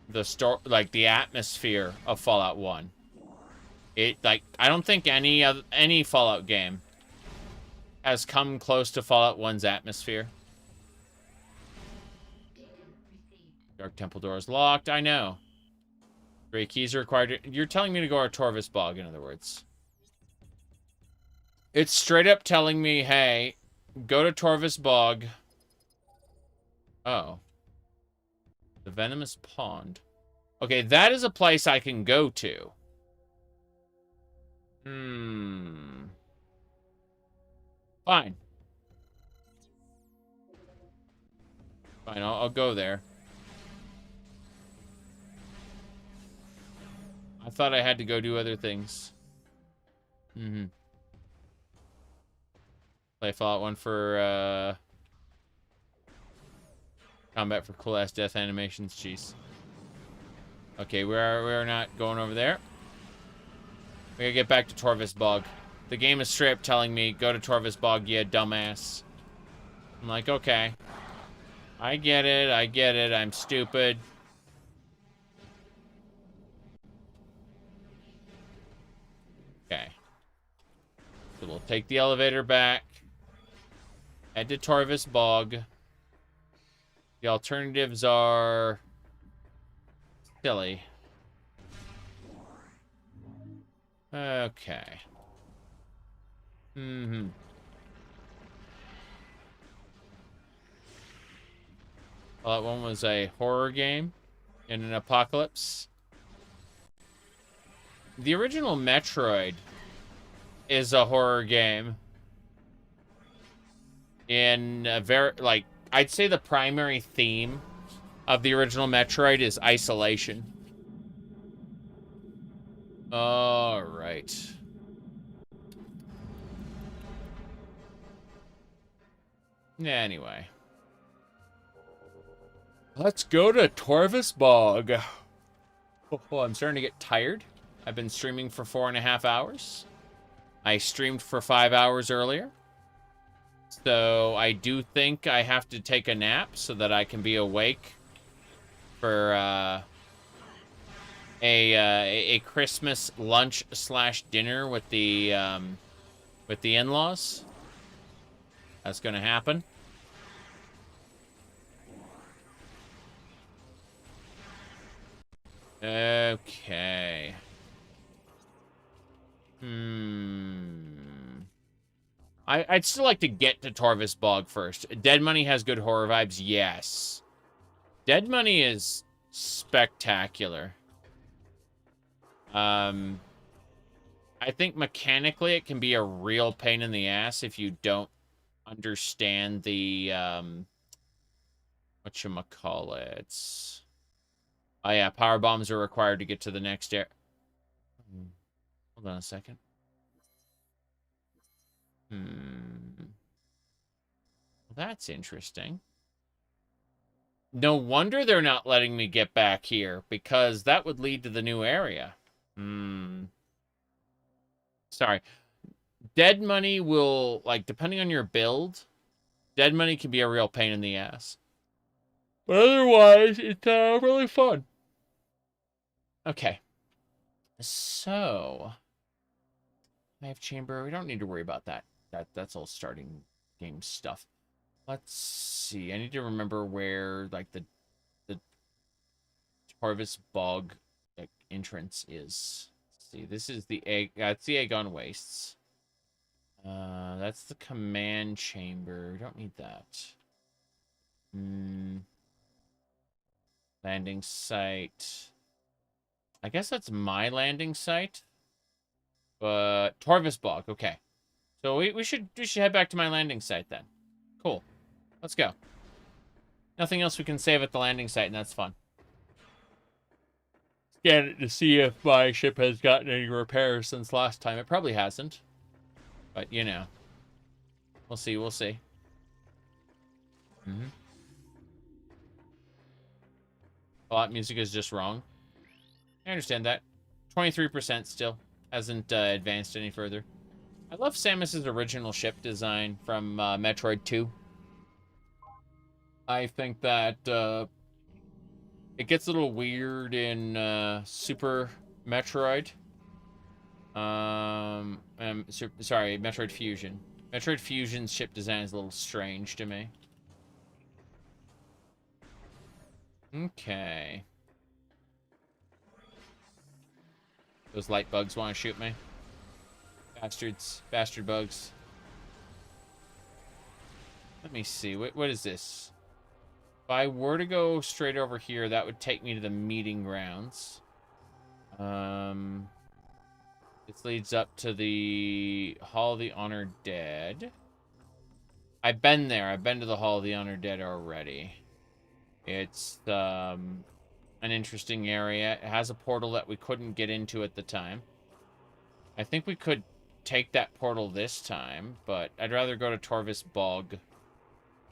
the atmosphere of Fallout 1. I don't think any Fallout game has come close to Fallout 1's atmosphere. Dark Temple door is locked. I know. 3 keys are required. You're telling me to go to Torvis Bog, in other words. It's straight up telling me, hey, go to Torvis Bog. Oh. The Venomous Pond. Okay, that is a place I can go to. Fine. Fine, I'll go there. I thought I had to go do other things. Play Fallout 1 for, combat for cool-ass death animations. Jeez. Okay, we're not going over there. We gotta get back to Torvis Bog. The game is straight up telling me, go to Torvis Bog, you dumbass. I'm like, okay. I get it, I'm stupid. Okay. So we'll take the elevator back. Head to Torvis Bog. The alternatives are silly. Okay. Well, that one was a horror game in an apocalypse. The original Metroid is a horror game in a very, like, I'd say the primary theme of the original Metroid is isolation. All right. Anyway. Let's go to Torvis Bog. Oh, I'm starting to get tired. I've been streaming for 4.5 hours. I streamed for 5 hours earlier. So I do think I have to take a nap so that I can be awake for a Christmas lunch / dinner with the in-laws. That's gonna happen. Okay. I'd still like to get to Torvis Bog first. Dead Money has good horror vibes, yes. Dead Money is spectacular. I think mechanically it can be a real pain in the ass if you don't understand the, whatchamacallit. Oh yeah, power bombs are required to get to the next area. Hold on a second. Well, that's interesting. No wonder they're not letting me get back here, because that would lead to the new area. Sorry. Dead money will, like, depending on your build, dead money can be a real pain in the ass. But otherwise, it's really fun. Okay. So, Knife Chamber, we don't need to worry about that. That's all starting game stuff. Let's see. I need to remember where, like, the Harvest Bog, like, entrance is. Let's see. This is the egg. It's the Aegon Wastes. That's the command chamber. We don't need that. Landing site. I guess that's my landing site. But Torvis Bog, okay. So we should head back to my landing site then. Cool. Let's go. Nothing else we can save at the landing site, and that's fun. Scan it to see if my ship has gotten any repairs since last time. It probably hasn't. But, you know. We'll see, we'll see. Plot music is just wrong. I understand that. 23% still. Hasn't advanced any further. I love Samus's original ship design from Metroid 2. I think that it gets a little weird in Super Metroid. Sorry, Metroid Fusion. Metroid Fusion's ship design is a little strange to me. Okay. Those light bugs want to shoot me. Bastards. Bastard bugs. Let me see. What is this? If I were to go straight over here, that would take me to the meeting grounds. This leads up to the Hall of the Honored Dead. I've been there. I've been to the Hall of the Honored Dead already. It's an interesting area. It has a portal that we couldn't get into at the time. I think we could take that portal this time, but I'd rather go to Torvis Bog.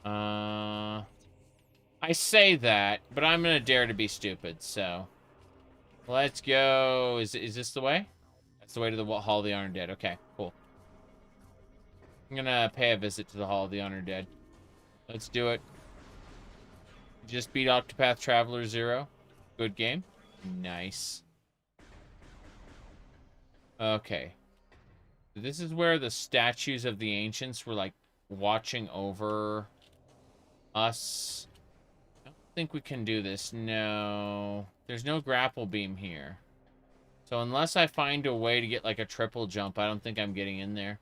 I say that, but I'm gonna dare to be stupid, so let's go. Is this the way? That's the way to the Hall of the Honored Dead. Okay, cool. I'm gonna pay a visit to the Hall of the Honored Dead. Let's do it. Just beat Octopath Traveler 0. Good game. Nice. Okay. This is where the statues of the ancients were, like, watching over us. I don't think we can do this. No. There's no grapple beam here. So unless I find a way to get, like, a triple jump, I don't think I'm getting in there.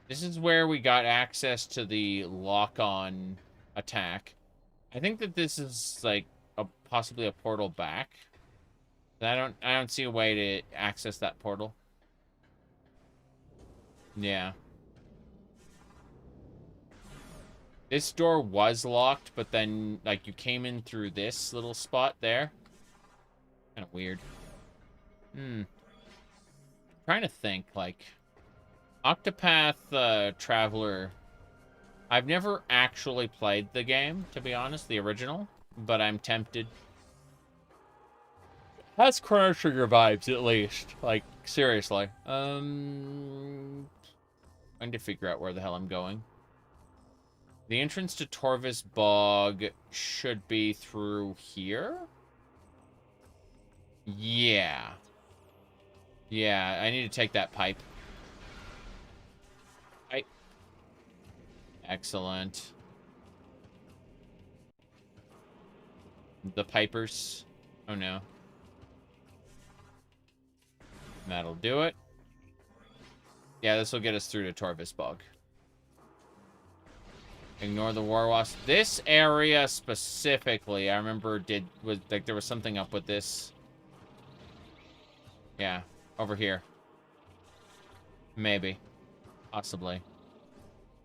This is where we got access to the lock-on attack. I think that this is, like, possibly a portal back. I don't see a way to access that portal. Yeah. This door was locked, but then, like, you came in through this little spot there. Kind of weird. Trying to think, like, Octopath Traveler. I've never actually played the game, to be honest, the original, but I'm tempted. Has Chrono Trigger vibes, at least. Like, seriously. I need to figure out where the hell I'm going. The entrance to Torvis Bog should be through here? Yeah. Yeah, I need to take that pipe. Excellent. The pipers. Oh no. That'll do it. Yeah, this will get us through to Torvis Bog. Ignore the war wasp. This area specifically, I remember was like there was something up with this. Yeah, over here. Maybe. Possibly.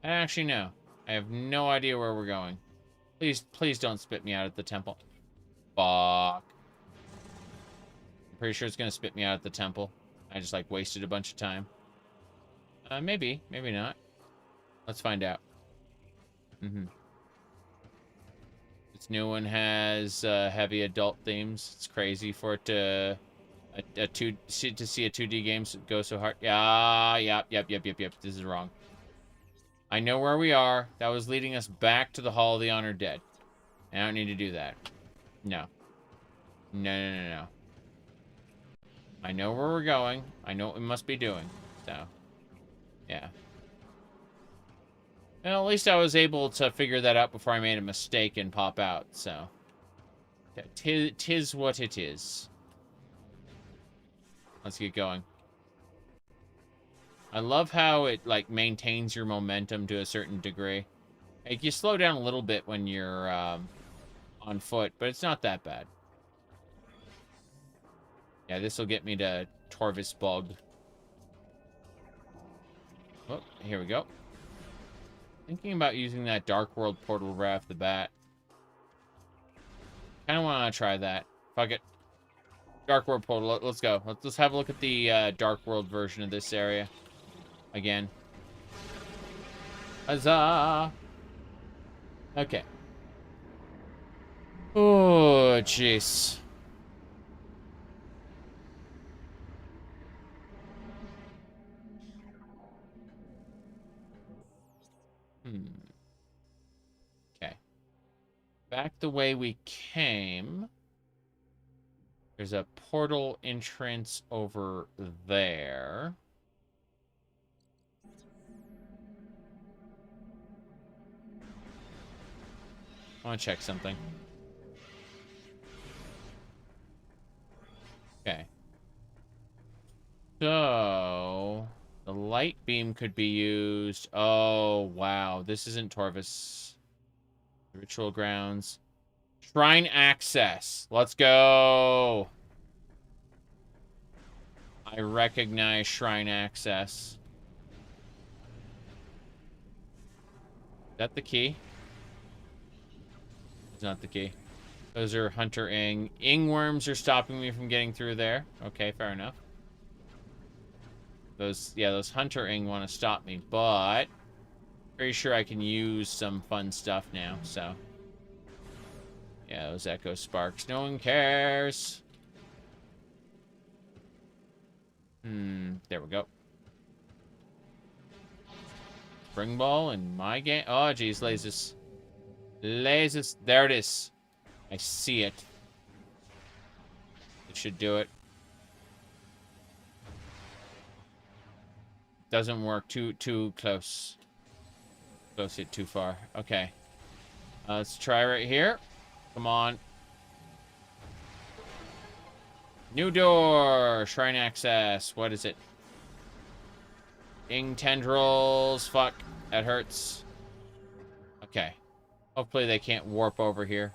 Actually, no. I have no idea where we're going. Please don't spit me out at the temple. Fuck. I'm pretty sure it's gonna spit me out at the temple. I just, like, wasted a bunch of time. Maybe. Maybe not. Let's find out. This new one has heavy adult themes. It's crazy for it to To see a 2D game go so hard. Yeah, yep. This is wrong. I know where we are. That was leading us back to the Hall of the Honored Dead. I don't need to do that. No. No. I know where we're going. I know what we must be doing. So, yeah. Well, at least I was able to figure that out before I made a mistake and pop out, so. Tis what it is. Let's get going. I love how it, like, maintains your momentum to a certain degree. Like, you slow down a little bit when you're, on foot, but it's not that bad. Yeah, this will get me to Torvis Bog. Oh, here we go. Thinking about using that Dark World portal right off the bat. Kind of want to try that. Fuck it. Dark World portal. Let's go. Let's have a look at the Dark World version of this area. Again. Huzzah! Okay. Oh, jeez. Okay. Back the way we came. There's a portal entrance over there. I want to check something. Okay. So, the light beam could be used. Oh, wow. This isn't Torvis. Ritual grounds. Shrine access. Let's go. I recognize shrine access. Is that the key? It's not the key. Those are Hunter Ing. Ing worms are stopping me from getting through there. Okay, fair enough. Those Hunter Ing want to stop me, but pretty sure I can use some fun stuff now, so. Yeah, those Echo Sparks. No one cares. There we go. Spring Ball in my game. Oh, geez, lasers. Lasers. There it is. I see it. It should do it. Doesn't work. Too close. Close hit too far. Okay. Let's try right here. Come on. New door. Shrine access. What is it? Ing tendrils. Fuck. That hurts. Okay. Hopefully they can't warp over here.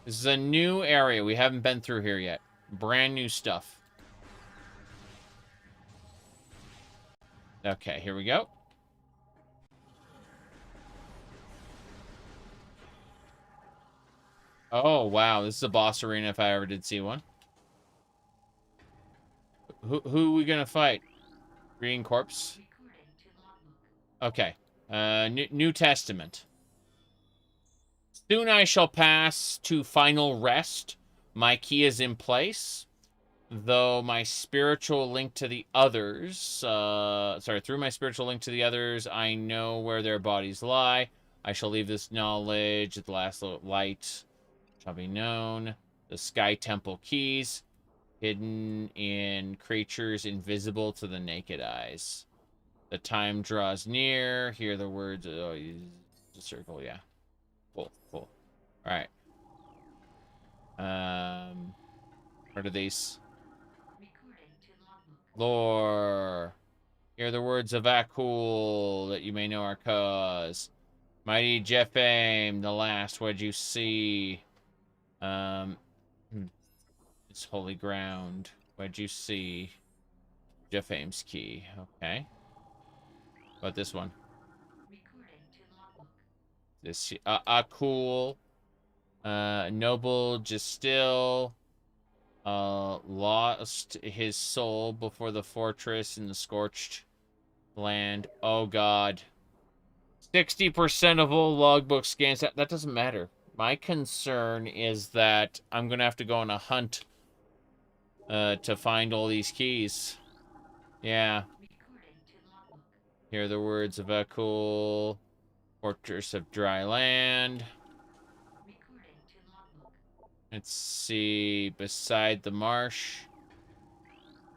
This is a new area. We haven't been through here yet. Brand new stuff. Okay, here we go. Oh, wow. This is a boss arena if I ever did see one. Who are we gonna fight? Green Corpse? Okay. New Testament. Soon I shall pass to final rest. My key is in place. Though my spiritual link to the others... through my spiritual link to the others, I know where their bodies lie. I shall leave this knowledge at the last light shall be known. The Sky Temple keys, hidden in creatures invisible to the naked eyes. The time draws near. Hear the words. Oh, use the circle. Yeah. Cool. All right. What are these? Lore. Hear the words of Akul, that you may know our cause. Mighty Jepham, the last, what'd you see? It's holy ground. What'd you see? Jepham's key. Okay. What about this one? This Akul. Noble Justil. Lost his soul before the fortress in the scorched land. Oh god. 60% of all logbook scans. That doesn't matter. My concern is that I'm gonna have to go on a hunt to find all these keys. Yeah. Hear the words of Echo, Fortress of Dry Land. Let's see, beside the marsh.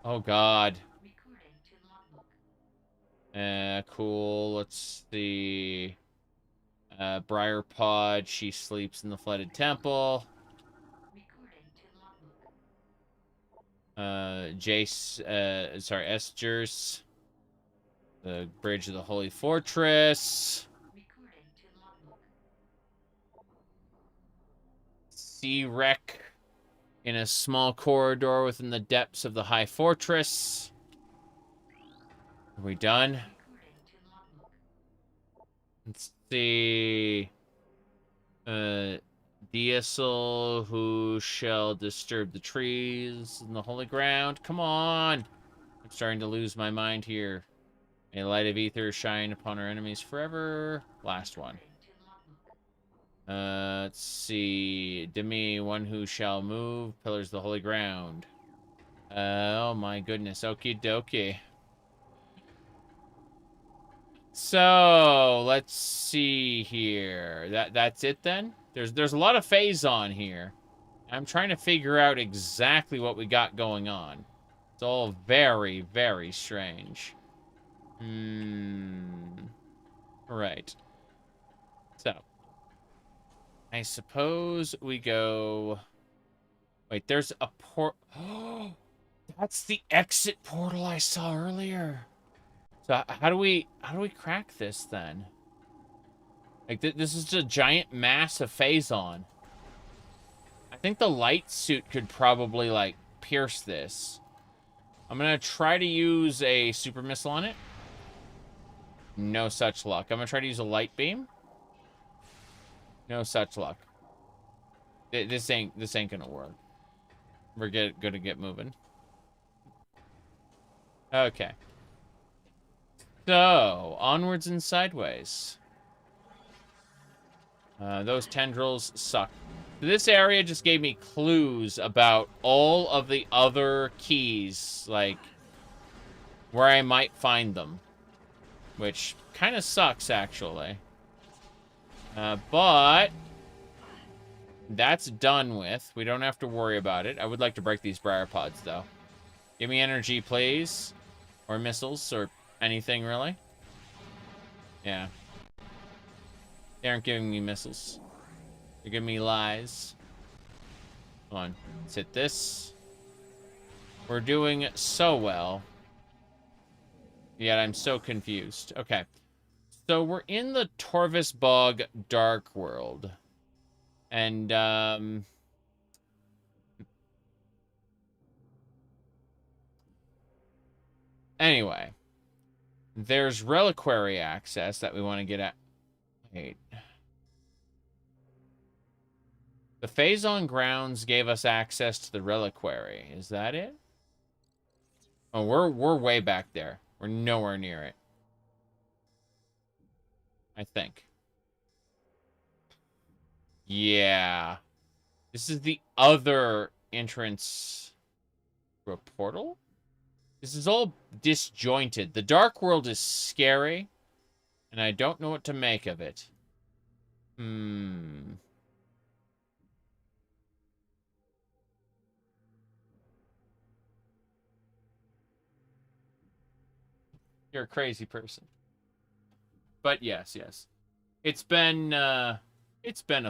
Oh God. Cool. Let's see. Briar Pod, she sleeps in the flooded temple. Esters. The Bridge of the Holy Fortress. Sea wreck in a small corridor within the depths of the High Fortress. Are we done? Let's see. Diesel, who shall disturb the trees in the holy ground? Come on! I'm starting to lose my mind here. May light of ether shine upon our enemies forever. Last one. Let's see. Demi, one who shall move. Pillars of the holy ground. Oh my goodness. Okie dokie. So, let's see here. That's it then? There's a lot of phase on here. I'm trying to figure out exactly what we got going on. It's all very, very strange. Right. So, I suppose we go... Wait, there's a port... Oh, that's the exit portal I saw earlier. So how do we crack this then? Like this is a giant mass of phazon. I think the light suit could probably like pierce this. I'm gonna try to use a super missile on it. No such luck. I'm gonna try to use a light beam. No such luck. This ain't gonna work. We're gonna get moving. Okay. So, onwards and sideways. Those tendrils suck. This area just gave me clues about all of the other keys, like, where I might find them. Which kind of sucks, actually. But that's done with. We don't have to worry about it. I would like to break these briar pods, though. Give me energy, please. Or missiles, or... anything, really? Yeah. They aren't giving me missiles. They're giving me lies. Come on. Let's hit this. We're doing so well. Yet I'm so confused. Okay. So we're in the Torvis Bog Dark World. And, anyway. There's reliquary access that we want to get at. Wait. The Phazon grounds gave us access to the reliquary. Is that it? Oh, we're way back there. We're nowhere near it. I think. Yeah. This is the other entrance to a portal? This is all disjointed. The Dark World is scary, and I don't know what to make of it. You're a crazy person. But yes. It's been a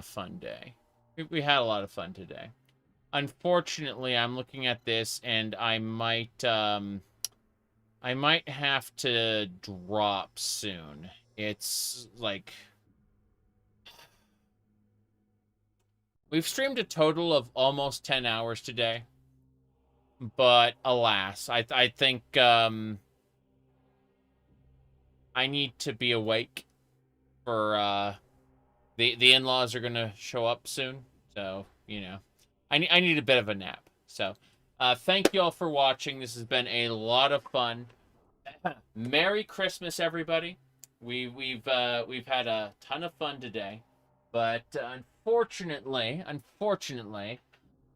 fun day. We had a lot of fun today. Unfortunately, I'm looking at this, and I might have to drop soon. It's like... We've streamed a total of almost 10 hours today. But, alas, I think, I need to be awake for, the in-laws are gonna show up soon. So, you know. I need a bit of a nap. So, thank you all for watching. This has been a lot of fun. Merry Christmas, everybody. We've had a ton of fun today, but unfortunately,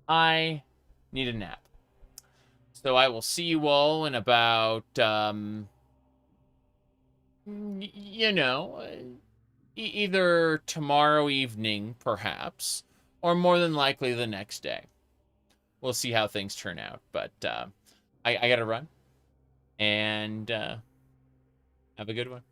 I need a nap. So I will see you all in about, you know, either tomorrow evening, perhaps, or more than likely the next day. We'll see how things turn out. But I got to run. And have a good one.